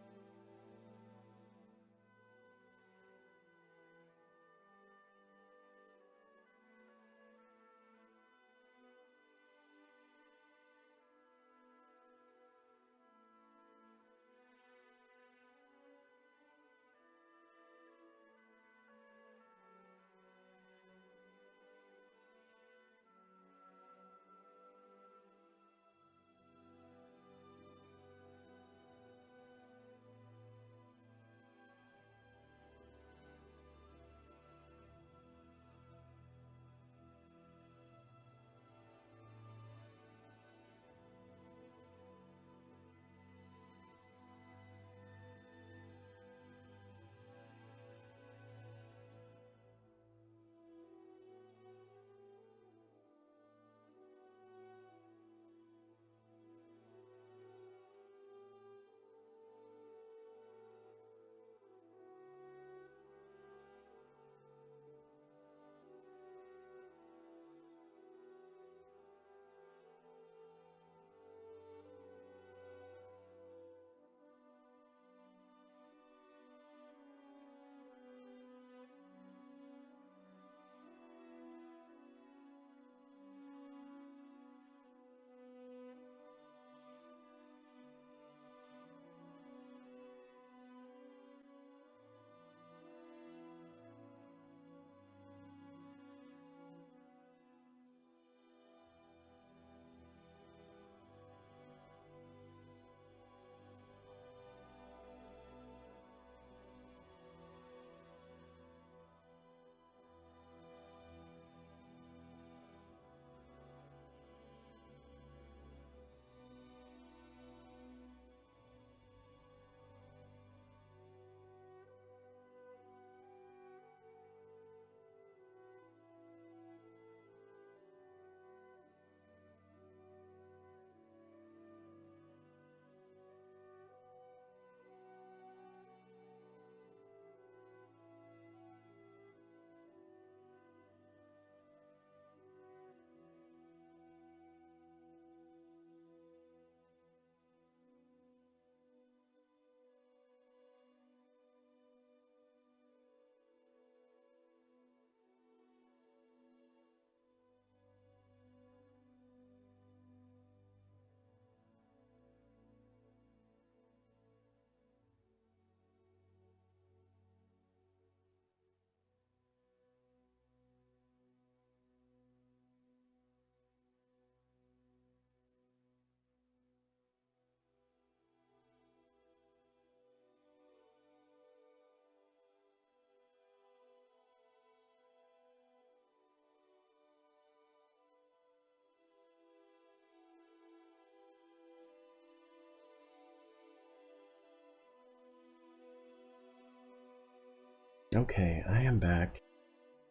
Okay, I am back,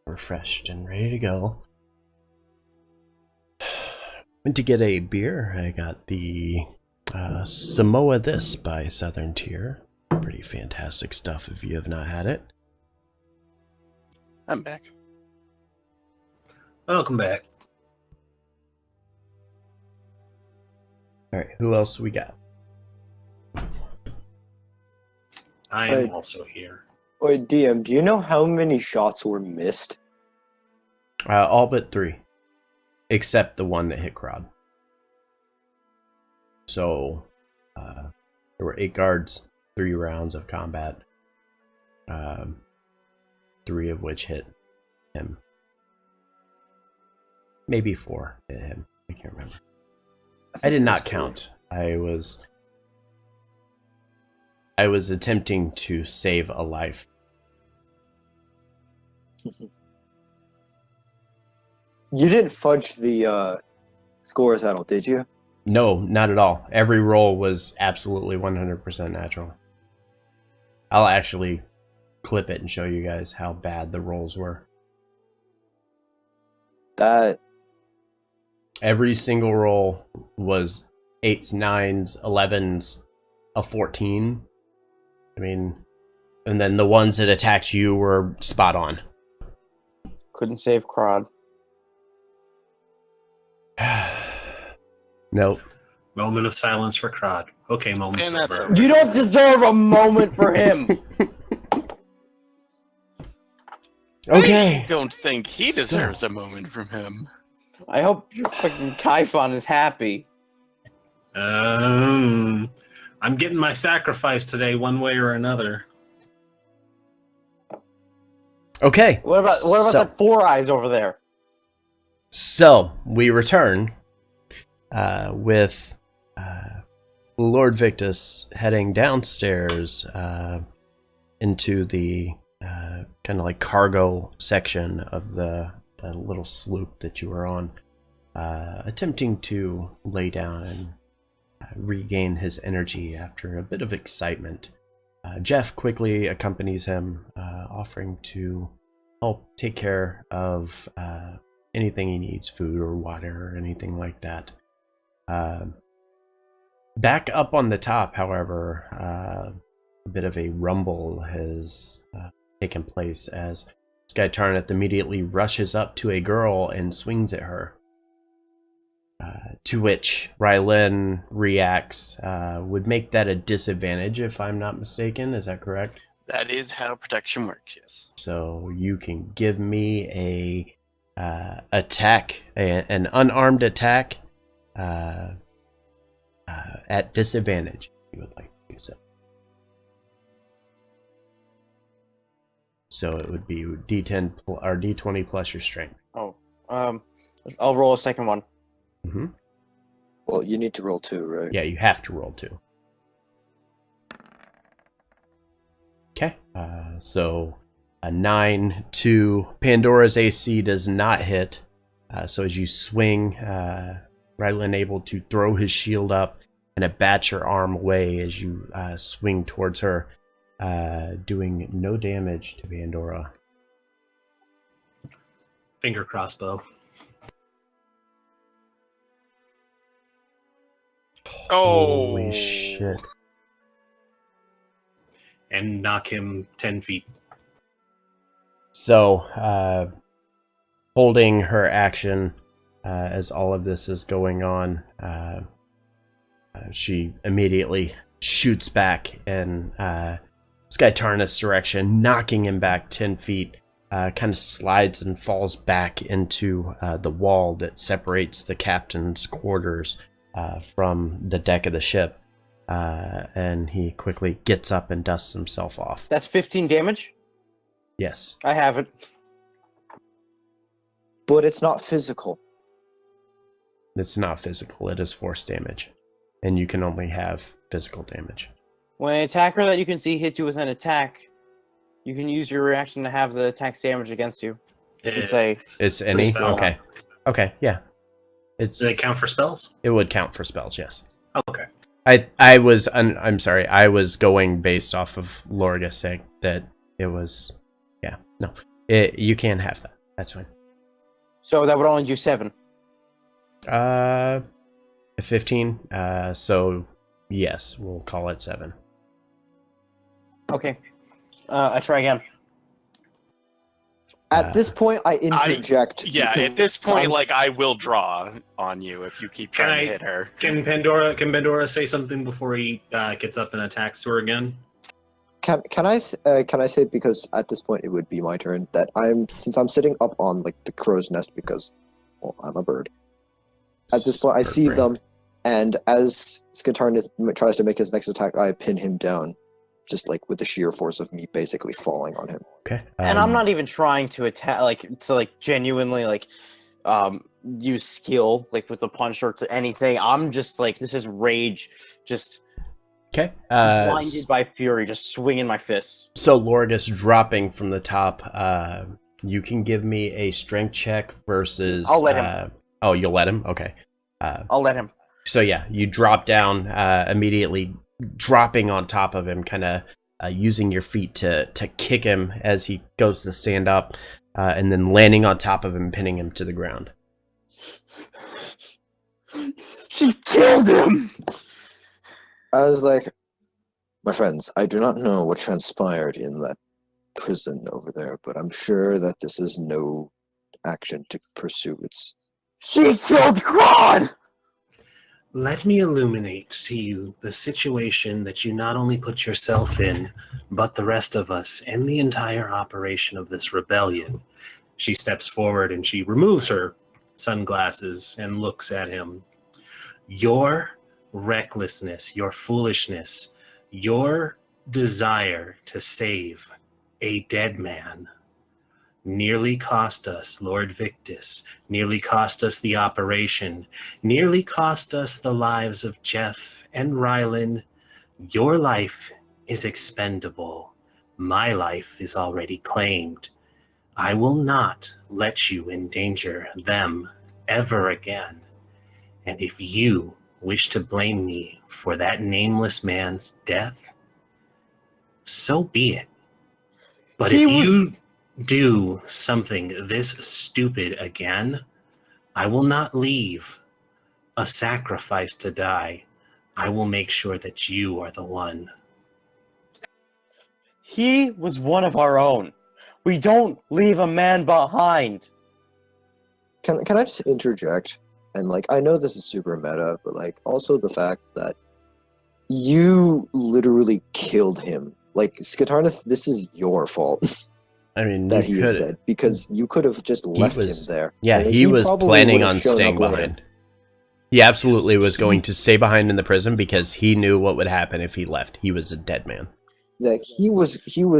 refreshed and ready to go. Went to get a beer. I got the Samoa This by Southern Tier. Pretty fantastic stuff if you have not had it. I'm back. Welcome back. Alright, who else we got? I am Hey. also here. Wait, DM, do you know how many shots were missed? All but 3. Except the one that hit Crowd. So, there were 8 guards, 3 rounds of combat. 3 of which hit him. Maybe 4 hit him. I can't remember. I did not count. I was attempting to save a life. You didn't fudge the scores at all, did you? No, not at all. Every roll was absolutely 100% natural. I'll actually clip it and show you guys how bad the rolls were. That Every single roll was 8s, 9s, 11s, a 14. I mean, and then the ones that attacked you were spot on. Couldn't save Crod. Nope. Moment of silence for Crod. Okay, moment's And that's over. over. You don't deserve a moment for him. Okay. I don't think he So- deserves a moment from him. I hope your fucking Kaifon is happy. I'm getting my sacrifice today, one way or another. Okay. What about So- that Four Eyes over there? So we return with Lord Victus heading downstairs into the kind of like cargo section of the little sloop that you were on, attempting to lay down and regain his energy after a bit of excitement. Jeff quickly accompanies him, offering to help take care of anything he needs, food or water or anything like that. Back up on the top, however, a bit of a rumble has taken place as Sky Tarnith immediately rushes up to a girl and swings at her. To which Rylan reacts. Would make that a disadvantage if I'm not mistaken. Is that correct? That is how protection works, yes. So you can give me a attack, an unarmed attack at disadvantage if you would like to use it. So it would be D10 or D20 plus your strength. Oh, I'll roll a second one. Mm-hmm. well, you need to roll 2, right? Yeah, you have to roll 2. Okay, so a 9 to Pandora's AC does not hit. So as you swing, Rylan able to throw his shield up and a bat your arm away as you swing towards her, doing no damage to Pandora. Finger crossbow. Holy shit. And knock him 10 feet. So, holding her action as all of this is going on, she immediately shoots back in Sky Tarnith's direction, knocking him back 10 feet, kind of slides and falls back into the wall that separates the captain's quarters from the deck of the ship. And he quickly gets up and dusts himself off. That's 15 damage. Yes. I have it. But it's not physical. It's not physical, it is force damage. And you can only have physical damage. When an attacker that you can see hits you with an attack, you can use your reaction to have the attack's damage against you. You can say, It's a any? spell. Okay. Okay, yeah. Do they count for spells? It would count for spells, yes. Okay. I'm sorry, I was going based off of Lorga saying that it was Yeah, no. You can have that. That's fine. So that would only do 7. 15. So yes, we'll call it 7. Okay. I try again. At this point, I interject. Yeah, at this point, like, I will draw on you if you keep trying to hit her. Can Pandora say something before he gets up and attacks her again? Can I say, because at this point it would be my turn, that since I'm sitting up on like the crow's nest because, well, I'm a bird. At this point, I see them, and as Skatarnith tries to make his next attack, I pin him down, just like with the sheer force of me basically falling on him. Okay. And I'm not even trying to attack, like genuinely, like, use skill, like with a punch or to anything. I'm just like, this is rage, just okay. blinded by fury, just swinging my fists. So Lorgus dropping from the top. You can give me a strength check versus. I'll let him. Oh, you'll let him? Okay. I'll let him. So yeah, you drop down immediately, dropping on top of him, kind of using your feet to kick him as he goes to stand up, and then landing on top of him, pinning him to the ground. She killed him! I was like, my friends, I do not know what transpired in that prison over there, but I'm sure that this is no action to pursue. She killed God! Let me illuminate to you the situation that you not only put yourself in, but the rest of us and the entire operation of this rebellion. She steps forward and she removes her sunglasses and looks at him. Your recklessness, your foolishness, your desire to save a dead man nearly cost us Lord Victus, nearly cost us the operation, nearly cost us the lives of Jeff and Rylan. Your life is expendable. My life is already claimed. I will not let you endanger them ever again. And if you wish to blame me for that nameless man's death, so be it. But if you do something this stupid again, I will not leave a sacrifice to die. I will make sure that you are the one. He was one of our own. We don't leave a man behind. Can I just interject? And like, I know this is super meta, but like, also the fact that you literally killed him. Like, Skatarnith, this is your fault. I mean, that he is dead, because you could have just left him there. Yeah, he was planning on staying behind. He absolutely was going to stay behind in the prison because he knew what would happen if he left. He was a dead man. Like, he was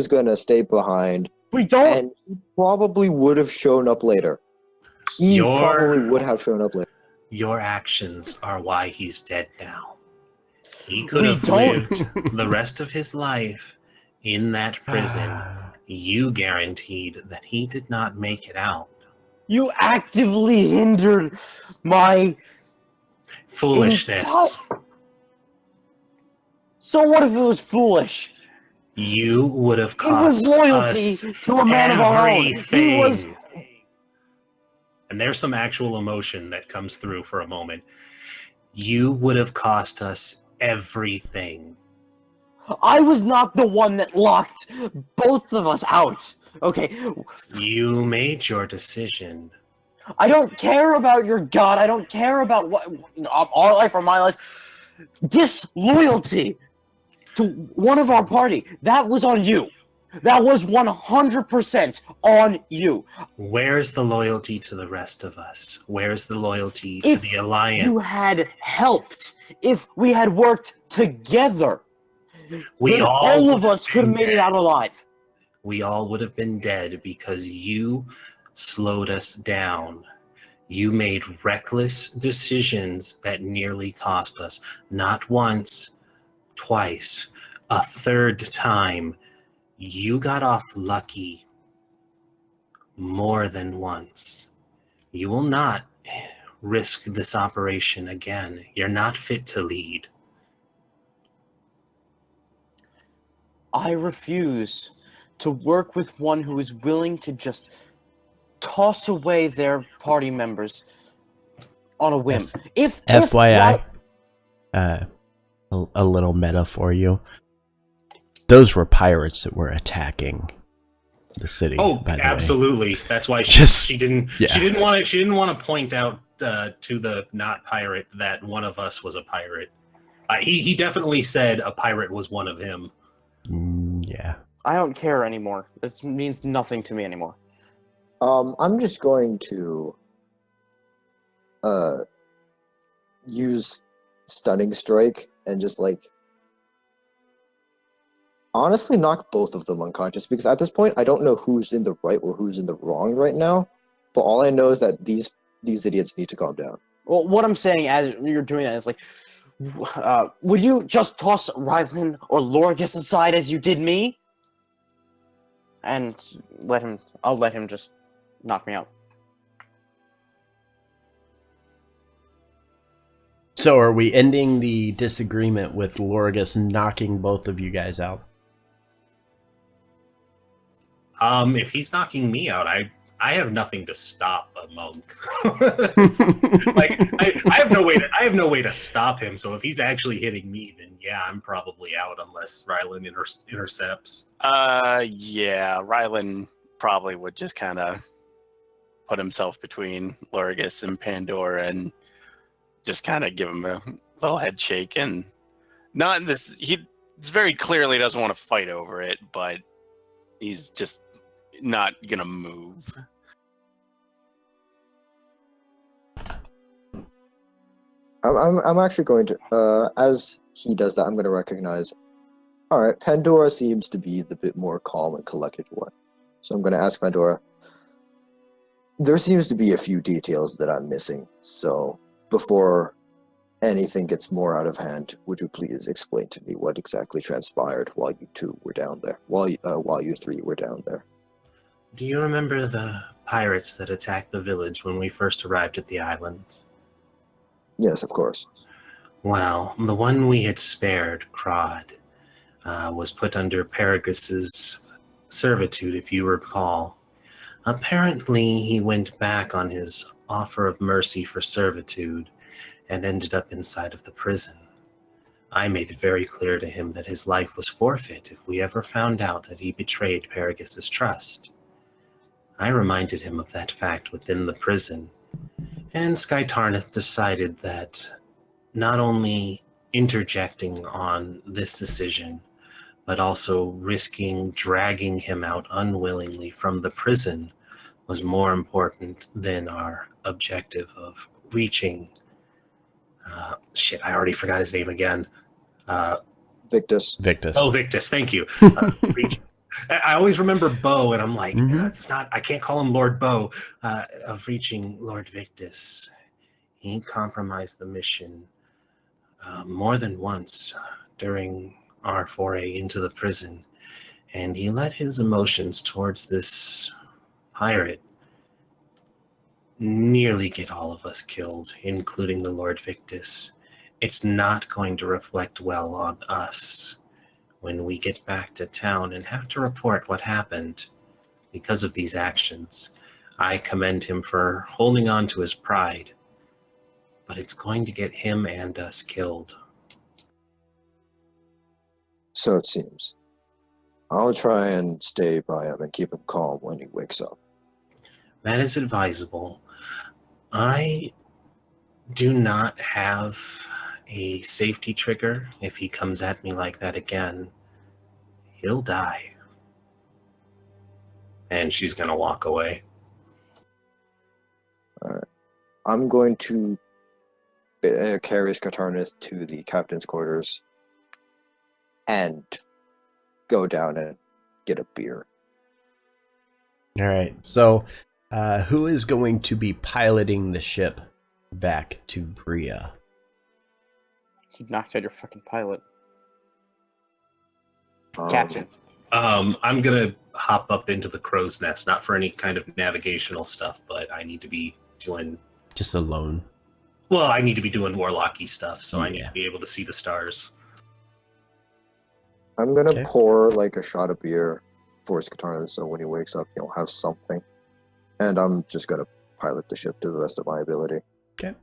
going to stay behind. And he probably would have shown up later. Probably would have shown up later. Your actions are why he's dead now. He could have lived the rest of his life in that prison. You guaranteed that he did not make it out. You actively hindered my foolishness. So what if it was foolish? You would have cost us loyalty to a man of our own. He was. And there's some actual emotion that comes through for a moment. You would have cost us everything. I was not the one that locked both of us out. Okay. You made your decision. I don't care about your god. I don't care about what our life or my life. Disloyalty to one of our party. That was on you. That was 100% on you. Where's the loyalty to the rest of us? Where's the loyalty to the Alliance? If you had helped, if we had worked together, all of us could have made it out alive. We all would have been dead because you slowed us down. You made reckless decisions that nearly cost us. Not once, twice, a third time. You got off lucky more than once. You will not risk this operation again. You're not fit to lead. I refuse to work with one who is willing to just toss away their party members on a whim. If FYI, a little meta for you. Those were pirates that were attacking the city. Oh, by the absolutely. That's why she didn't want to point out to the not pirate that one of us was a pirate. He definitely said a pirate was one of him. Yeah. I don't care anymore. It means nothing to me anymore. I'm just going to use Stunning Strike and just honestly knock both of them unconscious, because at this point I don't know who's in the right or who's in the wrong right now, but all I know is that these idiots need to calm down. Well, what I'm saying as you're doing that is would you just toss Rylan or Lorgus aside as you did me? And I'll let him just knock me out. So are we ending the disagreement with Lorgus knocking both of you guys out? If he's knocking me out, I have nothing to stop a monk. I have no way to stop him. So if he's actually hitting me, then yeah, I'm probably out unless Rylan intercepts. Yeah, Rylan probably would just kind of put himself between Lorgus and Pandora and just kind of give him a little head shake. And not this, he very clearly doesn't want to fight over it, but he's just not gonna move. I'm actually going to, as he does that, I'm going to recognize, all right, Pandora seems to be the bit more calm and collected one. So I'm going to ask Pandora, there seems to be a few details that I'm missing. So before anything gets more out of hand, would you please explain to me what exactly transpired while you two were down there, while you three were down there? Do you remember the pirates that attacked the village when we first arrived at the islands? Yes, of course. Well, the one we had spared, Crod, was put under Paragus' servitude, if you recall. Apparently, he went back on his offer of mercy for servitude and ended up inside of the prison. I made it very clear to him that his life was forfeit if we ever found out that he betrayed Paragus' trust. I reminded him of that fact within the prison, and Skytarnith decided that not only interjecting on this decision, but also risking dragging him out unwillingly from the prison was more important than our objective of reaching... I already forgot his name again. Victus. Oh, Victus, thank you. I always remember Bo, and I'm like, it's not. I can't call him Lord Bo. Of reaching Lord Victus, he compromised the mission more than once during our foray into the prison, and he let his emotions towards this pirate nearly get all of us killed, including the Lord Victus. It's not going to reflect well on us when we get back to town and have to report what happened because of these actions. I commend him for holding on to his pride, but it's going to get him and us killed. So it seems. I'll try and stay by him and keep him calm when he wakes up. That is advisable. I do not have a safety trigger. If he comes at me like that again, he'll die. And she's going to walk away. I'm going to carry Skytarnith to the captain's quarters and go down and get a beer. All right. So, who is going to be piloting the ship back to Bria? You knocked out your fucking pilot. Captain. I'm gonna hop up into the crow's nest, not for any kind of navigational stuff, but I need to be doing... Just alone. Well, I need to be doing warlocky stuff, so Yeah. I need to be able to see the stars. I'm gonna pour like a shot of beer Force Katana, so when he wakes up, he'll have something. And I'm just gonna pilot the ship to the best of my ability. Okay.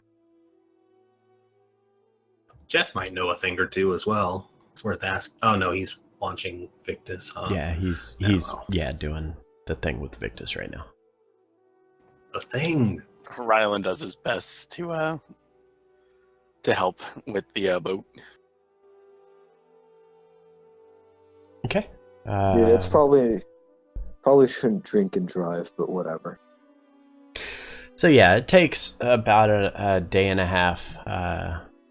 Jeff might know a thing or two as well. It's worth asking. Oh no, he's launching Victus. Huh? Yeah, he's well. doing the thing with Victus right now. The thing. Rylan does his best to help with the boat. Okay. Yeah, it's probably shouldn't drink and drive, but whatever. So yeah, it takes about a day and a half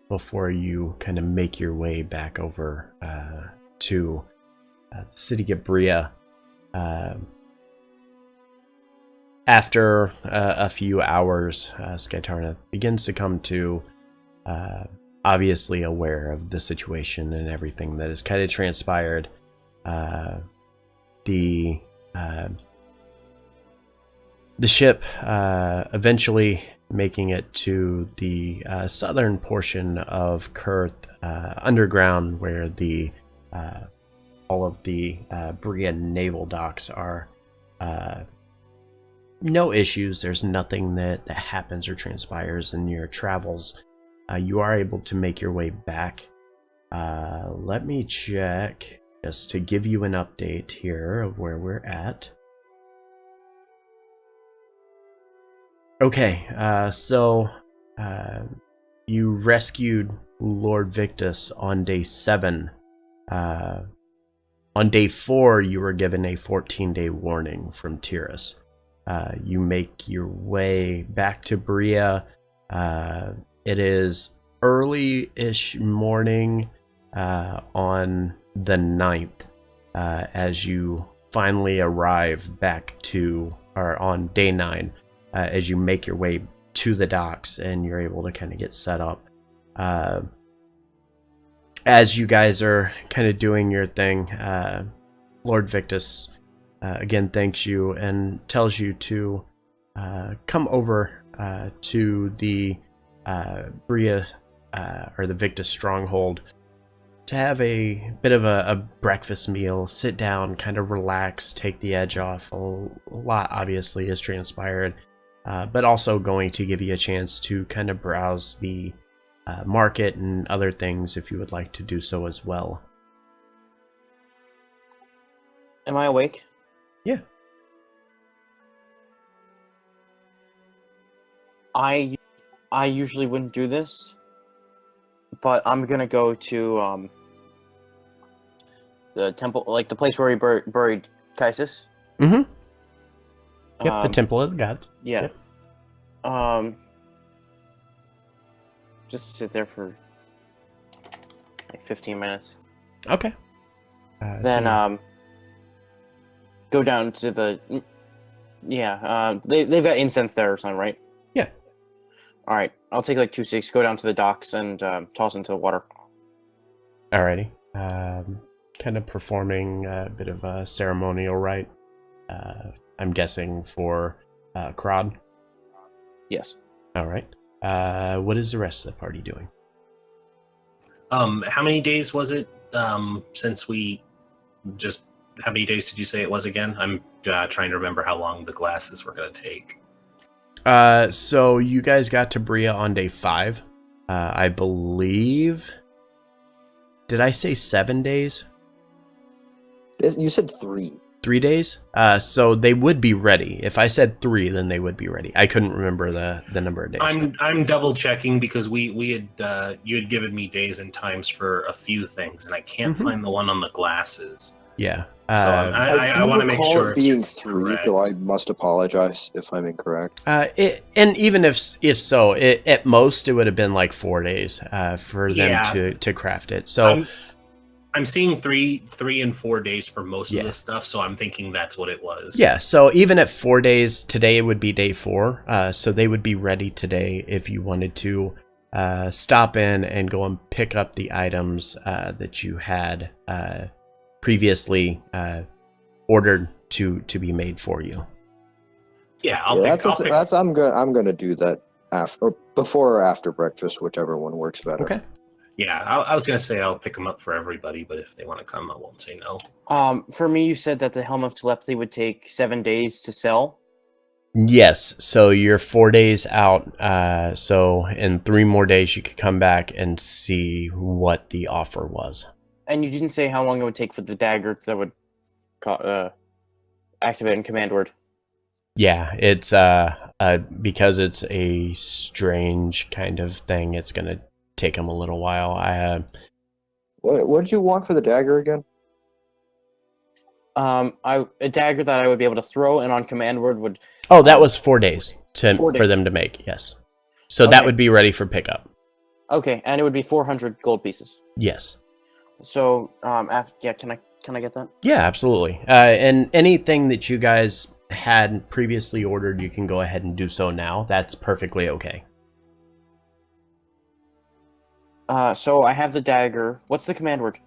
before you kind of make your way back over to the city of Bria. After a few hours, Skytarna begins to come to, obviously aware of the situation and everything that has kind of transpired. The ship eventually making it to the southern portion of Kurth underground, where the all of the Bria naval docks are. No issues. There's nothing that happens or transpires in your travels. You are able to make your way back. Let me check just to give you an update here of where we're at. Okay, so you rescued Lord Victus on day 7. On day 4, you were given a 14-day warning from Tyrus. You make your way back to Bria. It is early-ish morning on the 9th as you finally arrive back to, or on day 9, as you make your way to the docks and you're able to kind of get set up. As you guys are kind of doing your thing, Lord Victus again thanks you and tells you to come over to the Bria or the Victus stronghold to have a bit of a breakfast meal, sit down, kind of relax, take the edge off. A lot obviously has transpired, but also going to give you a chance to kind of browse the market and other things if you would like to do so as well. Am I awake? Yeah. I usually wouldn't do this, but I'm gonna go to the temple, like the place where we buried Kaisis. Mm-hmm. Yep, the Temple of the Gods. Yeah. Yep. Just sit there for like 15 minutes. Okay. Then go down to the they've got incense there or something, right? Yeah. All right, I'll take like 2 sticks, go down to the docks, and toss into the water. Alrighty. Kind of performing a bit of a ceremonial rite. I'm guessing for Krod. Yes. All right. What is the rest of the party doing? How many days was it since we just... How many days did you say it was again? I'm trying to remember how long the glasses were going to take. So you guys got to Bria on day 5. I believe... Did I say 7 days? You said 3. 3 days? So they would be ready. If I said 3, then they would be ready. I couldn't remember the number of days. I'm double checking because we had you had given me days and times for a few things, and I can't find the one on the glasses. Yeah. So I want to make sure it being it's 3, correct. though I must apologize if I'm incorrect. And even if so, at most it would have been like 4 days for them to craft it. So I'm seeing 3 and 4 days for most of the stuff, so I'm thinking that's what it was. Yeah, so even at 4 days, today would be day 4. So they would be ready today if you wanted to stop in and go and pick up the items that you had previously ordered to be made for you. Yeah, I'm gonna do that after, or before or after breakfast, whichever one works better. Okay. Yeah, I was gonna say I'll pick them up for everybody, but if they want to come, I won't say no. For me, you said that the Helm of Telepathy would take 7 days to sell. Yes, so you're 4 days out. So in 3 more days, you could come back and see what the offer was. And you didn't say how long it would take for the dagger that would activate in command word. Yeah, it's because it's a strange kind of thing. It's gonna take them a little while. What did you want for the dagger again? A dagger that I would be able to throw, and on command word would. Oh, that was 4 days 4 for days. them to make. Yes, so that Okay. would be ready for pickup. Okay, and it would be 400 gold pieces. Yes. So, can I get that? Yeah, absolutely. And anything that you guys had previously ordered, you can go ahead and do so now. That's perfectly okay. So I have the dagger. What's the command word?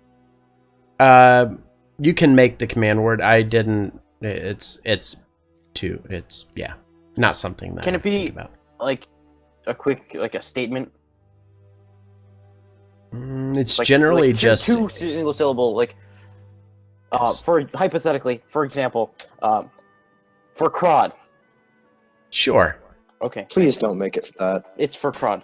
You can make the command word. I didn't. It's not something that Can I it be think about. like a quick, like a statement? It's Like, generally like just two single syllable. Like, Yes. for hypothetically, for example, for Crod. Sure. Okay, Please don't make it for that. it's for Crod.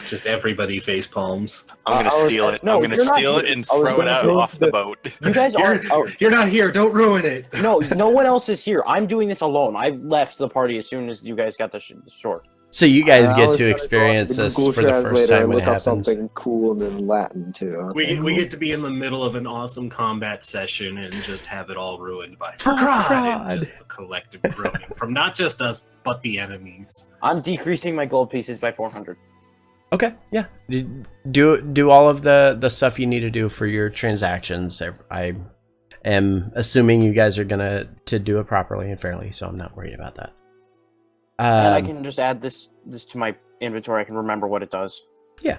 Just everybody face palms. I'm gonna I was- steal it. no, I'm gonna you're not steal it here. and I was throw it gonna out make off the the- boat. You guys aren't. You're not here. Don't ruin it. No one else is here. I'm doing this alone. I left the party as soon as you guys got the shore. So you guys I get was to gonna go experience onto this Google for the first Translator time and when it look up happens. something cool in Latin too. We Okay, get, we cool. get to be in the middle of an awesome combat session and just have it all ruined by For Crod! Crod! And just the collective groaning from not just us but the enemies. I'm decreasing my gold pieces by 400. Okay, yeah. Do all of the stuff you need to do for your transactions. I am assuming you guys are gonna to do it properly and fairly, so I'm not worried about that. And I can just add this to my inventory. I can remember what it does. Yeah.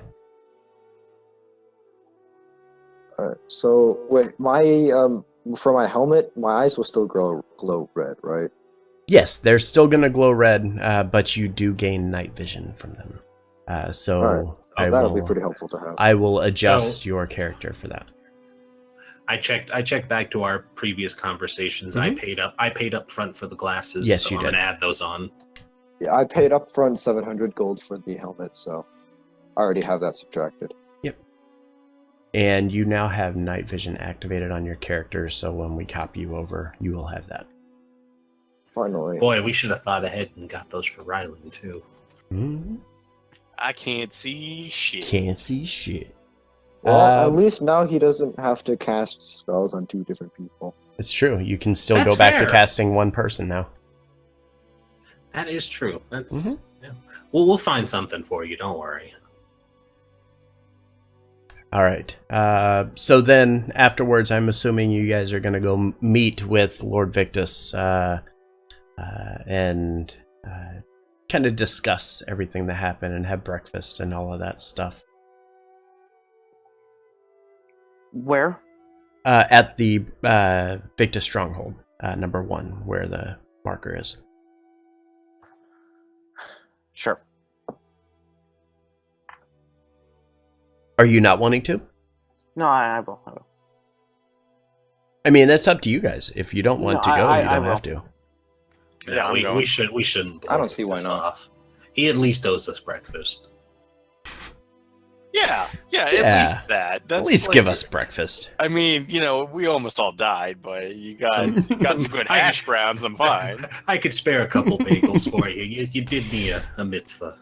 Alright, so wait, my for my helmet, my eyes will still glow red, right? Yes, they're still gonna glow red, but you do gain night vision from them. So Alright. I That'll be will pretty helpful to have. I will adjust your character for that. I checked back to our previous conversations. I paid up front for the glasses. Yes, so you I'm did. gonna add those on. Yeah, I paid up front 700 gold for the helmet, so I already have that subtracted. And you now have night vision activated on your character, so when we copy you over, you will have that. Finally. Boy, we should have thought ahead and got those for Rylan too. Mhm. I can't see shit. Can't see shit. Well, at Um, least now he doesn't have to cast spells on 2 different people. It's true. You can still That's go back to fair. casting one person now. That is true. That's Mhm. yeah. We'll find something for you. Don't worry. All right. So then afterwards, I'm assuming you guys are going to go meet with Lord Victus and kind of discuss everything that happened and have breakfast and all of that stuff. Where? At the Victus Stronghold, number 1, where the marker is. Sure. Are you not wanting to? No, I will. I will. I mean, that's up to you guys. If you don't want No, to go, I you don't will. have to. Yeah, I'm we going. shouldn't. blow I don't see why this not. off. He at least owes us breakfast. Yeah, Yeah. at least that. That's At least like- give us breakfast. I mean, we almost all died, but you got some good I- hash browns. I'm fine. I could spare a couple bagels for you. You did me a mitzvah.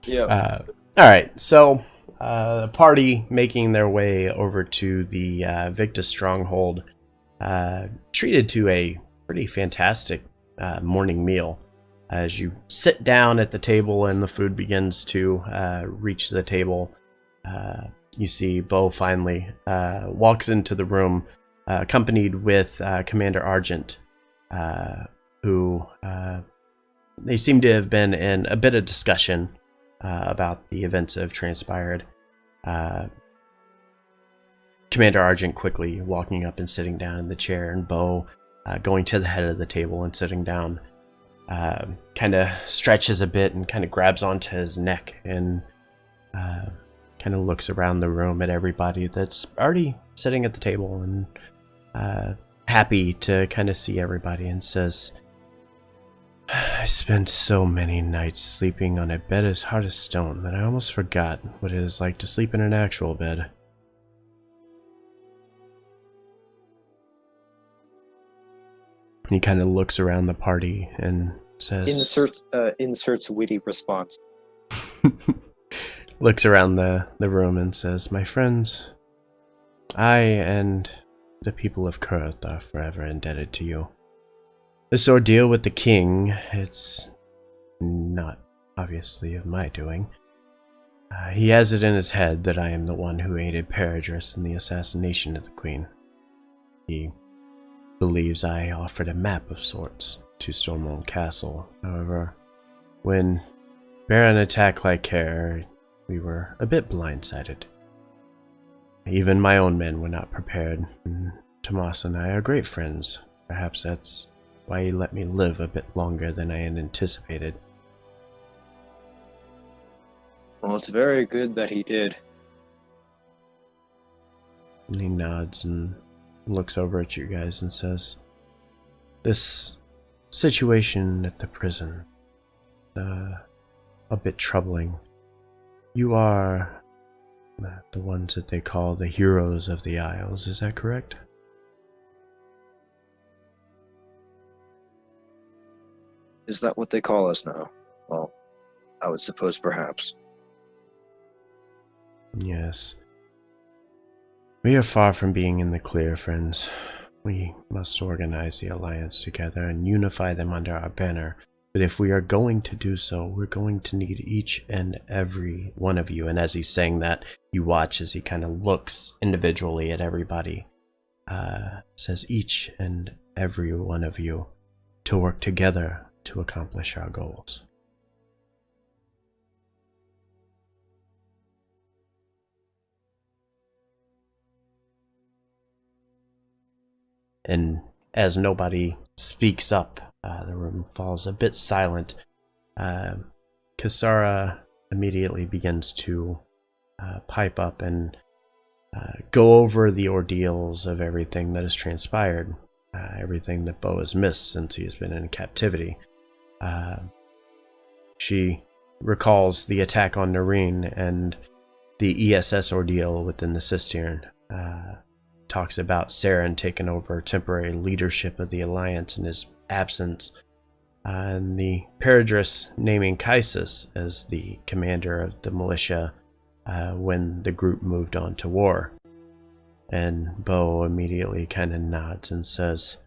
Yeah. All right, so the party making their way over to the Victus Stronghold, treated to a pretty fantastic morning meal. As you sit down at the table and the food begins to reach the table, you see Bo finally walks into the room, accompanied with Commander Argent, who they seem to have been in a bit of discussion about the events that have transpired. Commander Argent quickly walking up and sitting down in the chair, and Bo going to the head of the table and sitting down. kind of stretches a bit and kind of grabs onto his neck and kind of looks around the room at everybody that's already sitting at the table and happy to kind of see everybody, and says, I spent so many nights sleeping on a bed as hard as stone that I almost forgot what it is like to sleep in an actual bed. He kind of looks around the party and says... Inserts witty response. Looks around the room and says, my friends, I and the people of Kurth are forever indebted to you. This ordeal with the king, it's not obviously of my doing. He has it in his head that I am the one who aided Paradris in the assassination of the queen. He believes I offered a map of sorts to Stormwall Castle. However, when Baron attacked Lycaer, we were a bit blindsided. Even my own men were not prepared. Tomas and I are great friends. Perhaps that's why he let me live a bit longer than I had anticipated. Well, it's very good that he did. And he nods and looks over at you guys and says, this situation at the prison, a bit troubling. You are the ones that they call the heroes of the Isles, is that correct? Is that what they call us now? Well, I would suppose perhaps. Yes. We are far from being in the clear, friends. We must organize the Alliance together and unify them under our banner. But if we are going to do so, we're going to need each and every one of you. And as he's saying that, you watch as he kind of looks individually at everybody. Says each and every one of you to work together to accomplish our goals. And as nobody speaks up, the room falls a bit silent. Kasara immediately begins to pipe up and go over the ordeals of everything that has transpired, everything that Bo has missed since he has been in captivity. She recalls the attack on Noreen and the ESS ordeal within the Cistern. Talks about Saren taking over temporary leadership of the Alliance in his absence, and the Paradris naming Kaisis as the commander of the militia when the group moved on to war. And Bo immediately kind of nods and says,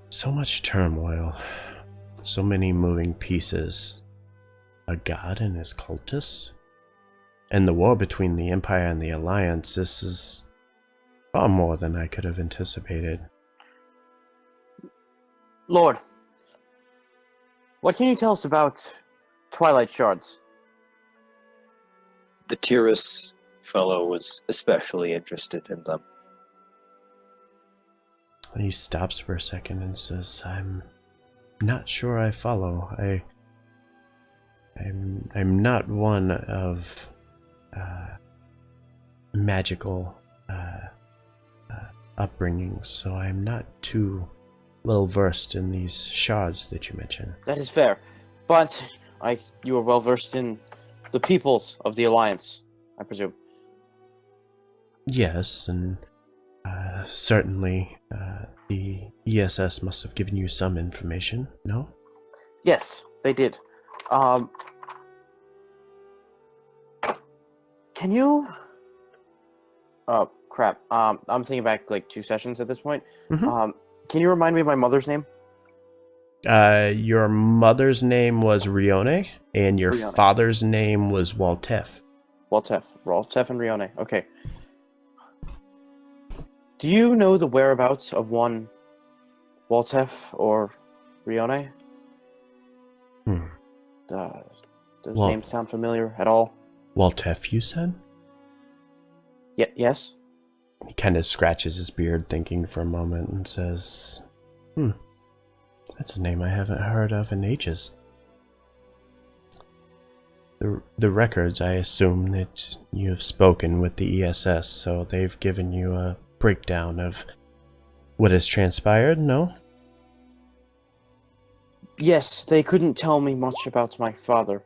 so much turmoil, so many moving pieces, a god and his cultists, and the war between the Empire and the Alliance. This is far more than I could have anticipated. Lord, what can you tell us about Twilight Shards? The Tyrus fellow was especially interested in them. He stops for a second and says, I'm not sure I follow. I'm not one of magical upbringings, so I'm not too well versed in these shards that you mentioned. That is fair, but you are well versed in the peoples of the Alliance, I presume. Yes, and certainly the ESS must have given you some information, no? Yes, they did. Can you... Oh, crap. I'm thinking back like 2 sessions at this point. Mhm. Can you remind me of my mother's name? Your mother's name was Rione, and your Rione. father's name was Waltef. Waltef and Rione. Okay. Do you know the whereabouts of one Waltef or Rione? Those names sound familiar at all? Waltef, you said? Yes? He kind of scratches his beard, thinking for a moment, and says, That's a name I haven't heard of in ages. The records, I assume that you have spoken with the ESS, so they've given you a breakdown of what has transpired, no? Yes, they couldn't tell me much about my father.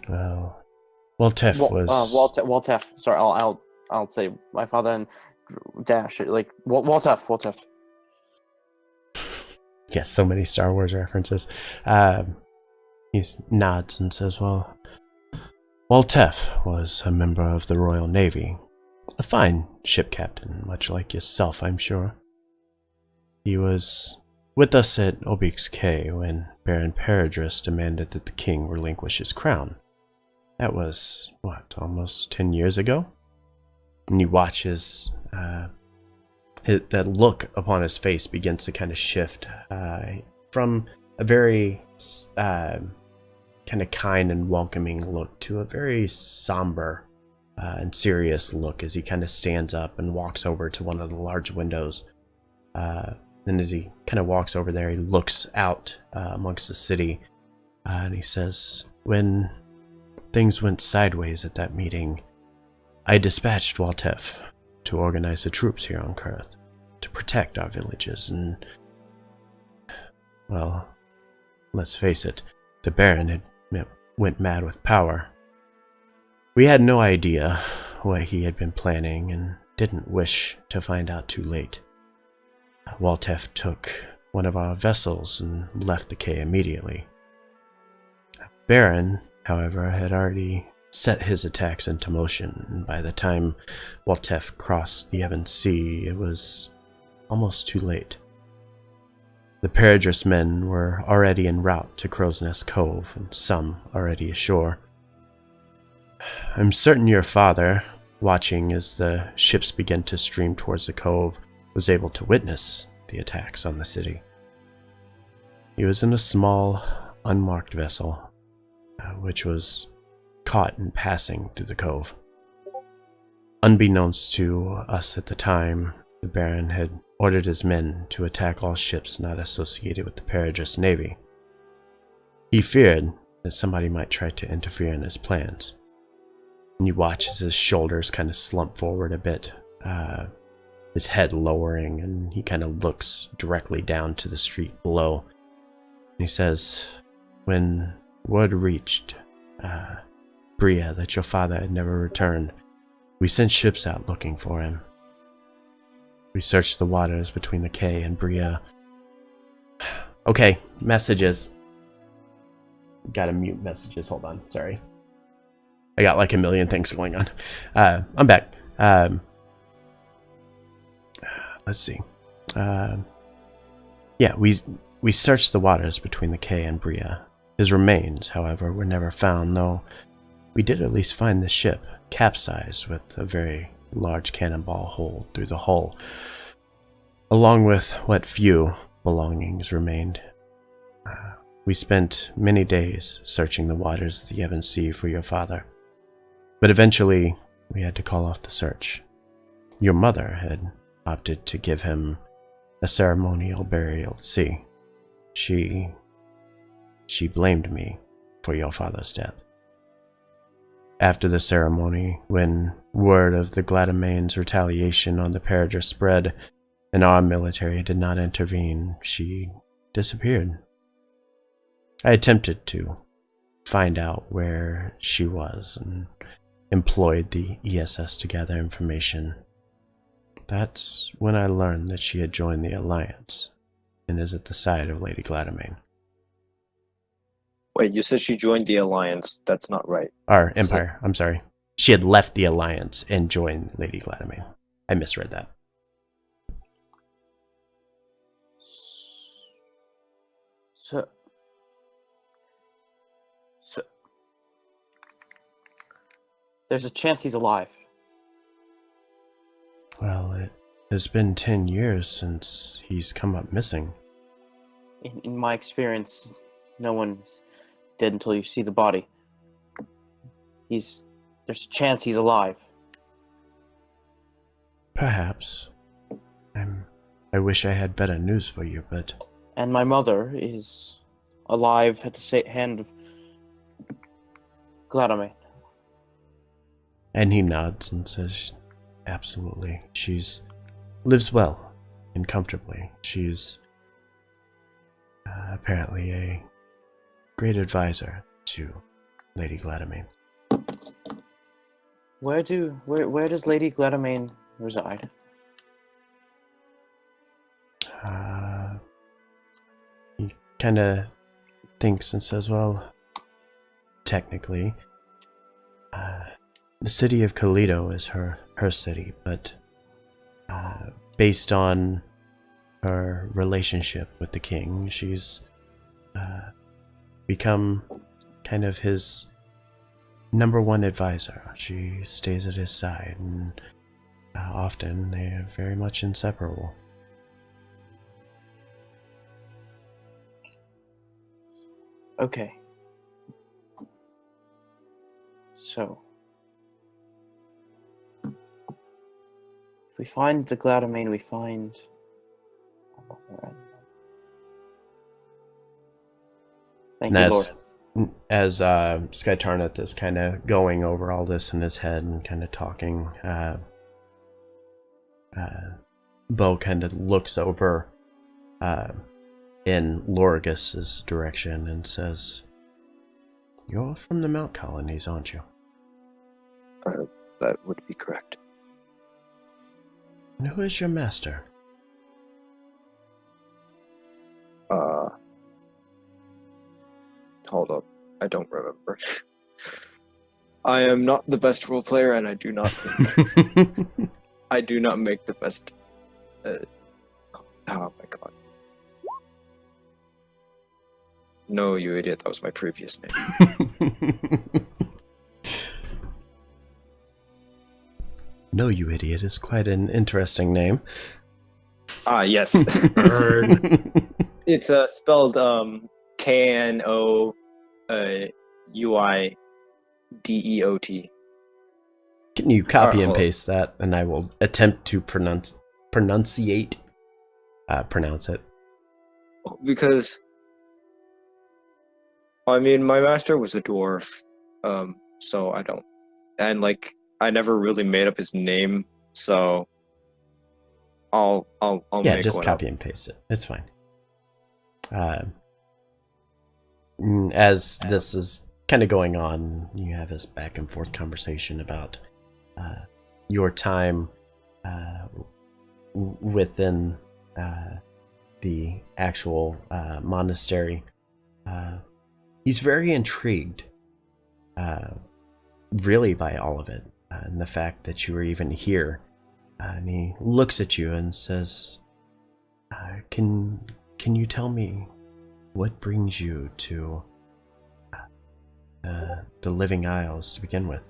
Well, Waltef was... Waltef. Sorry, I'll say my father and dash it like Waltef. Yes, so many Star Wars references. He nods and says, well, Waltef was a member of the Royal Navy. A fine ship captain, much like yourself, I'm sure. He was with us at Obix K when Baron Peridris demanded that the king relinquish his crown. That was, almost 10 years ago? And you watch that look upon his face begins to kind of shift from a very kind of kind and welcoming look to a very somber and serious look as he kind of stands up and walks over to one of the large windows. And as he kind of walks over there, he looks out amongst the city and he says, when things went sideways at that meeting, I dispatched Waltef to organize the troops here on Kurth to protect our villages and, well, let's face it, the Baron had went mad with power. We had no idea what he had been planning and didn't wish to find out too late. Waltef took one of our vessels and left the K immediately. Baron, however, had already set his attacks into motion, and by the time Waltef crossed the Evan Sea, it was almost too late. The Peridris men were already en route to Crow's Nest Cove, and some already ashore. I'm certain your father, watching as the ships began to stream towards the cove, was able to witness the attacks on the city. He was in a small, unmarked vessel, which was caught in passing through the cove. Unbeknownst to us at the time, the Baron had ordered his men to attack all ships not associated with the Peridris Navy. He feared that somebody might try to interfere in his plans. And you watch as his shoulders kind of slump forward a bit, his head lowering, and he kind of looks directly down to the street below. And he says, when word reached Bria that your father had never returned, we sent ships out looking for him. We searched the waters between the K and Bria. Okay, messages. Gotta mute messages, hold on, sorry. I got like a million things going on. I'm back. Let's see. Yeah, we searched the waters between the K and Bria. His remains, however, were never found, though we did at least find the ship capsized with a very large cannonball hole through the hull, along with what few belongings remained. We spent many days searching the waters of the Evan Sea for your father, but eventually we had to call off the search. Your mother had opted to give him a ceremonial burial at sea. She blamed me for your father's death. After the ceremony, when word of the Gladamain's retaliation on the Peridris spread and our military did not intervene, she disappeared. I attempted to find out where she was and employed the ESS to gather information. That's when I learned that she had joined the Alliance and is at the side of Lady Gladamain. Wait, you said she joined the Alliance. That's not right. Our Empire, I'm sorry. She had left the Alliance and joined Lady Gladamain. I misread that. So there's a chance he's alive. Well, it has been 10 years since he's come up missing. In my experience, no one's dead until you see the body. There's a chance he's alive. Perhaps. I wish I had better news for you, but And my mother is alive at the hand of Gladome. And he nods and says, absolutely. She's lives well and comfortably. She's apparently a great advisor to Lady Gladome. Where does Lady Gladome reside? He kind of thinks and says, well, technically, the city of Kalido is her city, but based on her relationship with the king, she's become kind of his number one advisor. She stays at his side, and often they are very much inseparable. Okay. So, if we find the Gladome, we find... Thank you, Lord. As Sky Tarnith is kind of going over all this in his head and kind of talking, Bo kind of looks over in Lorgus's direction and says, "You're from the Mount Colonies, aren't you?" That would be correct. And who is your master? Hold up. I don't remember. I am not the best role player, and I do not think I do not make the best. Oh my god! No, you idiot! That was my previous name. No, you idiot is quite an interesting name. Ah, yes. It's spelled KNOUIDEOT. Can you copy and hold on. paste that, and I will attempt to pronounce it. Because I mean, my master was a dwarf, so I don't, and like I never really made up his name, so I'll Yeah, make just one copy up. and paste it. It's fine. As this is kind of going on, you have this back and forth conversation about your time within the actual monastery. He's very intrigued, really, by all of it, and the fact that you were even here. And he looks at you and says, Can you tell me what brings you to the Living Isles to begin with?"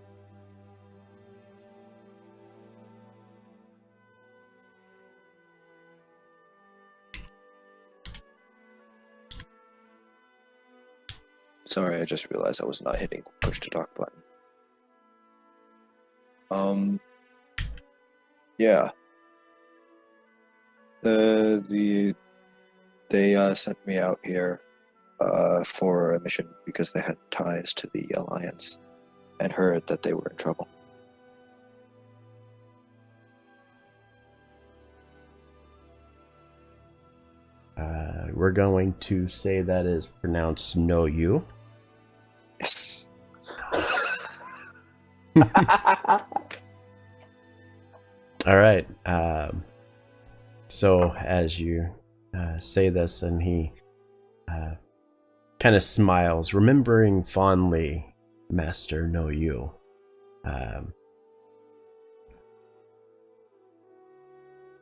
Sorry, I just realized I was not hitting the push to talk button. Yeah. They sent me out here for a mission because they had ties to the Alliance and heard that they were in trouble. We're going to say that is pronounced "know you." Yes. All right. So as you say this, and he kind of smiles, remembering fondly, "Master, know you."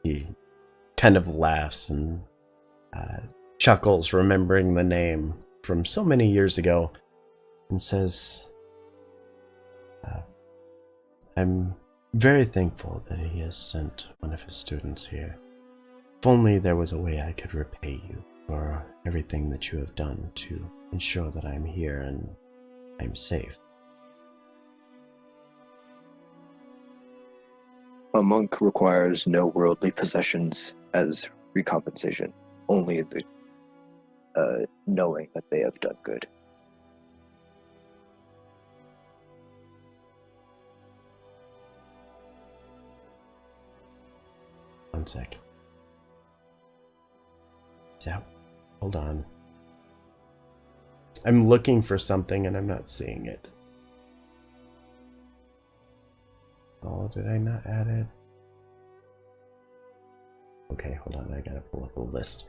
He kind of laughs and chuckles, remembering the name from so many years ago, and says, "I'm very thankful that he has sent one of his students here. If only there was a way I could repay you for everything that you have done to ensure that I'm here and I'm safe." A monk requires no worldly possessions as recompensation, only the knowing that they have done good. One sec. So, hold on. I'm looking for something and I'm not seeing it. Oh, did I not add it? Okay, hold on. I gotta pull up a list.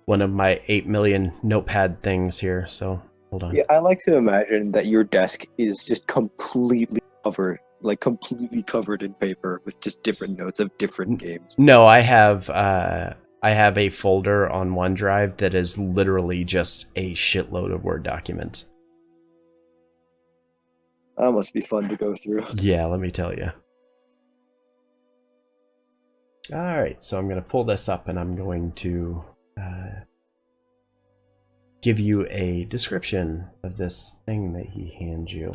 One of my 8 million notepad things here, so hold on. Yeah, I like to imagine that your desk is just completely covered in paper with just different notes of different games. No, I have a folder on OneDrive that is literally just a shitload of Word documents. That must be fun to go through. Yeah, let me tell you. Alright, so I'm going to pull this up and I'm going to give you a description of this thing that he hands you.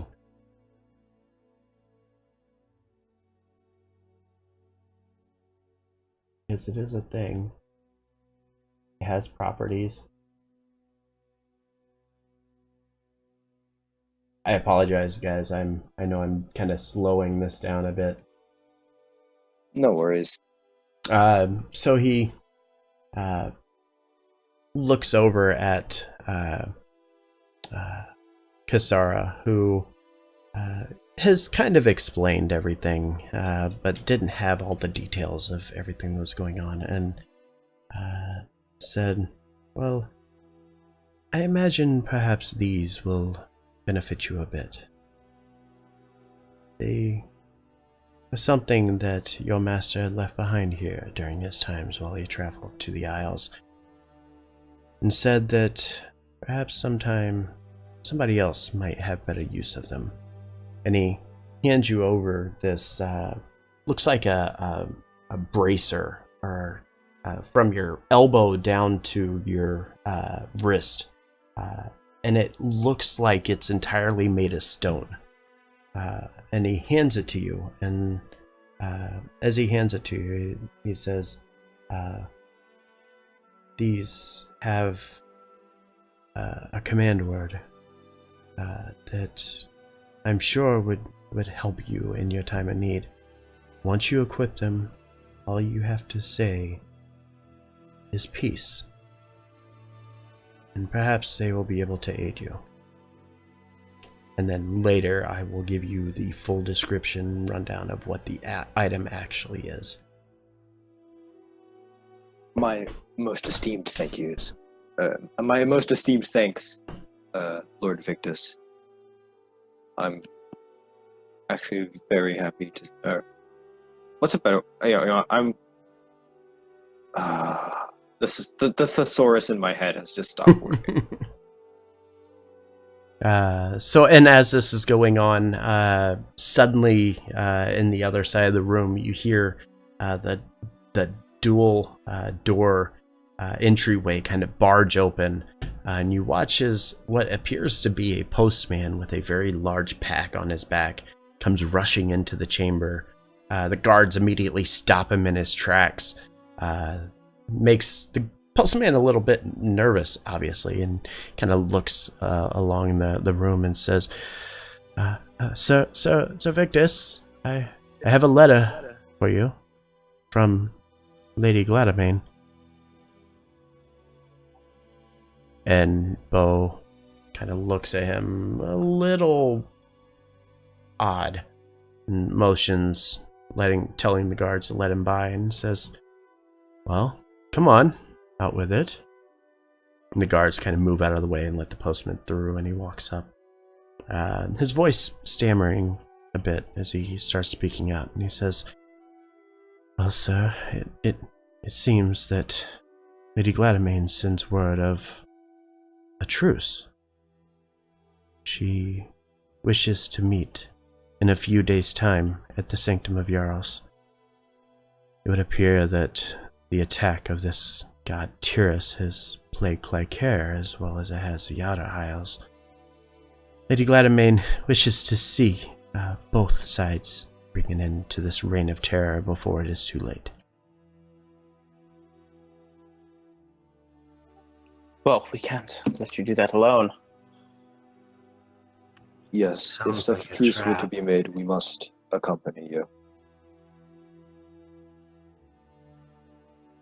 Because it is a thing. It has properties. I apologize, guys. I know I'm kind of slowing this down a bit. No worries. So he looks over at Kasara, who has kind of explained everything, but didn't have all the details of everything that was going on, and said, well, I imagine perhaps these will benefit you a bit. They are something that your master had left behind here during his times while he traveled to the Isles, and said that perhaps sometime somebody else might have better use of them. And he hands you over this, looks like a bracer, or from your elbow down to your wrist. And it looks like it's entirely made of stone. And he hands it to you, and as he hands it to you, he says, these have a command word that I'm sure would help you in your time of need. Once you equip them, all you have to say is peace. And perhaps they will be able to aid you. And then later I will give you the full description rundown of what the item actually is. My most esteemed thank yous. My most esteemed thanks, Lord Victus. I'm actually very happy to. What's a better? I'm. This is the thesaurus in my head has just stopped working. So, and as this is going on, suddenly in the other side of the room, you hear the dual door entryway kind of barge open, and you watch as what appears to be a postman with a very large pack on his back comes rushing into the chamber. The guards immediately stop him in his tracks. Makes the postman a little bit nervous, obviously, and kind of looks along the room and says, Sir Victus, I have a letter for you from Lady Gladamain. And Bo kind of looks at him a little odd and motions, telling the guards to let him by, and says, well, come on, out with it. And the guards kind of move out of the way and let the postman through, and he walks up. His voice stammering a bit as he starts speaking out, and he says, well, sir, it seems that Lady Gladamain sends word of a truce. She wishes to meet in a few days' time at the Sanctum of Yaros. It would appear that the attack of this god Tyrus has plagued Clycaire as well as it has the outer isles. Lady Gladamain wishes to see both sides bring an end to this reign of terror before it is too late. Well, we can't let you do that alone. Yes, if Sounds such like a truce were to trap. be made, we must accompany you.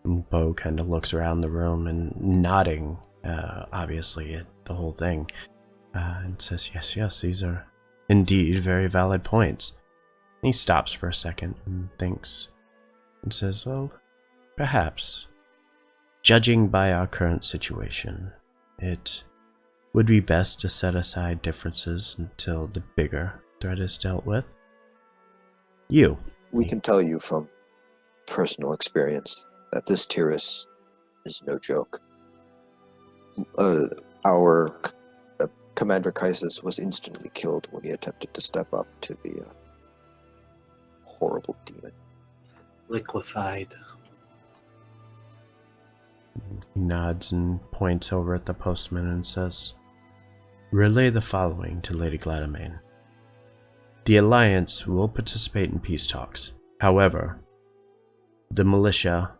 And Bo kind of looks around the room and nodding, obviously, at the whole thing, and says, yes, these are indeed very valid points. And he stops for a second and thinks and says, well, perhaps, judging by our current situation, it would be best to set aside differences until the bigger threat is dealt with. We can tell you from personal experience that this Tyrus is no joke. Our Commander Kaisis was instantly killed when he attempted to step up to the horrible demon. Liquefied. He nods and points over at the postman and says, relay the following to Lady Gladamain. The Alliance will participate in peace talks. However, the militia,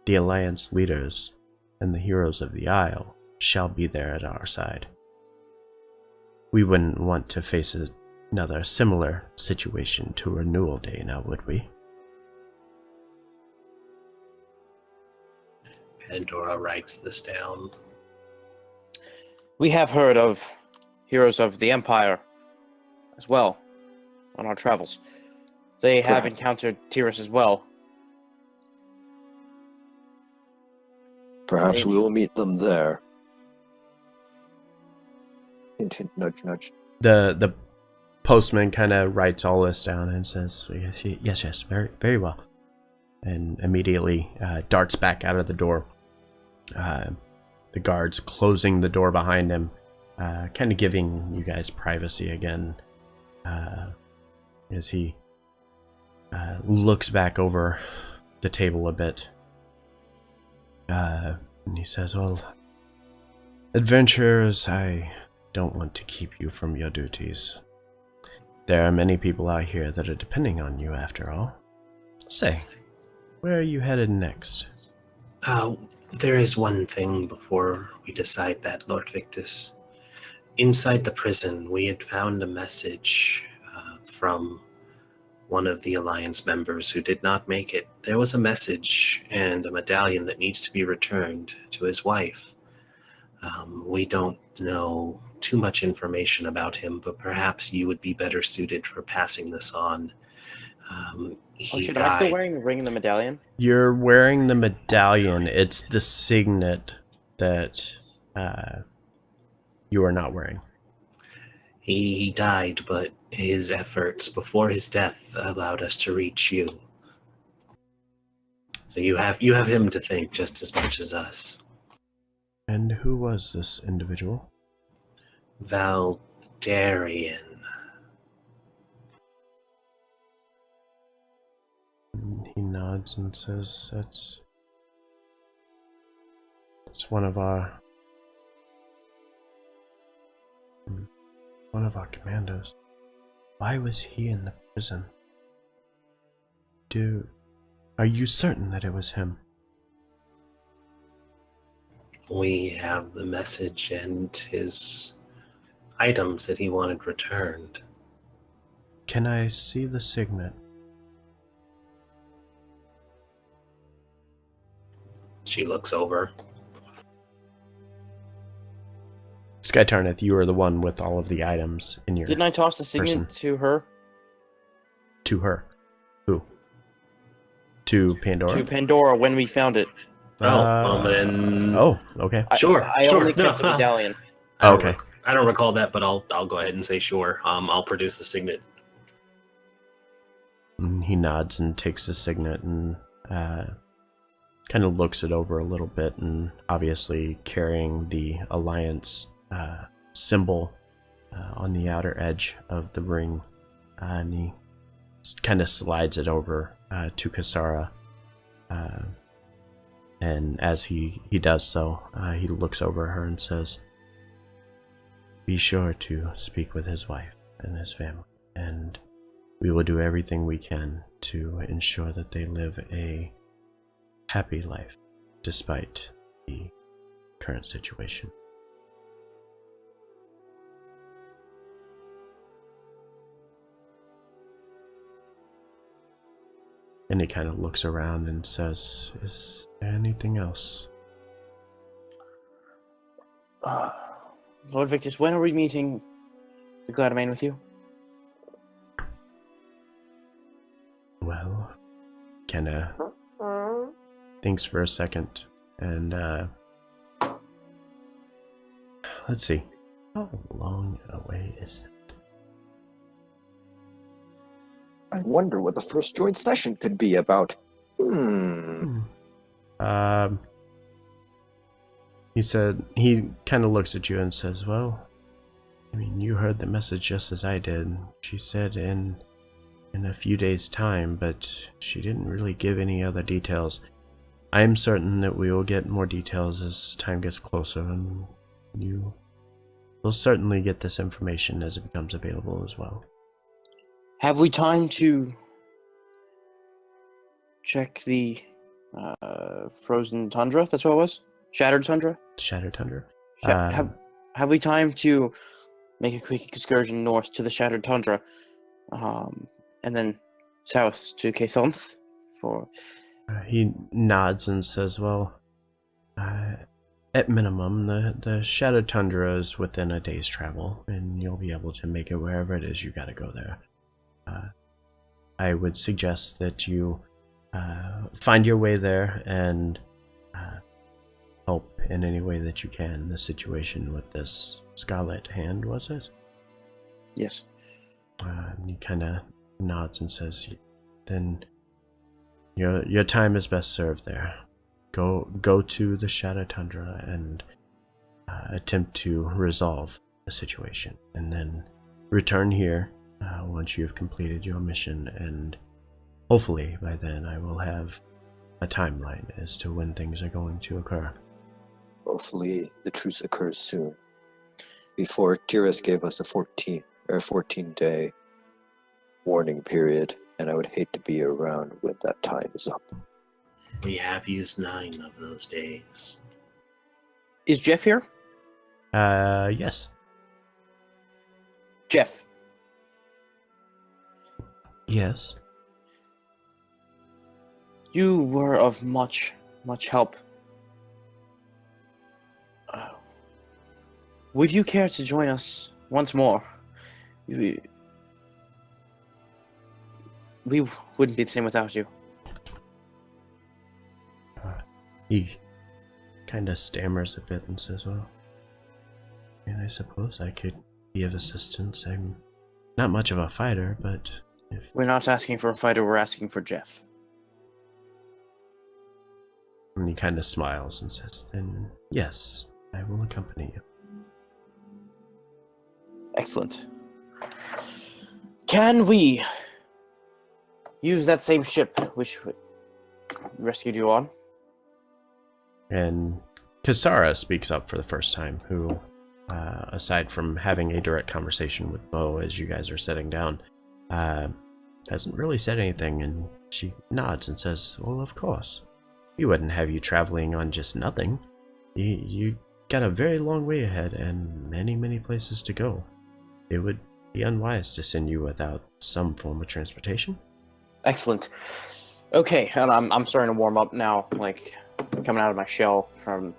the Alliance leaders, and the heroes of the Isle shall be there at our side. We wouldn't want to face another similar situation to Renewal Day now, would we? Pandora writes this down. We have heard of heroes of the Empire as well on our travels. They have Perhaps. encountered Tyrus as well. Perhaps Maybe. we will meet them there. Hint, hint, nudge, nudge. The postman kind of writes all this down and says, yes, very, very well. And immediately darts back out of the door. The guards closing the door behind him, kind of giving you guys privacy again, as he looks back over the table a bit. And he says, well, adventurers, I don't want to keep you from your duties. There are many people out here that are depending on you after all. Say, where are you headed next? There is one thing before we decide that, Lord Victus. Inside the prison, we had found a message from one of the Alliance members who did not make it. There was a message and a medallion that needs to be returned to his wife. We don't know too much information about him, but perhaps you would be better suited for passing this on. Am I still wearing the ring and the medallion? You're wearing the medallion. It's the signet that you are not wearing. He died, but his efforts before his death allowed us to reach you. So you have him to thank just as much as us. And who was this individual? Valdarian. He nods and says, it's one of our commandos. Why was he in the prison? Are you certain that it was him? We have the message and his items that he wanted returned. Can I see the signet? She looks over. Skytarneth, you are the one with all of the items in your... Didn't I toss the signet to her? To her. Who? To Pandora? To Pandora when we found it. Then... Oh, okay. Sure, I sure. only kept the medallion. Okay. I don't recall that, but I'll go ahead and say sure. I'll produce the signet. And he nods and takes the signet and kind of looks it over a little bit, and obviously carrying the Alliance symbol on the outer edge of the ring, and he kind of slides it over to Kasara. And as he does so, he looks over her and says, be sure to speak with his wife and his family, and we will do everything we can to ensure that they live a happy life despite the current situation. And he kind of looks around and says, "Is there anything else?" Lord Victus, when are we meeting the Gladamain with you? Well, kinda thinks for a second, and let's see. How long away is it? I wonder what the first joint session could be about. He said, he kind of looks at you and says, "Well, I mean, you heard the message just as I did. She said in a few days' time, but she didn't really give any other details. I am certain that we will get more details as time gets closer, and you will certainly get this information as it becomes available as well." Have we time to check the frozen tundra? That's what it was? Shattered tundra? Shattered Tundra. Have we time to make a quick excursion north to the Shattered Tundra, and then south to Cathonth for... He nods and says, "Well, at minimum, the Shattered Tundra is within a day's travel, and you'll be able to make it wherever it is you gotta go there. I would suggest that you find your way there and help in any way that you can the situation with this Scarlet Hand, was it?" Yes. And he kind of nods and says, "Then your time is best served there. Go to the Shadow Tundra and attempt to resolve the situation, and then return here once you have completed your mission, and hopefully by then I will have a timeline as to when things are going to occur." Hopefully the truce occurs soon. Before Tiras gave us a 14-day warning period, and I would hate to be around when that time is up. We have used 9 of those days. Is Jeff here? Yes. Jeff. Yes. You were of much help. Would you care to join us once more? We wouldn't be the same without you. He kind of stammers a bit and says, "Well, and I suppose I could be of assistance. I'm not much of a fighter, but if..." We're not asking for a fighter, we're asking for Jeff. And he kind of smiles and says, "Then yes, I will accompany you." Excellent. Can we use that same ship which rescued you on? And Kasara speaks up for the first time, who, aside from having a direct conversation with Bo as you guys are sitting down, hasn't really said anything, and she nods and says, "Well, of course. We wouldn't have you traveling on just nothing. You got a very long way ahead and many places to go. It would be unwise to send you without some form of transportation." Excellent. Okay, and I'm starting to warm up now, like coming out of my shell from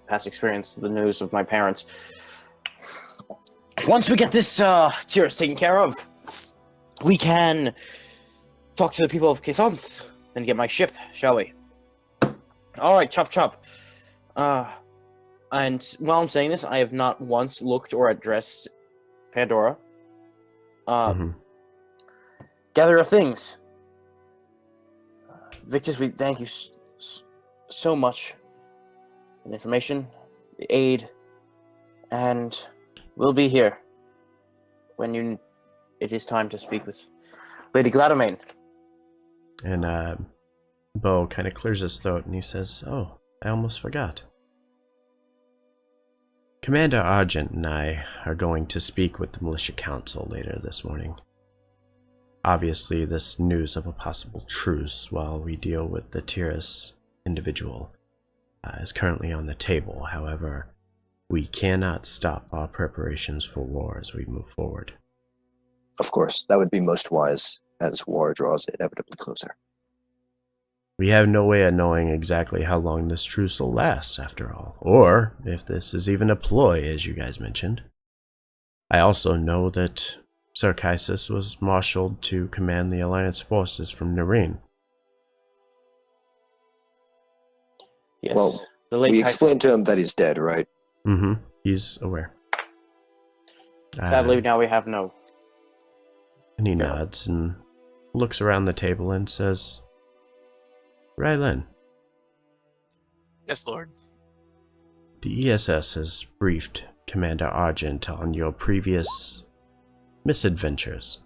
past experience, the news of my parents. Once we get this Tiras taken care of, we can talk to the people of Cathonth and get my ship, shall we? Alright, chop. And while I'm saying this, I have not once looked or addressed Pandora. Gather your things. Victus, we thank you so much for the information, the aid, and we'll be here when it is time to speak with Lady Gladamain. And Bo kind of clears his throat and he says, "Oh, I almost forgot. Commander Argent and I are going to speak with the Militia Council later this morning. Obviously, this news of a possible truce while we deal with the Tiras individual is currently on the table. However, we cannot stop our preparations for war as we move forward. Of course, that would be most wise as war draws inevitably closer. We have no way of knowing exactly how long this truce will last, after all, or if this is even a ploy, as you guys mentioned. I also know that Sarkaisis was marshaled to command the Alliance forces from Nareen. Yes. Well, the late we Kaiser- explained to him that he's dead, right? Mm-hmm. He's aware. Sadly, now we have no. And he No. nods and looks around the table and says, Rylan, Yes, Lord. the ESS has briefed Commander Argent on your previous misadventures.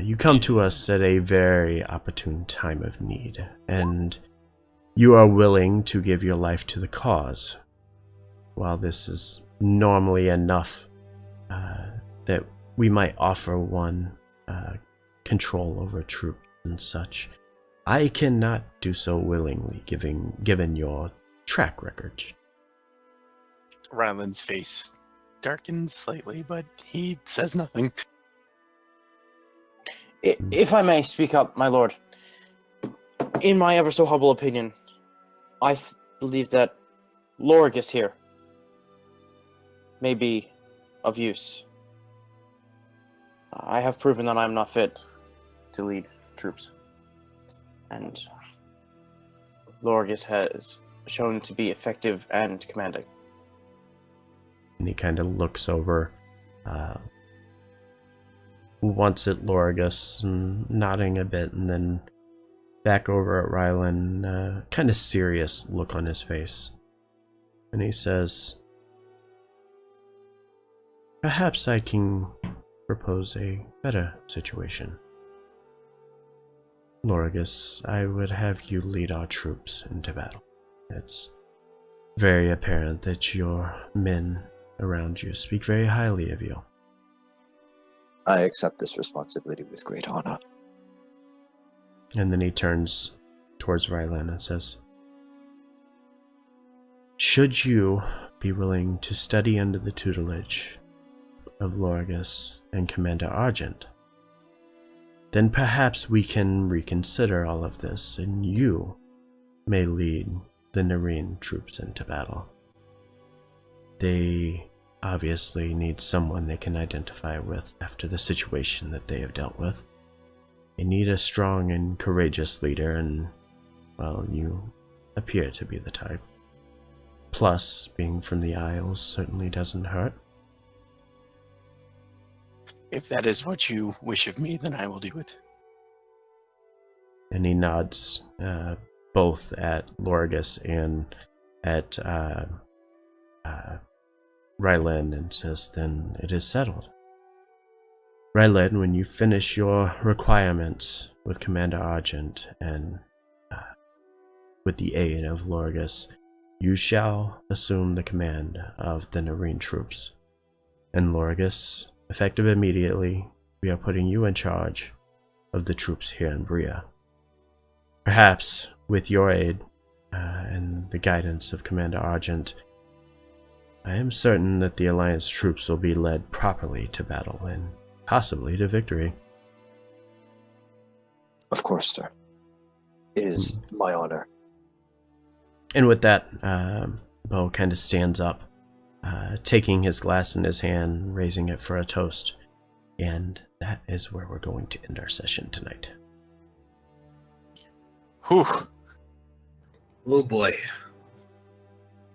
You come to us at a very opportune time of need, and you are willing to give your life to the cause. While this is normally enough that we might offer one control over troops and such, I cannot do so willingly, given your track record. Ryland's face darkens slightly, but he says nothing. If I may speak up, my lord, in my ever so humble opinion, I believe that Lorgus here may be of use. I have proven that I am not fit to lead troops, and Lorgus has shown to be effective and commanding. And he kind of looks over once at Lorgus, and nodding a bit, and then back over at Rylan, kind of serious look on his face. And he says, perhaps I can propose a better situation. Lorgus, I would have you lead our troops into battle. It's very apparent that your men around you speak very highly of you. I accept this responsibility with great honor. And then he turns towards Rylan and says, should you be willing to study under the tutelage of Lorgus and Commander Argent, then perhaps we can reconsider all of this, and you may lead the Nareen troops into battle. They obviously need someone they can identify with after the situation that they have dealt with. They need a strong and courageous leader, and, well, you appear to be the type. Plus, being from the Isles certainly doesn't hurt. If that is what you wish of me, then I will do it. And he nods both at Lorgus and at Rylan and says, then it is settled. Rylan, when you finish your requirements with Commander Argent and with the aid of Lorgus, you shall assume the command of the Nareen troops. And Lorgus, effective immediately, we are putting you in charge of the troops here in Bria. Perhaps, with your aid and the guidance of Commander Argent, I am certain that the Alliance troops will be led properly to battle and possibly to victory. Of course, sir. It is my honor. And with that, Bo kind of stands up, taking his glass in his hand, raising it for a toast. And that is where we're going to end our session tonight. Whew. Oh boy.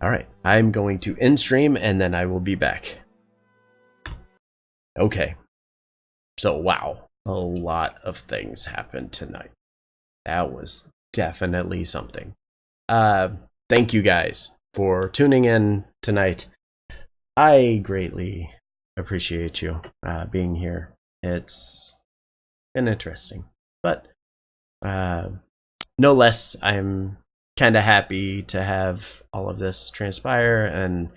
All right, I'm going to end stream and then I will be back. Okay. So, wow, a lot of things happened tonight. That was definitely something. Thank you guys for tuning in tonight. I greatly appreciate you being here. It's been interesting, but no less, I'm kind of happy to have all of this transpire and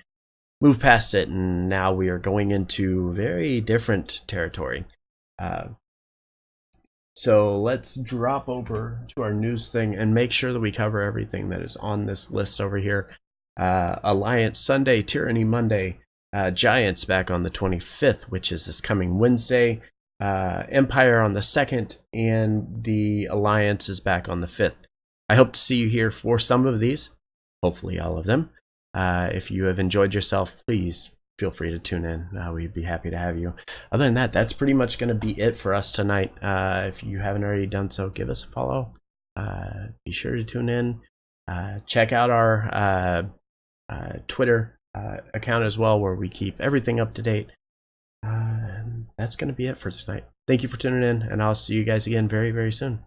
move past it, and now we are going into very different territory. So let's drop over to our news thing and make sure that we cover everything that is on this list over here. Alliance Sunday, Tyranny Monday, Giants back on the 25th, which is this coming Wednesday. Empire on the 2nd, and the Alliance is back on the 5th. I hope to see you here for some of these, hopefully all of them. If you have enjoyed yourself, please feel free to tune in. We'd be happy to have you. Other than that, that's pretty much going to be it for us tonight. If you haven't already done so, give us a follow. Be sure to tune in. Check out our Twitter account as well, where we keep everything up to date. And that's going to be it for tonight. Thank you for tuning in, and I'll see you guys again very, very soon.